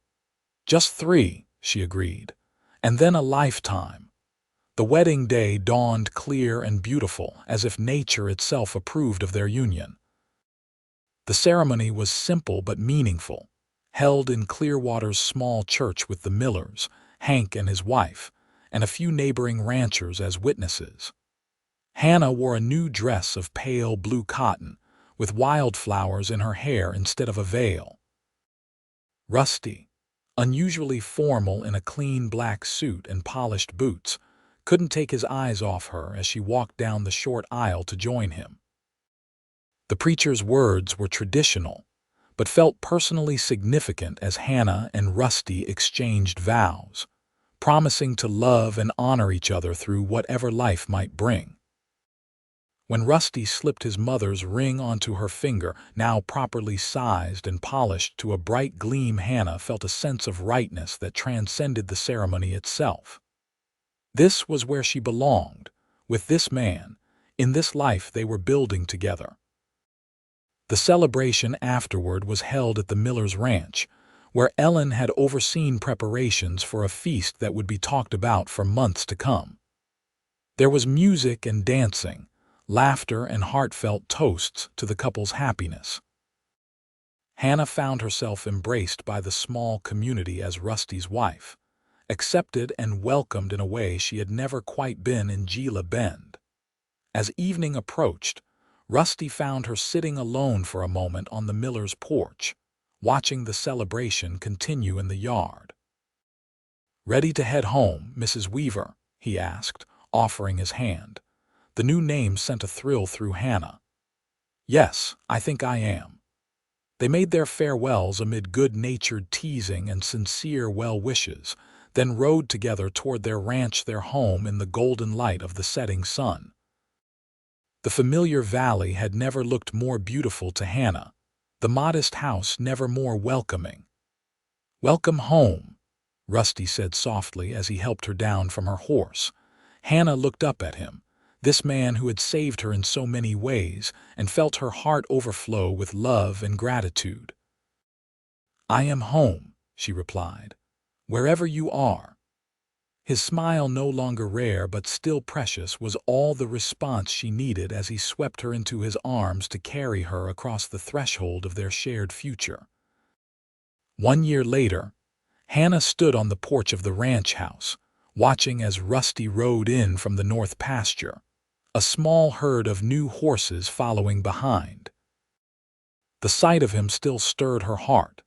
[SPEAKER 1] "Just 3," she agreed, "and then a lifetime." The wedding day dawned clear and beautiful, as if nature itself approved of their union. The ceremony was simple but meaningful, held in Clearwater's small church with the Millers, Hank and his wife, and a few neighboring ranchers as witnesses. Hannah wore a new dress of pale blue cotton, with wildflowers in her hair instead of a veil. Rusty, unusually formal in a clean black suit and polished boots, couldn't take his eyes off her as she walked down the short aisle to join him. The preacher's words were traditional, but felt personally significant as Hannah and Rusty exchanged vows, promising to love and honor each other through whatever life might bring. When Rusty slipped his mother's ring onto her finger, now properly sized and polished to a bright gleam, Hannah felt a sense of rightness that transcended the ceremony itself. This was where she belonged, with this man, in this life they were building together. The celebration afterward was held at the Millers' ranch, where Ellen had overseen preparations for a feast that would be talked about for months to come. There was music and dancing, laughter and heartfelt toasts to the couple's happiness. Hannah found herself embraced by the small community as Rusty's wife, accepted and welcomed in a way she had never quite been in Gila Bend. As evening approached, Rusty found her sitting alone for a moment on the miller's porch, watching the celebration continue in the yard. "Ready to head home, Mrs. Weaver?" he asked, offering his hand. The new name sent a thrill through Hannah. "Yes, I think I am." They made their farewells amid good-natured teasing and sincere well-wishes, then rode together toward their ranch, their home in the golden light of the setting sun. The familiar valley had never looked more beautiful to Hannah, the modest house never more welcoming. "Welcome home," Rusty said softly as he helped her down from her horse. Hannah looked up at him, this man who had saved her in so many ways, and felt her heart overflow with love and gratitude. "I am home," she replied, "wherever you are." His smile, no longer rare but still precious, was all the response she needed as he swept her into his arms to carry her across the threshold of their shared future. 1 year later, Hannah stood on the porch of the ranch house, watching as Rusty rode in from the north pasture, a small herd of new horses following behind. The sight of him still stirred her heart,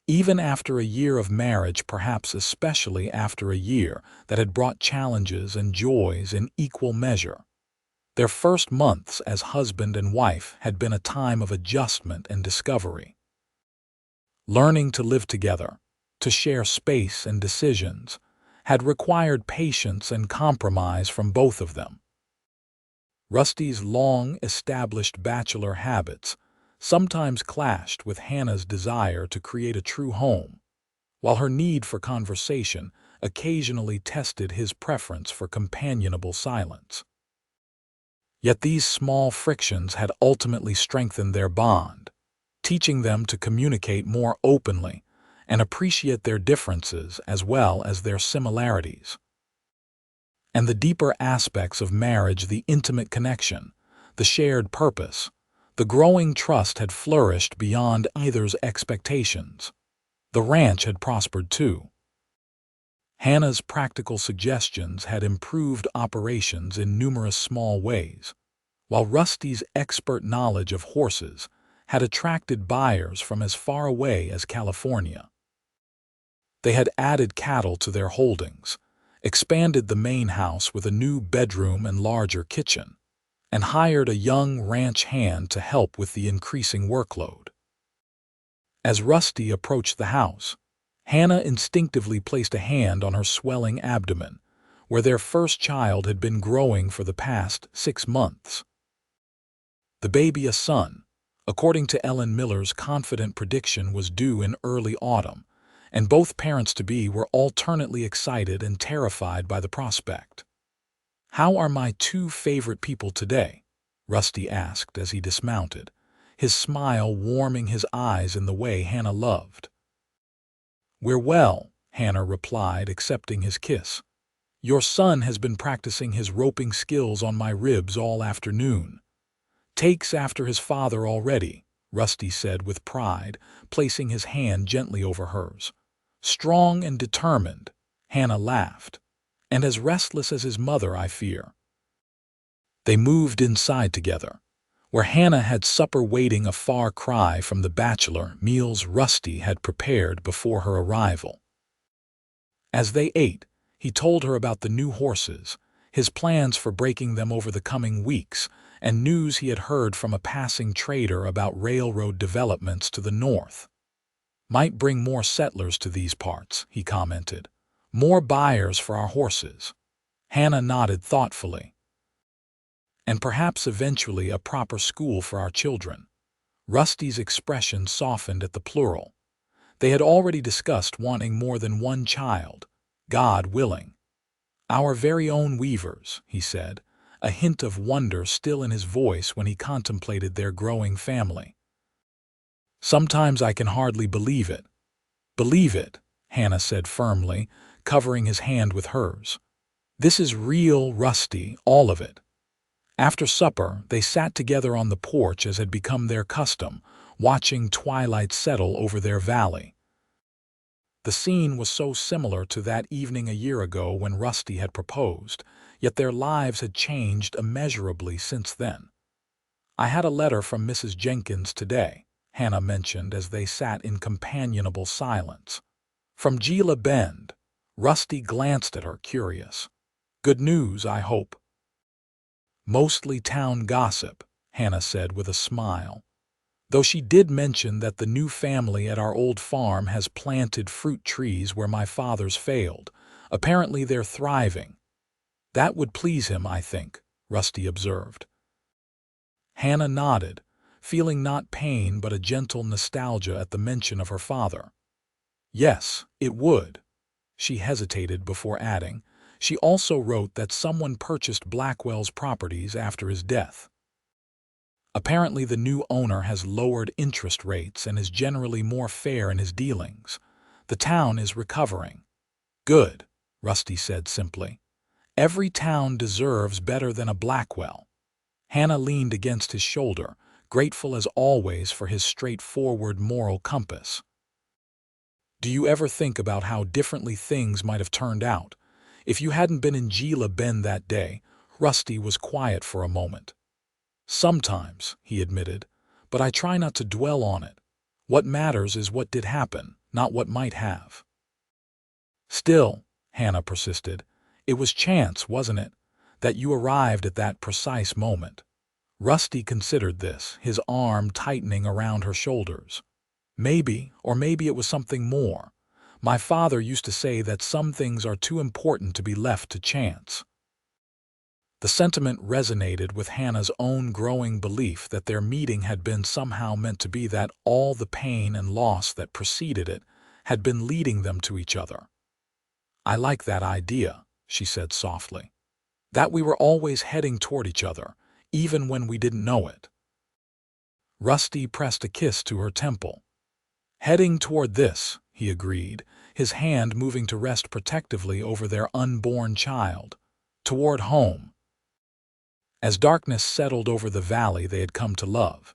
[SPEAKER 1] even after a year of marriage, perhaps especially after a year that had brought challenges and joys in equal measure. Their first months as husband and wife had been a time of adjustment and discovery. Learning to live together, to share space and decisions, had required patience and compromise from both of them. Rusty's long-established bachelor habits sometimes clashed with Hannah's desire to create a true home, while her need for conversation occasionally tested his preference for companionable silence. Yet these small frictions had ultimately strengthened their bond, teaching them to communicate more openly and appreciate their differences as well as their similarities. And the deeper aspects of marriage, the intimate connection, the shared purpose, the growing trust had flourished beyond either's expectations. The ranch had prospered too. Hannah's practical suggestions had improved operations in numerous small ways, while Rusty's expert knowledge of horses had attracted buyers from as far away as California. They had added cattle to their holdings, expanded the main house with a new bedroom and larger kitchen, and hired a young ranch hand to help with the increasing workload. As Rusty approached the house, Hannah instinctively placed a hand on her swelling abdomen, where their first child had been growing for the past 6 months. The baby, a son, according to Ellen Miller's confident prediction, was due in early autumn, and both parents-to-be were alternately excited and terrified by the prospect. "How are my 2 favorite people today?" Rusty asked as he dismounted, his smile warming his eyes in the way Hannah loved. "We're well," Hannah replied, accepting his kiss. "Your son has been practicing his roping skills on my ribs all afternoon." "Takes after his father already," Rusty said with pride, placing his hand gently over hers. "Strong and determined," Hannah laughed. "And as restless as his mother, I fear." They moved inside together, where Hannah had supper waiting, a far cry from the bachelor meals Rusty had prepared before her arrival. As they ate, he told her about the new horses, his plans for breaking them over the coming weeks, and news he had heard from a passing trader about railroad developments to the north. "Might bring more settlers to these parts," he commented. "More buyers for our horses." Hannah nodded thoughtfully. "And perhaps eventually a proper school for our children." Rusty's expression softened at the plural. They had already discussed wanting more than one child, God willing. "Our very own Weavers," he said, a hint of wonder still in his voice when he contemplated their growing family. "Sometimes I can hardly believe it." "Believe it," Hannah said firmly, covering his hand with hers. "This is real, Rusty, all of it." After supper, they sat together on the porch as had become their custom, watching twilight settle over their valley. The scene was so similar to that evening a year ago when Rusty had proposed, yet their lives had changed immeasurably since then. "I had a letter from Mrs. Jenkins today," Hannah mentioned as they sat in companionable silence. "From Gila Bend." Rusty glanced at her, curious. "Good news, I hope." "Mostly town gossip," Hannah said with a smile. "Though she did mention that the new family at our old farm has planted fruit trees where my father's failed. Apparently they're thriving." "That would please him, I think," Rusty observed. Hannah nodded, feeling not pain but a gentle nostalgia at the mention of her father. "Yes, it would." She hesitated before adding, "She also wrote that someone purchased Blackwell's properties after his death. Apparently the new owner has lowered interest rates and is generally more fair in his dealings. The town is recovering." "Good," Rusty said simply. "Every town deserves better than a Blackwell." Hannah leaned against his shoulder, grateful as always for his straightforward moral compass. "Do you ever think about how differently things might have turned out if you hadn't been in Gila Bend that day?" Rusty was quiet for a moment. "Sometimes," he admitted, "but I try not to dwell on it. What matters is what did happen, not what might have." "Still," Hannah persisted, "it was chance, wasn't it, that you arrived at that precise moment?" Rusty considered this, his arm tightening around her shoulders. "Maybe, or maybe it was something more. My father used to say that some things are too important to be left to chance." The sentiment resonated with Hannah's own growing belief that their meeting had been somehow meant to be, that all the pain and loss that preceded it had been leading them to each other. "I like that idea," she said softly. "That we were always heading toward each other, even when we didn't know it." Rusty pressed a kiss to her temple. "Heading toward this," he agreed, his hand moving to rest protectively over their unborn child. "Toward home." As darkness settled over the valley they had come to love,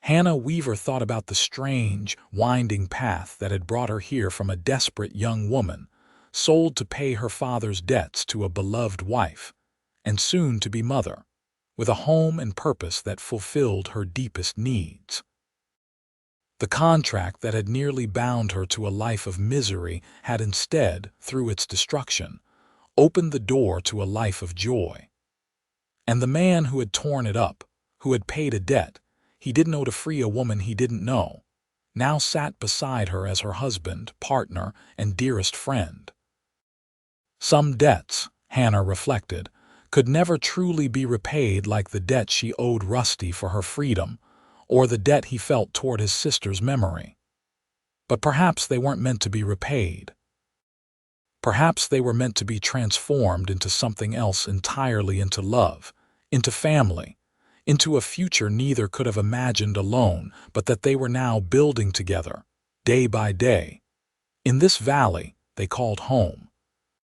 [SPEAKER 1] Hannah Weaver thought about the strange, winding path that had brought her here from a desperate young woman, sold to pay her father's debts, to a beloved wife, and soon to be mother, with a home and purpose that fulfilled her deepest needs. The contract that had nearly bound her to a life of misery had instead, through its destruction, opened the door to a life of joy. And the man who had torn it up, who had paid a debt he didn't owe to free a woman he didn't know, now sat beside her as her husband, partner, and dearest friend. Some debts, Hannah reflected, could never truly be repaid like the debt she owed Rusty for her freedom, or the debt he felt toward his sister's memory. But perhaps they weren't meant to be repaid. Perhaps they were meant to be transformed into something else entirely, into love, into family, into a future neither could have imagined alone, but that they were now building together, day by day, in this valley they called home.